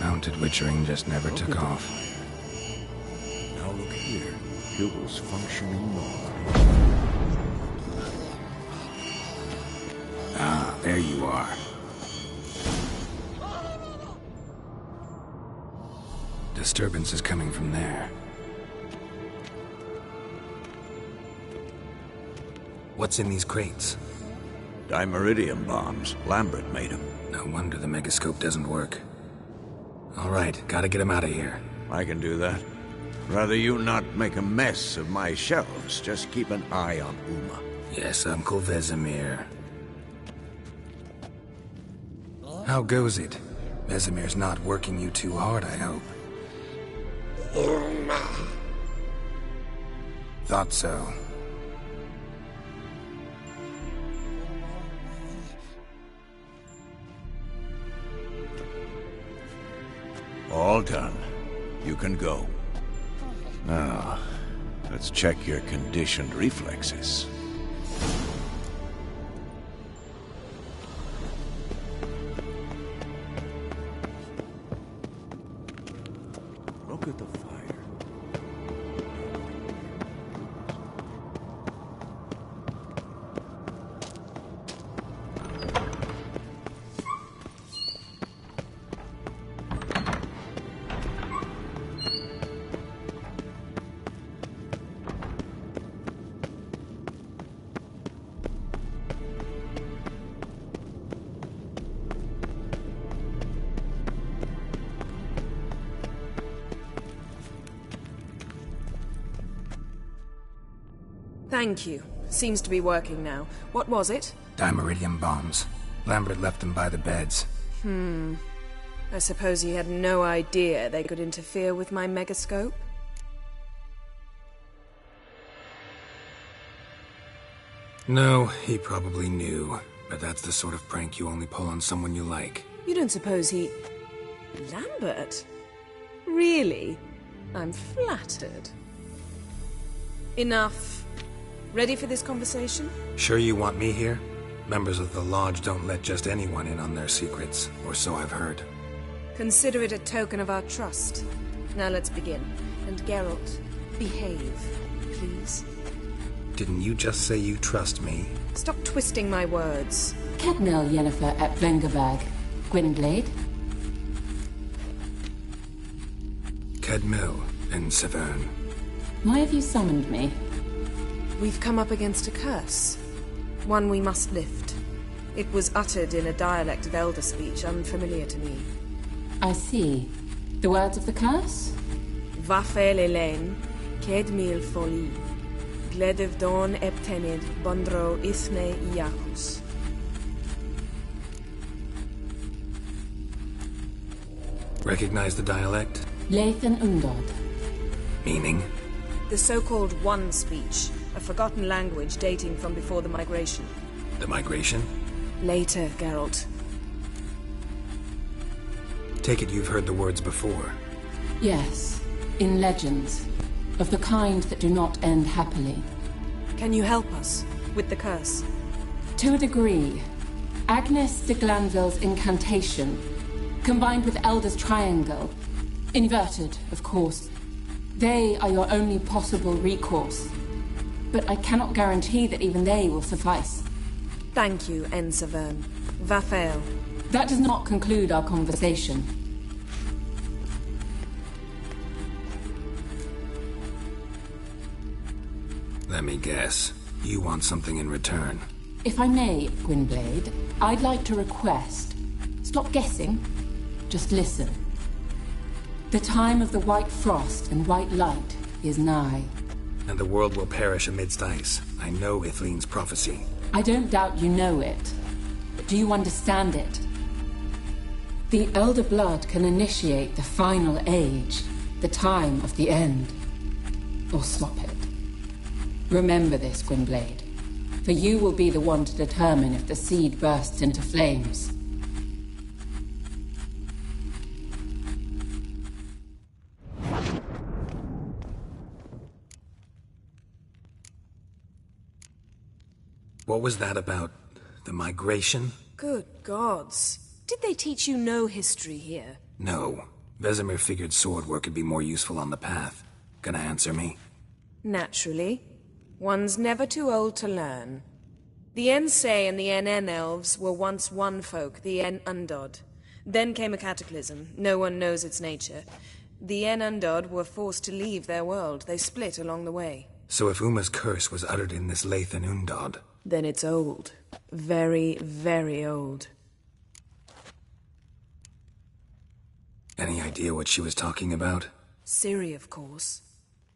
Mounted witchering just never took off. Now look here. Hugo's functioning normally. Ah, there you are. Disturbance is coming from there. What's in these crates? Dimeridium bombs. Lambert made them. No wonder the megascope doesn't work. All right, gotta get him out of here. I can do that. Rather you not make a mess of my shelves. Just keep an eye on Uma. Yes, Uncle Vesemir. How goes it? Vesemir's not working you too hard, I hope. Thought so. All done. You can go. Now, let's check your conditioned reflexes. Look at the fire. Thank you. Seems to be working now. What was it? Dimeridium bombs. Lambert left them by the beds. I suppose he had no idea they could interfere with my megascope? No, he probably knew. But that's the sort of prank you only pull on someone you like. You don't suppose he... Lambert? Really? I'm flattered. Enough. Ready for this conversation? Sure you want me here? Members of the Lodge don't let just anyone in on their secrets, or so I've heard. Consider it a token of our trust. Now let's begin. And Geralt, behave, please. Didn't you just say you trust me? Stop twisting my words. Cadnell Yennefer at Vengerberg. Gwynblade? Cadmil and Severn. Why have you summoned me? We've come up against a curse. One we must lift. It was uttered in a dialect of Elder speech unfamiliar to me. I see. The words of the curse? Vafel Elaine, Kedmil Foli, Gledev Don Eptenid, Bondro Ithne Iacus. Recognize the dialect? Lathan Undod. Meaning? The so-called One speech, a forgotten language dating from before the migration. The migration? Later, Geralt. Take it you've heard the words before. Yes, in legends. Of the kind that do not end happily. Can you help us with the curse? To a degree. Agnes de Glanville's incantation, combined with Elder's triangle, inverted, of course. They are your only possible recourse. But I cannot guarantee that even they will suffice. Thank you, Ensavern. Va fail. That does not conclude our conversation. Let me guess. You want something in return. If I may, Gwynblade, I'd like to request... Stop guessing. Just listen. The time of the white frost and white light is nigh. And the world will perish amidst ice. I know Ithleen's prophecy. I don't doubt you know it. But do you understand it? The Elder Blood can initiate the final age, the time of the end. Or stop it. Remember this, Gwynblade. For you will be the one to determine if the seed bursts into flames. What was that about? The migration? Good gods. Did they teach you no history here? No. Vesemir figured sword work would be more useful on the path. Gonna answer me? Naturally. One's never too old to learn. The Ensei and the NN elves were once one folk, the En Undod. Then came a cataclysm. No one knows its nature. The En Undod were forced to leave their world. They split along the way. So if Uma's curse was uttered in this Lathan Undod... Then it's old. Very, very old. Any idea what she was talking about? Ciri, of course.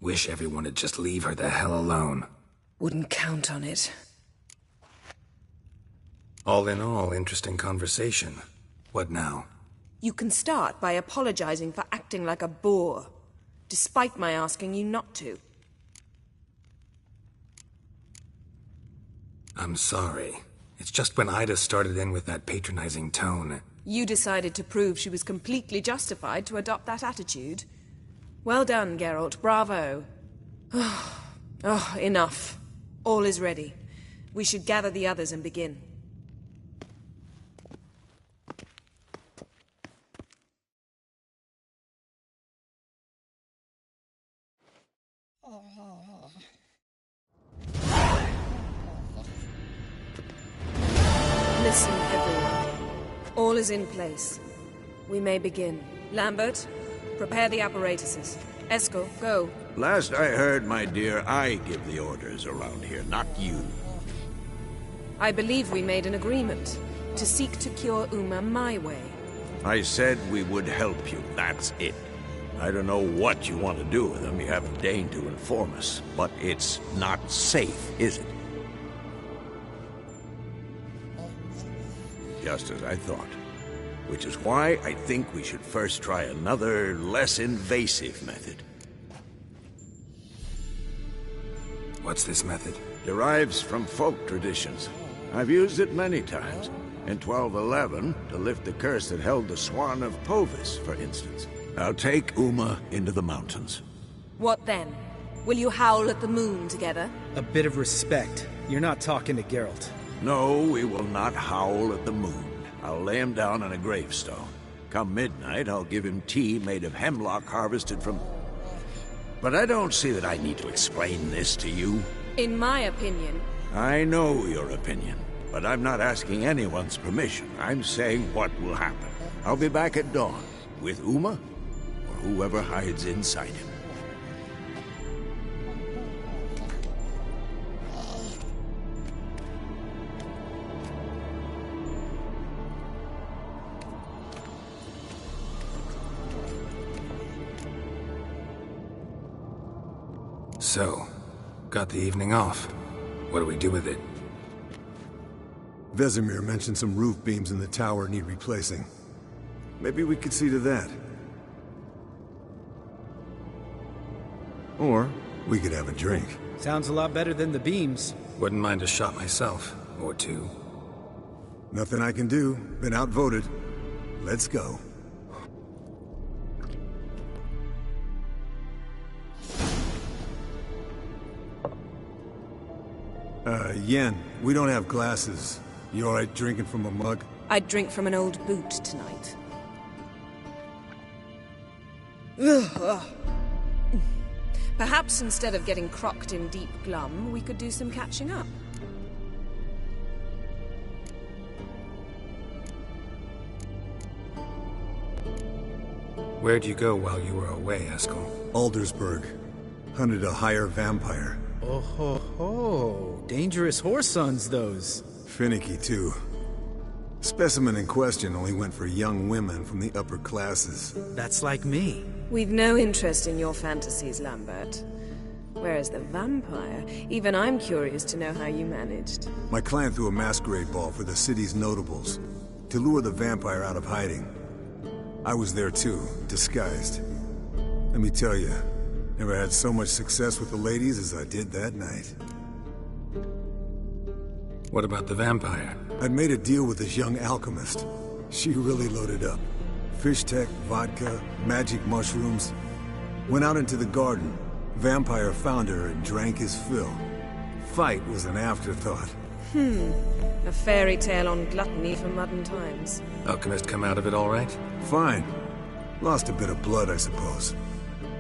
Wish everyone would just leave her the hell alone. Wouldn't count on it. All in all, interesting conversation. What now? You can start by apologizing for acting like a boor, despite my asking you not to. I'm sorry. It's just when Ida started in with that patronizing tone... You decided to prove she was completely justified to adopt that attitude. Well done, Geralt. Bravo. Oh, enough. All is ready. We should gather the others and begin. Listen, everyone. All is in place. We may begin. Lambert, prepare the apparatuses. Eskel, go. Last I heard, my dear, I give the orders around here, not you. I believe we made an agreement to seek to cure Uma my way. I said we would help you, that's it. I don't know what you want to do with them, you haven't deigned to inform us. But it's not safe, is it? Just as I thought. Which is why I think we should first try another, less invasive method. What's this method? Derives from folk traditions. I've used it many times. In 1211, to lift the curse that held the Swan of Povis, for instance. I'll take Uma into the mountains. What then? Will you howl at the moon together? A bit of respect. You're not talking to Geralt. No, we will not howl at the moon. I'll lay him down on a gravestone. Come midnight, I'll give him tea made of hemlock harvested from... But I don't see that I need to explain this to you. In my opinion... I know your opinion, but I'm not asking anyone's permission. I'm saying what will happen. I'll be back at dawn, with Uma, or whoever hides inside him. So, got the evening off. What do we do with it? Vesemir mentioned some roof beams in the tower need replacing. Maybe we could see to that. Or we could have a drink. Sounds a lot better than the beams. Wouldn't mind a shot myself, or two. Nothing I can do. Been outvoted. Let's go. Yen, we don't have glasses. You alright drinking from a mug? I'd drink from an old boot tonight. Ugh. Perhaps instead of getting crocked in deep glum, we could do some catching up. Where'd you go while you were away, Eskel? Aldersburg. Hunted a higher vampire. Oh ho ho. Dangerous horse sons, those. Finicky, too. Specimen in question only went for young women from the upper classes. That's like me. We've no interest in your fantasies, Lambert. Whereas the vampire, even I'm curious to know how you managed. My clan threw a masquerade ball for the city's notables, to lure the vampire out of hiding. I was there too, disguised. Let me tell you, never had so much success with the ladies as I did that night. What about the vampire? I'd made a deal with this young alchemist. She really loaded up. Fish tech, vodka, magic mushrooms. Went out into the garden. Vampire found her and drank his fill. Fight was an afterthought. A fairy tale on gluttony from modern times. Alchemist come out of it all right? Fine. Lost a bit of blood, I suppose.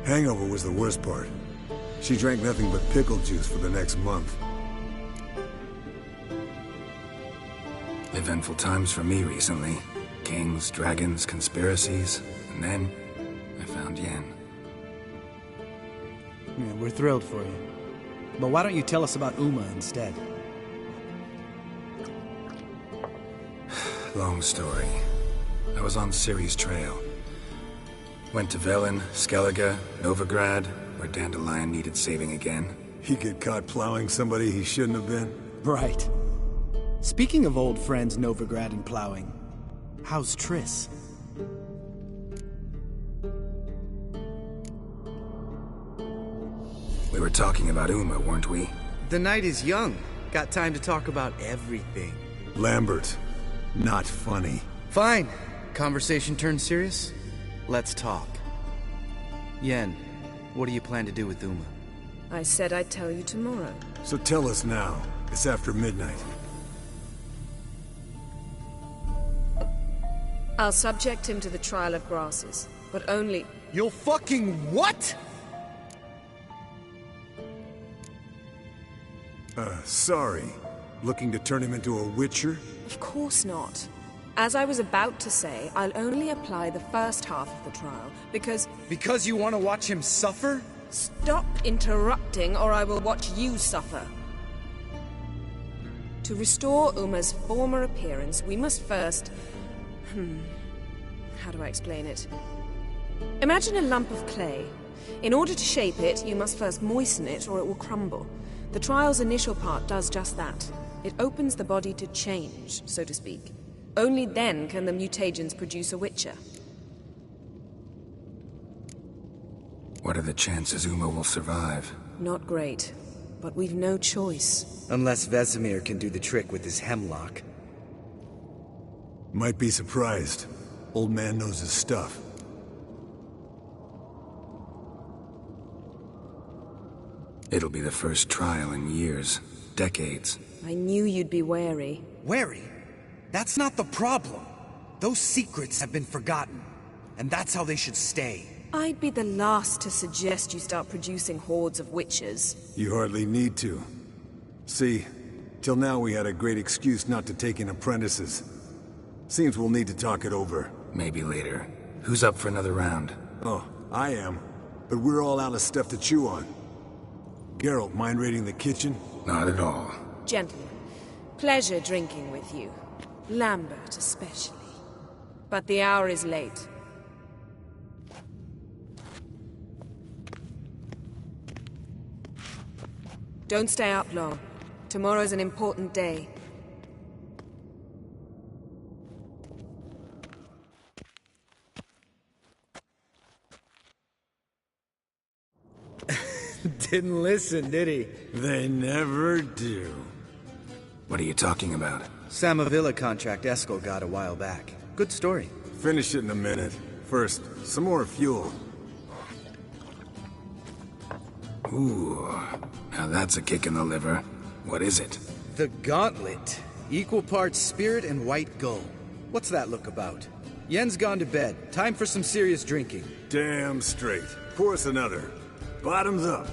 Hangover was the worst part. She drank nothing but pickle juice for the next month. Eventful times for me recently. Kings, dragons, conspiracies, and then I found Yen. Yeah, we're thrilled for you. But why don't you tell us about Uma instead? Long story. I was on Ciri's trail. Went to Velen, Skellige, Novigrad, where Dandelion needed saving again. He get caught plowing somebody he shouldn't have been? Right. Speaking of old friends Novigrad and plowing, how's Triss? We were talking about Uma, weren't we? The night is young. Got time to talk about everything. Lambert. Not funny. Fine. Conversation turned serious? Let's talk. Yen, what do you plan to do with Uma? I said I'd tell you tomorrow. So tell us now. It's after midnight. I'll subject him to the trial of grasses, but only... You'll fucking what? Sorry. Looking to turn him into a witcher? Of course not. As I was about to say, I'll only apply the first half of the trial, because... Because you want to watch him suffer? Stop interrupting, or I will watch you suffer. To restore Uma's former appearance, we must first... How do I explain it? Imagine a lump of clay. In order to shape it, you must first moisten it, or it will crumble. The trial's initial part does just that. It opens the body to change, so to speak. Only then can the mutagens produce a witcher. What are the chances Uma will survive? Not great, but we've no choice. Unless Vesemir can do the trick with his hemlock. Might be surprised. Old man knows his stuff. It'll be the first trial in years. Decades. I knew you'd be wary. Wary? That's not the problem. Those secrets have been forgotten. And that's how they should stay. I'd be the last to suggest you start producing hordes of witches. You hardly need to. See, till now we had a great excuse not to take in apprentices. Seems we'll need to talk it over. Maybe later. Who's up for another round? Oh, I am. But we're all out of stuff to chew on. Geralt, mind raiding the kitchen? Not at all. Gentlemen, pleasure drinking with you. Lambert especially. But the hour is late. Don't stay up long. Tomorrow's an important day. Didn't listen, did he? They never do. What are you talking about? Samavilla contract Eskel got a while back. Good story. Finish it in a minute. First, some more fuel. Ooh, now that's a kick in the liver. What is it? The Gauntlet. Equal parts spirit and white gull. What's that look about? Yen's gone to bed. Time for some serious drinking. Damn straight. Pour us another. Bottoms up.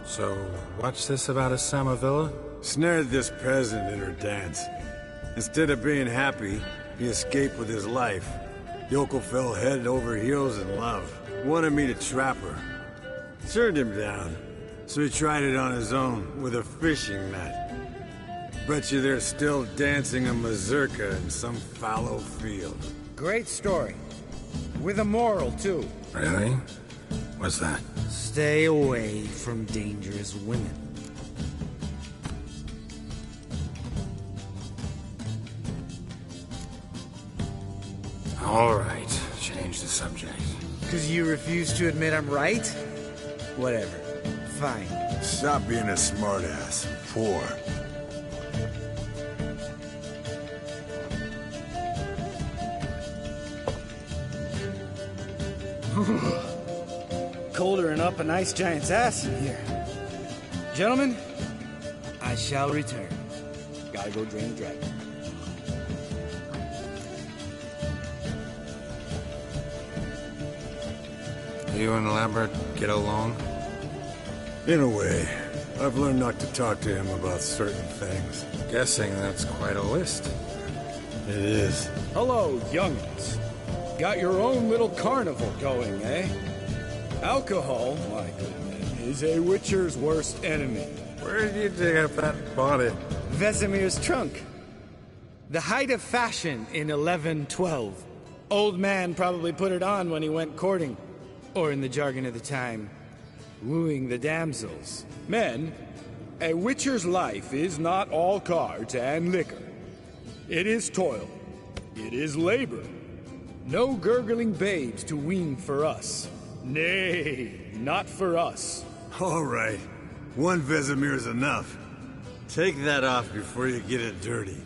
So, what's this about a Samavilla? Snared this peasant in her dance. Instead of being happy, he escaped with his life. Yoko fell head over heels in love. Wanted me to trap her. Turned him down. So he tried it on his own, with a fishing net. Bet you they're still dancing a mazurka in some fallow field. Great story. With a moral, too. Really? What's that? Stay away from dangerous women. All right, change the subject. Because you refuse to admit I'm right? Whatever. Fine. Stop being a smartass. Poor. Colder and up a nice giant's ass in here. Gentlemen, I shall return. Gotta go drain the dragon. You and Lambert get along? In a way. I've learned not to talk to him about certain things. Guessing that's quite a list. It is. Hello, young'uns. Got your own little carnival going, eh? Alcohol, my goodness, is a witcher's worst enemy. Where did you dig up that body? Vesemir's trunk. The height of fashion in 1112. Old man probably put it on when he went courting. Or in the jargon of the time, wooing the damsels. Men, a witcher's life is not all cards and liquor. It is toil. It is labor. No gurgling babes to wean for us. Nay, not for us. All right. One Vesemir's enough. Take that off before you get it dirty.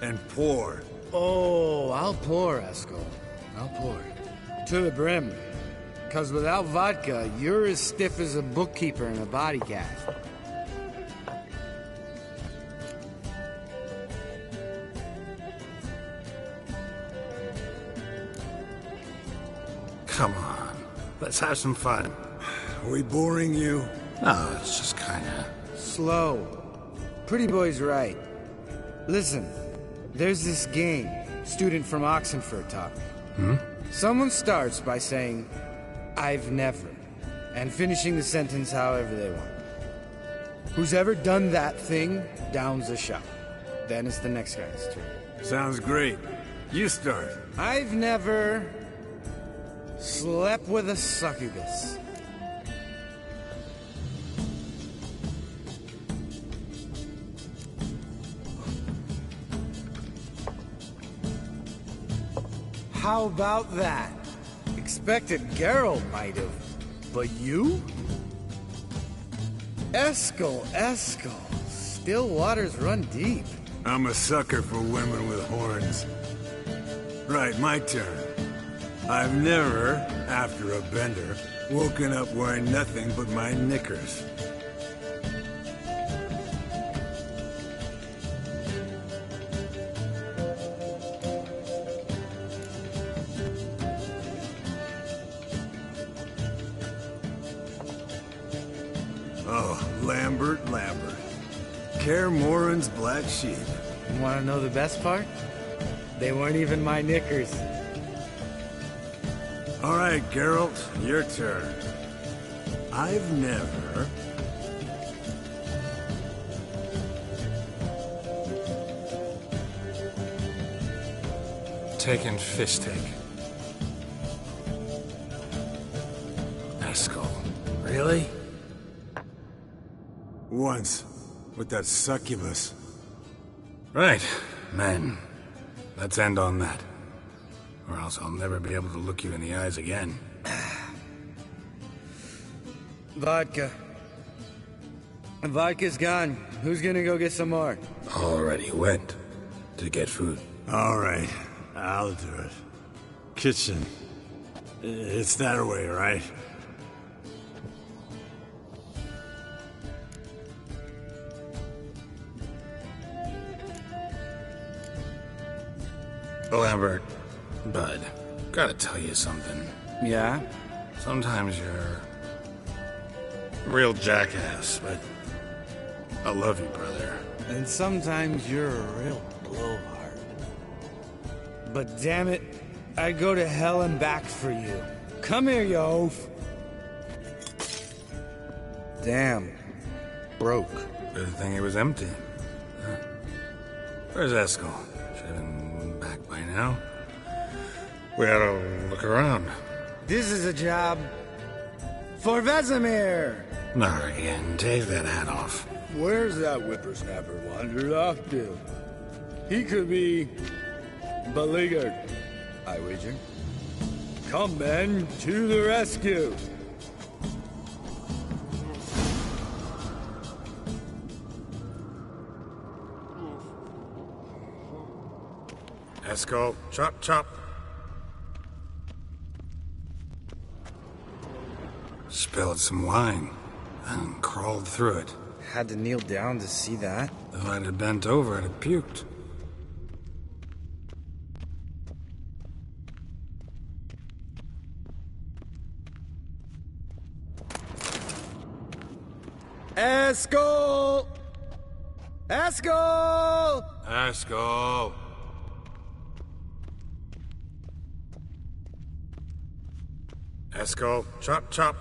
And pour. Oh, I'll pour, Eskel. I'll pour. To the brim. 'Cause without vodka, you're as stiff as a bookkeeper in a body cast. Come on, let's have some fun. Are we boring you? No, it's just kinda... Slow. Pretty boy's right. Listen, there's this game student from Oxenford taught me. Someone starts by saying, I've never, and finishing the sentence however they want. Who's ever done that thing downs the shot. Then it's the next guy's turn. Sounds great. You start. I've never slept with a succubus. How about that? Expected Geralt might have, but you? Eskel. Still waters run deep. I'm a sucker for women with horns. Right, my turn. I've never, after a bender, woken up wearing nothing but my knickers. Oh, Lambert. Kaer Morhen's black sheep. You want to know the best part? They weren't even my knickers. All right, Geralt, your turn. I've never... Taken fistic. Eskel. Really? Once, with that succubus. Right, men. Let's end on that. Or else I'll never be able to look you in the eyes again. Vodka. Vodka's gone. Who's gonna go get some more? Already went to get food. All right, I'll do it. Kitchen. It's that way, right? Lambert, Bud, gotta tell you something. Yeah? Sometimes you're a real jackass, but I love you, brother. And sometimes you're a real blowhard. But damn it, I'd go to hell and back for you. Come here, you oaf. Damn. Broke. Good thing it was empty. Huh. Where's Eskel? Should have been back by now. We ought to look around. This is a job for Vesemir. Not again. Take that hat off. Where's that whippersnapper wandered off to? He could be beleaguered, I wager. Come, men, to the rescue! Eskel, chop, chop. Spilled some wine and crawled through it. Had to kneel down to see that. If I'd have bent over, I'd have puked. Eskel! Eskel! Eskel! Eskel, chop, chop.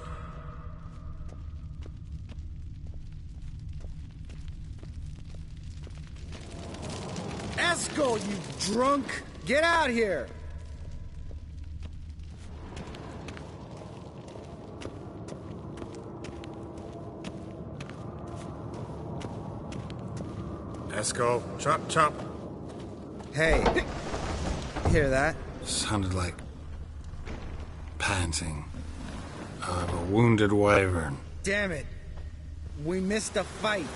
Eskel, you drunk! Get out here! Eskel, chop, chop. Hey, hear that? Sounded like panting of a wounded wyvern. Damn it. We missed a fight.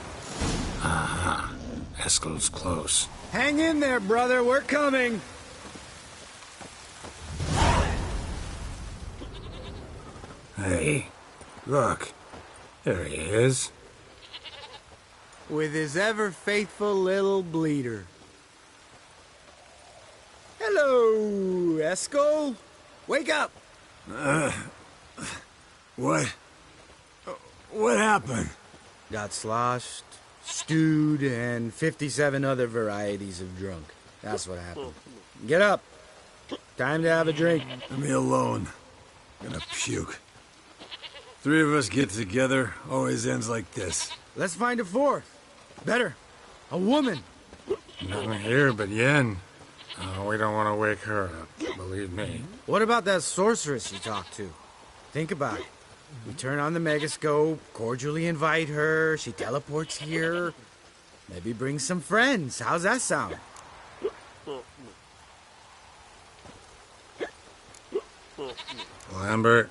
Aha. Eskel's close. Hang in there, brother. We're coming. Hey, look. There he is. With his ever-faithful little bleeder. Hello, Eskel. Wake up. What? What happened? Got sloshed, stewed, and 57 other varieties of drunk. That's what happened. Get up. Time to have a drink. Leave me alone. I'm gonna puke. Three of us get together, always ends like this. Let's find a fourth. Better. A woman. Nothing here but Yen. We don't want to wake her up, believe me. What about that sorceress you talked to? Think about it. We turn on the megascope, cordially invite her, she teleports here. Maybe bring some friends. How's that sound? Lambert,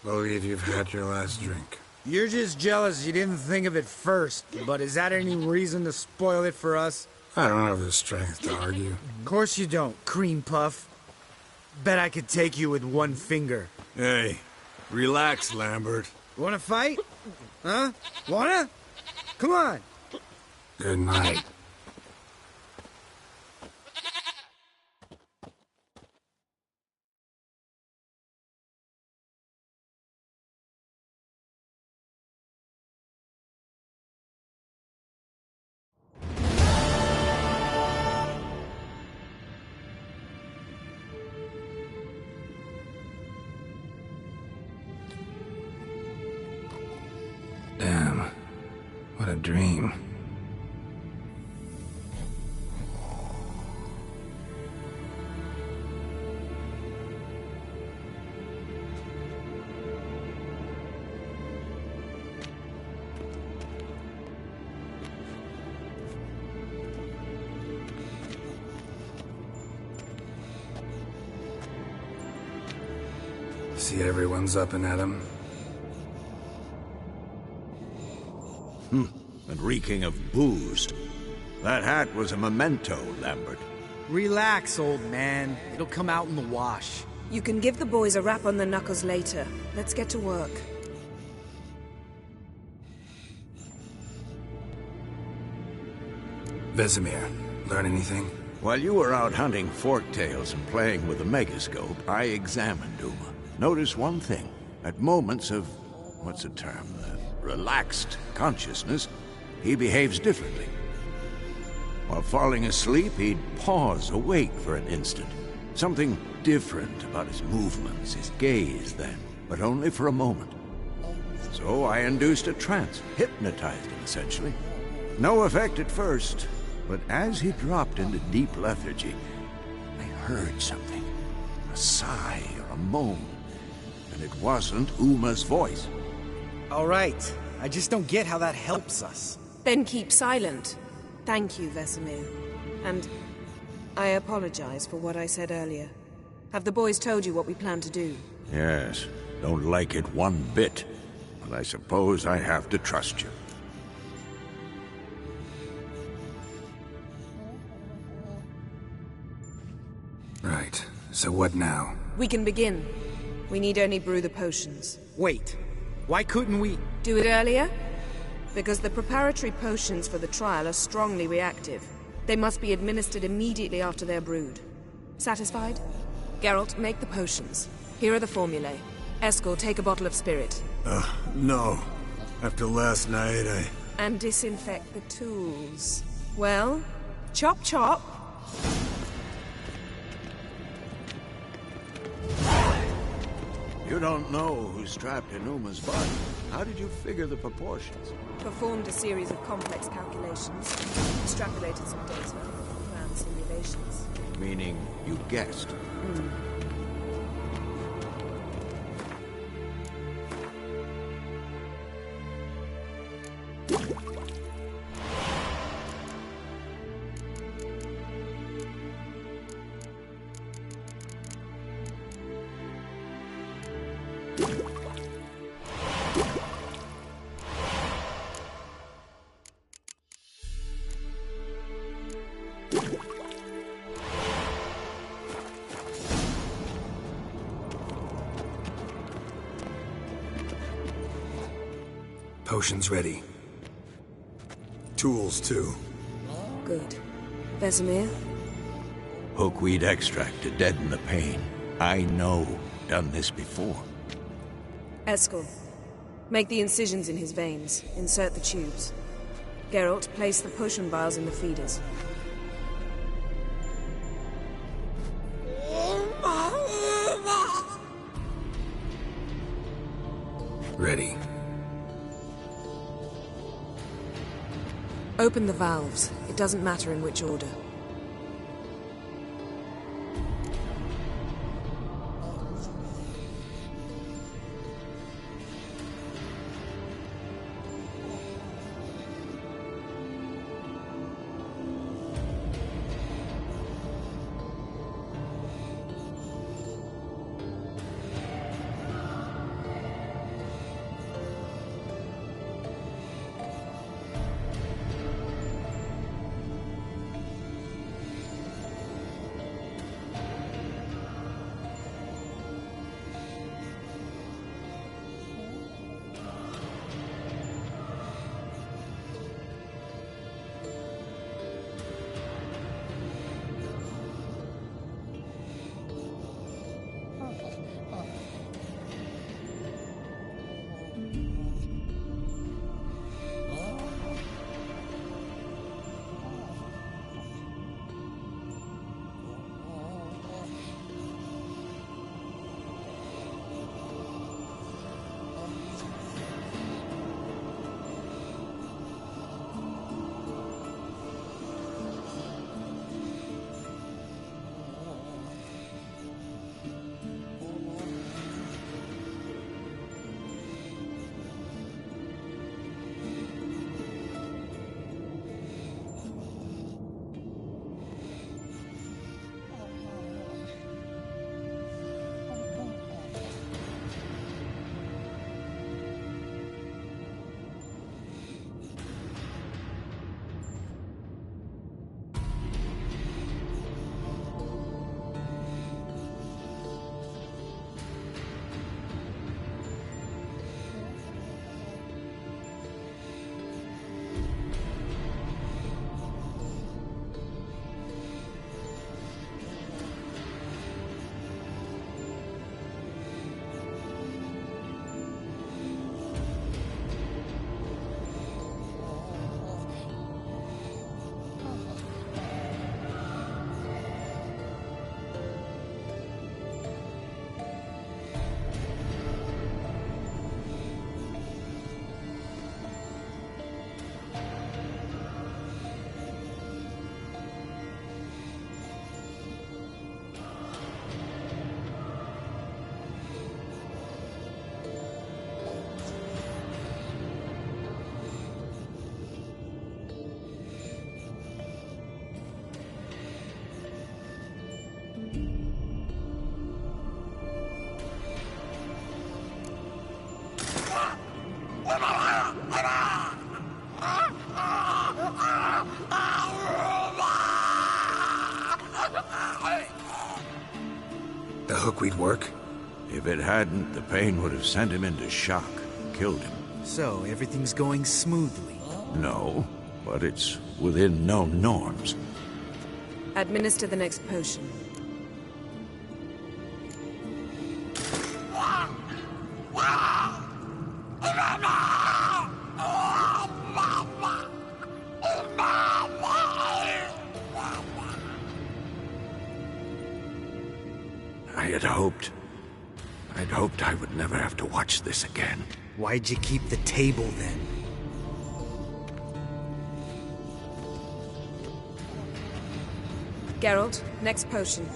believe you've had your last drink. You're just jealous you didn't think of it first, but is that any reason to spoil it for us? I don't have the strength to argue. Of course you don't, cream puff. Bet I could take you with one finger. Hey, relax, Lambert. Wanna fight? Huh? Wanna? Come on. Good night. Damn. What a dream. See everyone's up and at 'em. And reeking of booze. That hat was a memento, Lambert. Relax, old man. It'll come out in the wash. You can give the boys a rap on the knuckles later. Let's get to work. Vesemir, learn anything? While you were out hunting forktails and playing with the megascope, I examined Uma. Notice one thing. At moments of, what's the term, relaxed consciousness, he behaves differently. While falling asleep, he'd pause, awake for an instant. Something different about his movements, his gaze then, but only for a moment. So I induced a trance, hypnotized him essentially. No effect at first, but as he dropped into deep lethargy, I heard something. A sigh or a moan. And it wasn't Uma's voice. All right. I just don't get how that helps us. Then keep silent. Thank you, Vesemir. And I apologize for what I said earlier. Have the boys told you what we plan to do? Yes, don't like it one bit. But I suppose I have to trust you. Right. So what now? We can begin. We need only brew the potions. Wait. Why couldn't we... Do it earlier? Because the preparatory potions for the trial are strongly reactive. They must be administered immediately after they're brewed. Satisfied? Geralt, make the potions. Here are the formulae. Eskel, take a bottle of spirit. No. After last night, And disinfect the tools. Well, chop chop. You don't know who's strapped in Uma's body. How did you figure the proportions? Performed a series of complex calculations. Extrapolated some data. Ran simulations. Meaning, you guessed. Potions ready. Tools, too. Good. Vesemir? Hookweed extract to deaden the pain. I know. Done this before. Eskel, make the incisions in his veins. Insert the tubes. Geralt, place the potion vials in the feeders. Ready. Open the valves. It doesn't matter in which order. hook we'd work? If it hadn't, the pain would have sent him into shock, killed him. So, everything's going smoothly? No, but it's within known norms. Administer the next potion. I'd hoped I would never have to watch this again. Why'd you keep the table then? Geralt, next potion.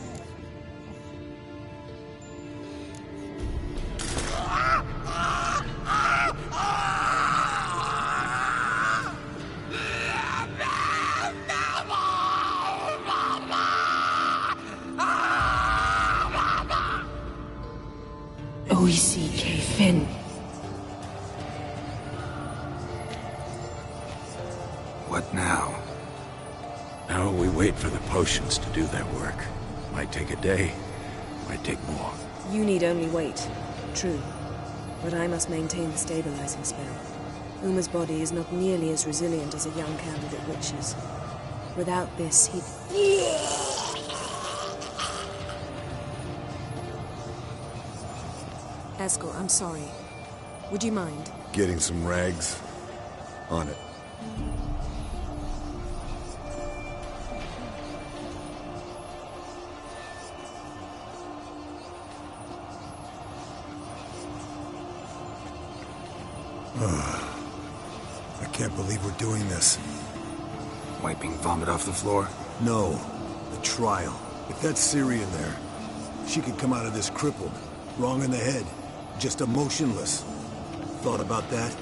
OECK Finn. What now? Now we wait for the potions to do their work. Might take a day, might take more. You need only wait. True. But I must maintain the stabilizing spell. Uma's body is not nearly as resilient as a young candidate witch's. Without this, he'd... Eskel, I'm sorry. Would you mind? Getting some rags? On it. I can't believe we're doing this. Wiping vomit off the floor? No. The trial. If that's Ciri in there, she could come out of this crippled. Wrong in the head. Just emotionless. Thought about that?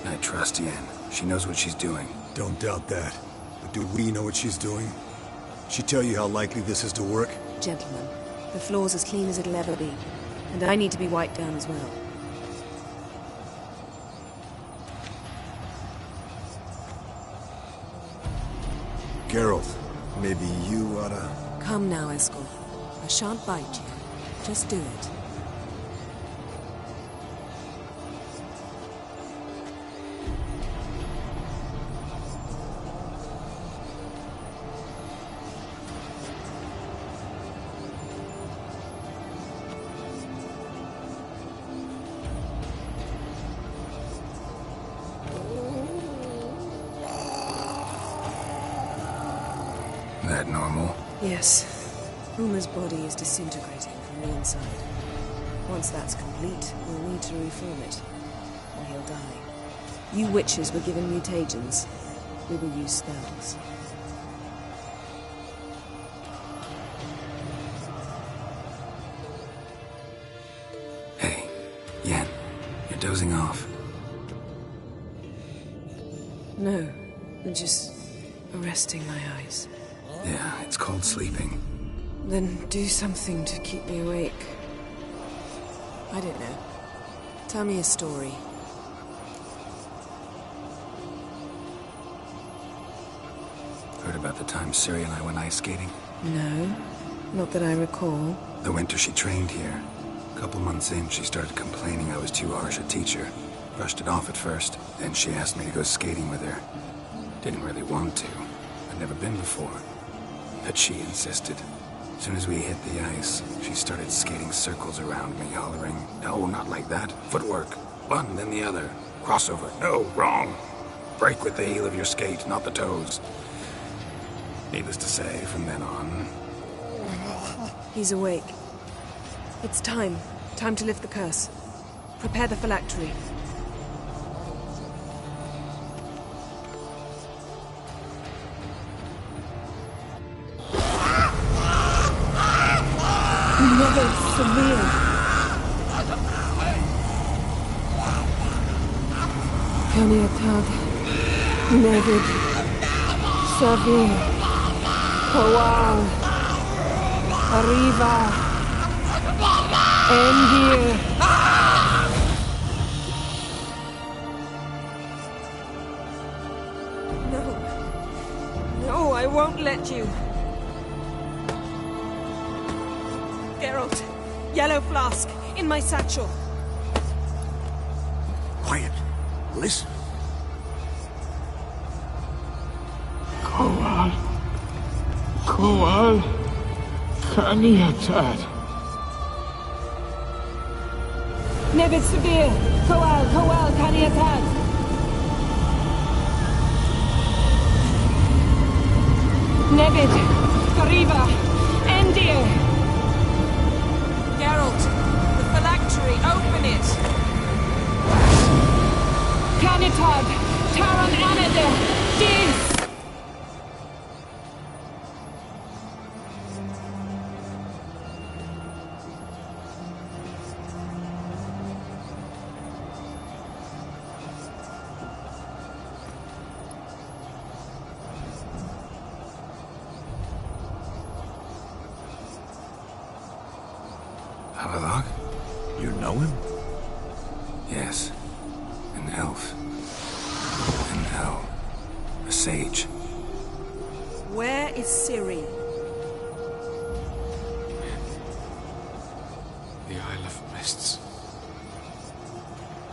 I trust Yen. She knows what she's doing. Don't doubt that. But do we know what she's doing? She tell you how likely this is to work? Gentlemen, the floor's as clean as it'll ever be. And I need to be wiped down as well. Geralt, maybe you oughta... Come now, Eskel. I shan't bite you. Just do it. That normal? Yes. Uma's body is disintegrating from the inside. Once that's complete, we'll need to reform it, or he'll die. You witches were given mutagens. We will use spells. Hey, Yen, you're dozing off. No, I'm just resting my eyes. Yeah, it's called sleeping. Then do something to keep me awake. I don't know. Tell me a story. Heard about the time Ciri and I went ice skating? No, not that I recall. The winter she trained here. A couple months in, she started complaining I was too harsh a teacher. Brushed it off at first. Then she asked me to go skating with her. Didn't really want to. I'd never been before. But she insisted. As soon as we hit the ice, she started skating circles around me, hollering, "No, not like that. Footwork. One, then the other. Crossover. No, wrong. Break with the heel of your skate, not the toes." Needless to say, from then on... He's awake. It's time. Time to lift the curse. Prepare the phylactery. Another severe. Kaniatag. Nevid. Savir. Kowal. Arriva. Engir. No. No, I won't let you. Geralt, yellow flask, in my satchel. Quiet. Listen. Koal, Kaniatad. Nevid Severe, Koal, Kaniatad. Nevid, Gariba, Endir. Geralt, the phylactery, open it. Kanitad, Taran Anade, Dis. Arylias? You know him? Yes. An elf. An elf. A sage. Where is Ciri? The Isle of Mists.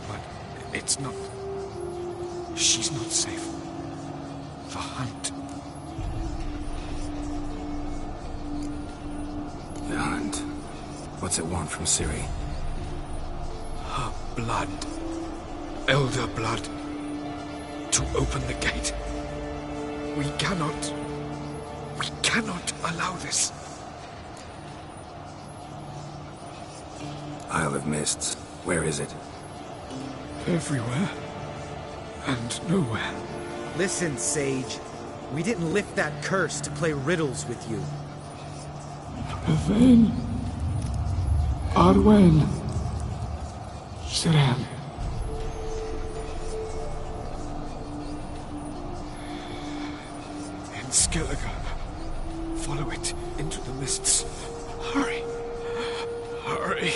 But it's not... She's not safe. The hunt. The hunt. What's it want from Ciri? Her blood. Elder blood. To open the gate. We cannot allow this. Isle of Mists. Where is it? Everywhere. And nowhere. Listen, Sage. We didn't lift that curse to play riddles with you. Yvain. Arwen. Siren. In Skellige. Follow it into the mists. Hurry. Hurry.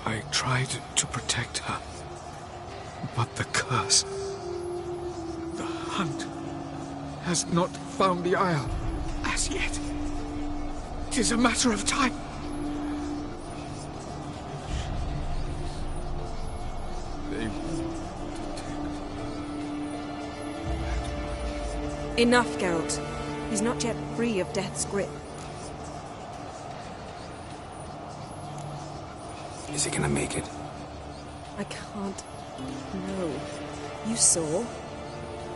I tried to protect her. But the curse... The hunt... has not found the Isle as yet. It is a matter of time. They Enough, Geralt. He's not yet free of death's grip. Is he gonna make it? I can't... No. You saw?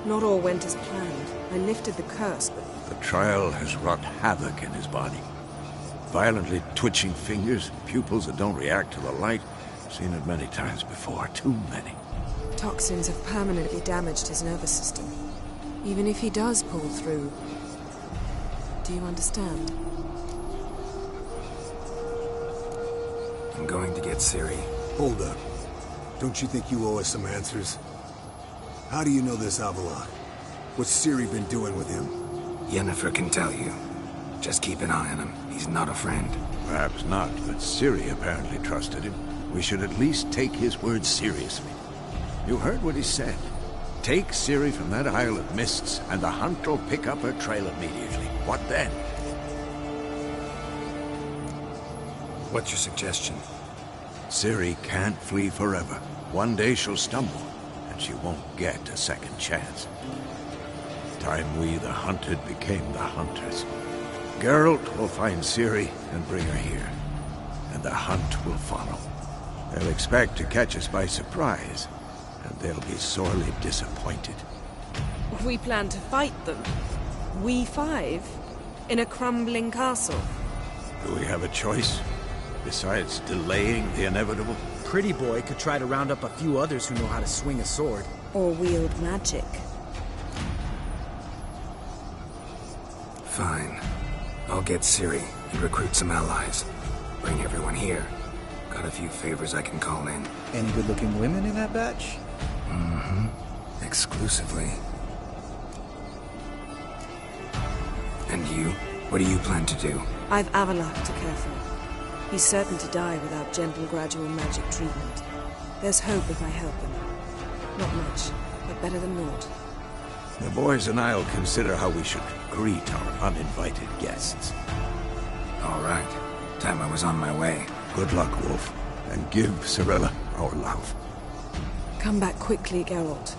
Not all went as planned. I lifted the curse, but... The trial has wrought havoc in his body. Violently twitching fingers, pupils that don't react to the light. Seen it many times before, too many. Toxins have permanently damaged his nervous system. Even if he does pull through... Do you understand? I'm going to get Ciri. Hold up. Don't you think you owe us some answers? How do you know this Avalok? What's Ciri been doing with him? Yennefer can tell you. Just keep an eye on him. He's not a friend. Perhaps not, but Ciri apparently trusted him. We should at least take his words seriously. You heard what he said. Take Ciri from that Isle of Mists, and the hunt will pick up her trail immediately. What then? What's your suggestion? Ciri can't flee forever. One day she'll stumble, and she won't get a second chance. Time we, the hunted, became the hunters. Geralt will find Ciri and bring her here, and the hunt will follow. They'll expect to catch us by surprise, and they'll be sorely disappointed. We plan to fight them. We five? In a crumbling castle? Do we have a choice? Besides delaying the inevitable? Pretty Boy could try to round up a few others who know how to swing a sword. Or wield magic. Fine. I'll get Ciri and recruit some allies. Bring everyone here. Got a few favors I can call in. Any good-looking women in that batch? Mm-hmm. Exclusively. And you? What do you plan to do? I've Avalok to care for. He's certain to die without gentle, gradual magic treatment. There's hope if I help him. Not much, but better than naught. The boys and I'll consider how we should greet our uninvited guests. All right. Time I was on my way. Good luck, Wolf. And give Cirilla our love. Come back quickly, Geralt.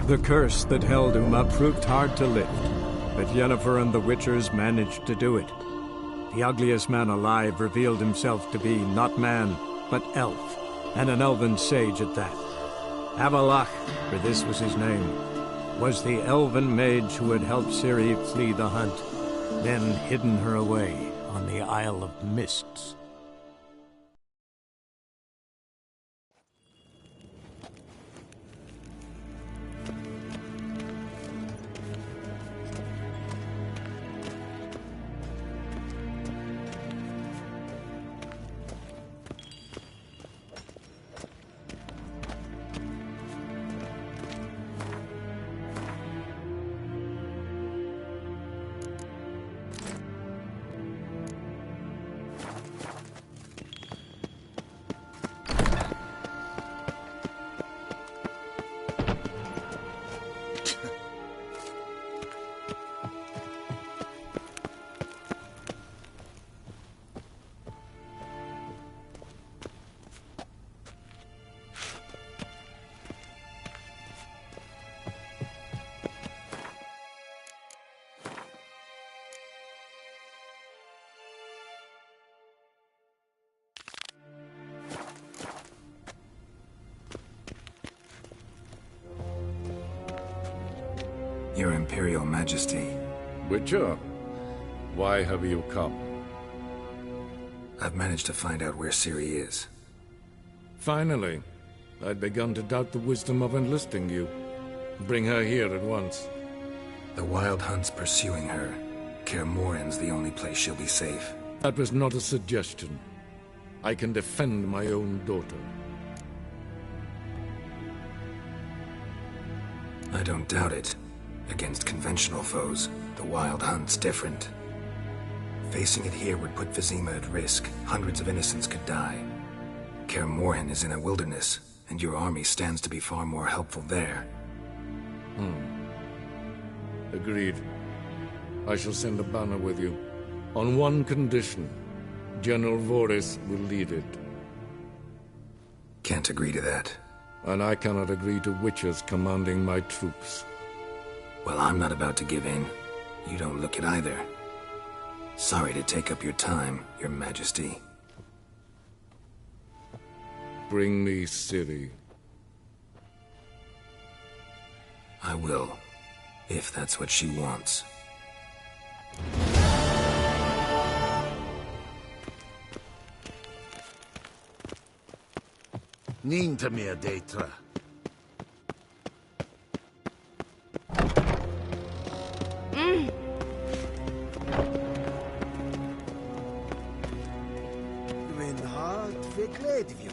The curse that held Uma proved hard to lift, but Yennefer and the Witchers managed to do it. The ugliest man alive revealed himself to be not man, but elf, and an elven sage at that. Avalach, for this was his name, was the elven mage who had helped Ciri flee the hunt, then hidden her away on the Isle of Mists. Your Imperial Majesty. Witcher, why have you come? I've managed to find out where Ciri is. Finally. I'd begun to doubt the wisdom of enlisting you. Bring her here at once. The Wild Hunt's pursuing her. Kaer Morhen's the only place she'll be safe. That was not a suggestion. I can defend my own daughter. I don't doubt it. Against conventional foes, the Wild Hunt's different. Facing it here would put Vizima at risk. Hundreds of innocents could die. Kaer Morhen is in a wilderness, and your army stands to be far more helpful there. Agreed. I shall send a banner with you. On one condition. General Voris will lead it. Can't agree to that. And I cannot agree to witches commanding my troops. Well, I'm not about to give in. You don't look it either. Sorry to take up your time, Your Majesty. Bring me Ciri. I will, if that's what she wants. Niente meer, Detra. Mijn hart verkleed je.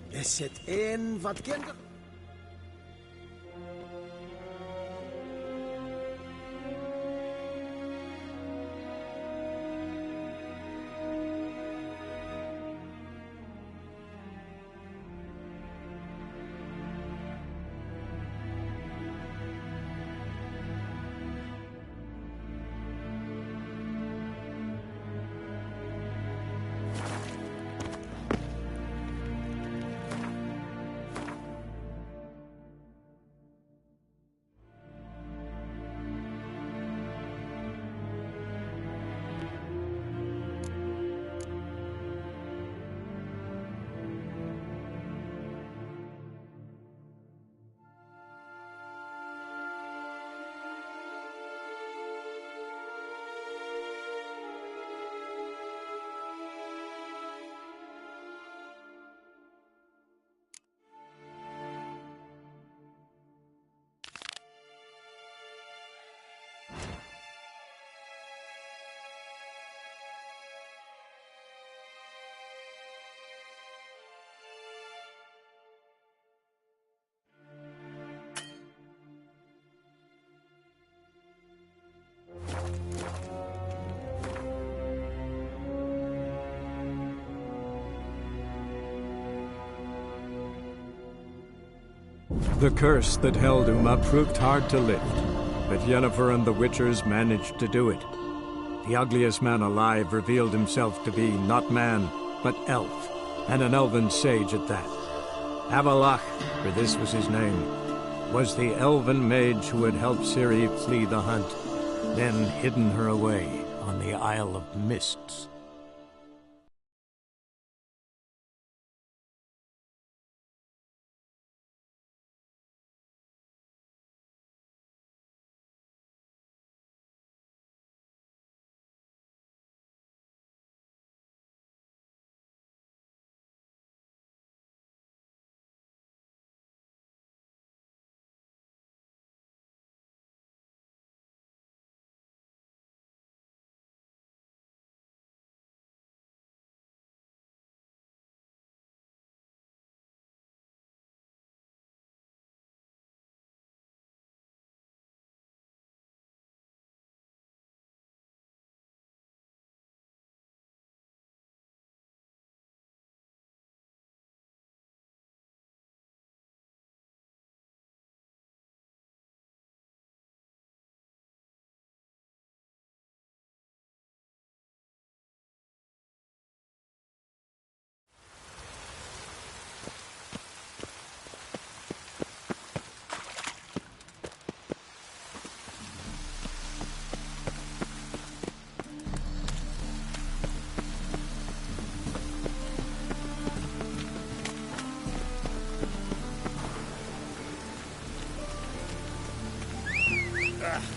Is het een wat kinder... The curse that held Uma proved hard to lift, but Yennefer and the Witchers managed to do it. The ugliest man alive revealed himself to be not man, but elf, and an elven sage at that. Avalach, for this was his name, was the elven mage who had helped Ciri flee the hunt, then hidden her away on the Isle of Mists.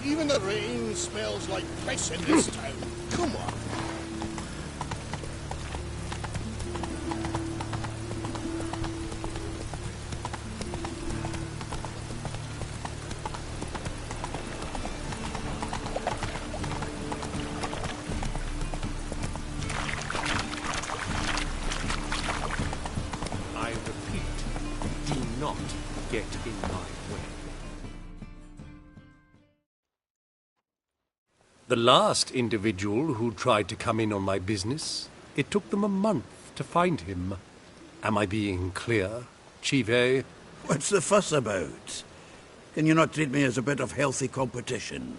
Even the rain smells like piss in this town. Come on. I repeat, do not get in my way. The last individual who tried to come in on my business, it took them a month to find him. Am I being clear, Chive? What's the fuss about? Can you not treat me as a bit of healthy competition?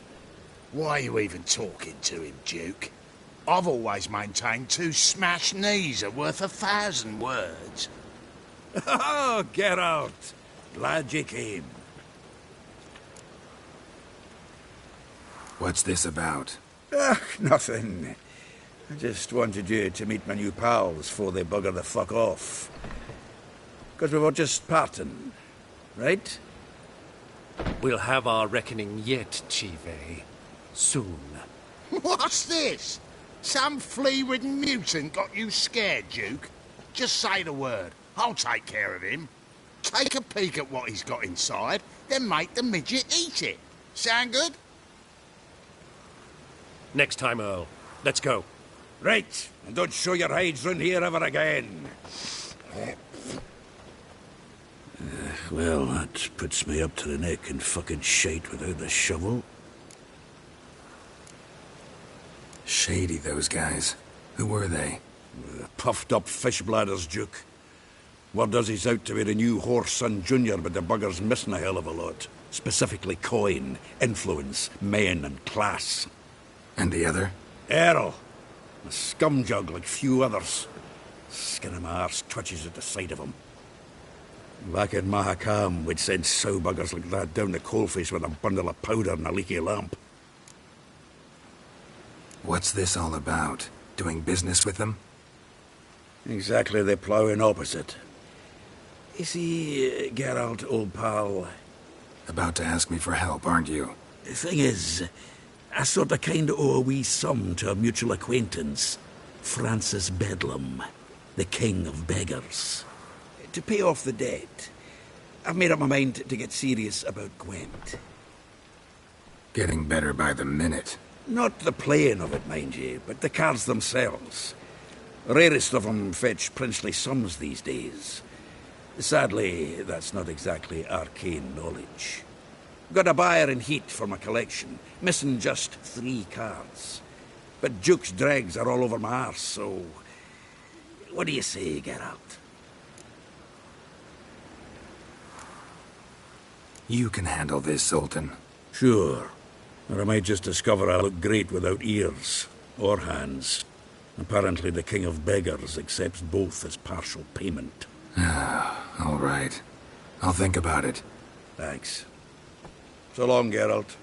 Why are you even talking to him, Duke? I've always maintained 2 smashed knees are worth 1,000 words. Oh, Geralt. Glad you came. What's this about? Nothing. I just wanted you to meet my new pals before they bugger the fuck off. Because we were just parting, right? We'll have our reckoning yet, Chive. Soon. What's this? Some flea-ridden mutant got you scared, Duke? Just say the word. I'll take care of him. Take a peek at what he's got inside, then make the midget eat it. Sound good? Next time, Earl. Let's go. Right, and don't show your hides round here ever again. Well, that puts me up to the neck in fucking shite without the shovel. Shady, those guys. Who were they? Puffed up fish bladders, Duke. Word does he's out to be the new Whoreson Jr., but the bugger's missing a hell of a lot. Specifically coin, influence, men, and class. And the other? Errol. A scumjug like few others. Skin of my arse twitches at the sight of him. Back in Mahakam, we'd send sow buggers like that down the coalface with a bundle of powder and a leaky lamp. What's this all about? Doing business with them? Exactly the ploughing opposite. You see, Geralt, old pal... About to ask me for help, aren't you? The thing is, I sort of kind of owe a wee sum to a mutual acquaintance. Francis Bedlam, the king of beggars. To pay off the debt, I've made up my mind to get serious about Gwent. Getting better by the minute. Not the playing of it, mind you, but the cards themselves. Rarest of them fetch princely sums these days. Sadly, that's not exactly arcane knowledge. Got a buyer in heat for my collection, missing just 3 cards. But Duke's dregs are all over my arse, so... What do you say, Geralt? You can handle this, Sultan. Sure. Or I might just discover I look great without ears. Or hands. Apparently the King of Beggars accepts both as partial payment. All right. I'll think about it. Thanks. So long, Geralt.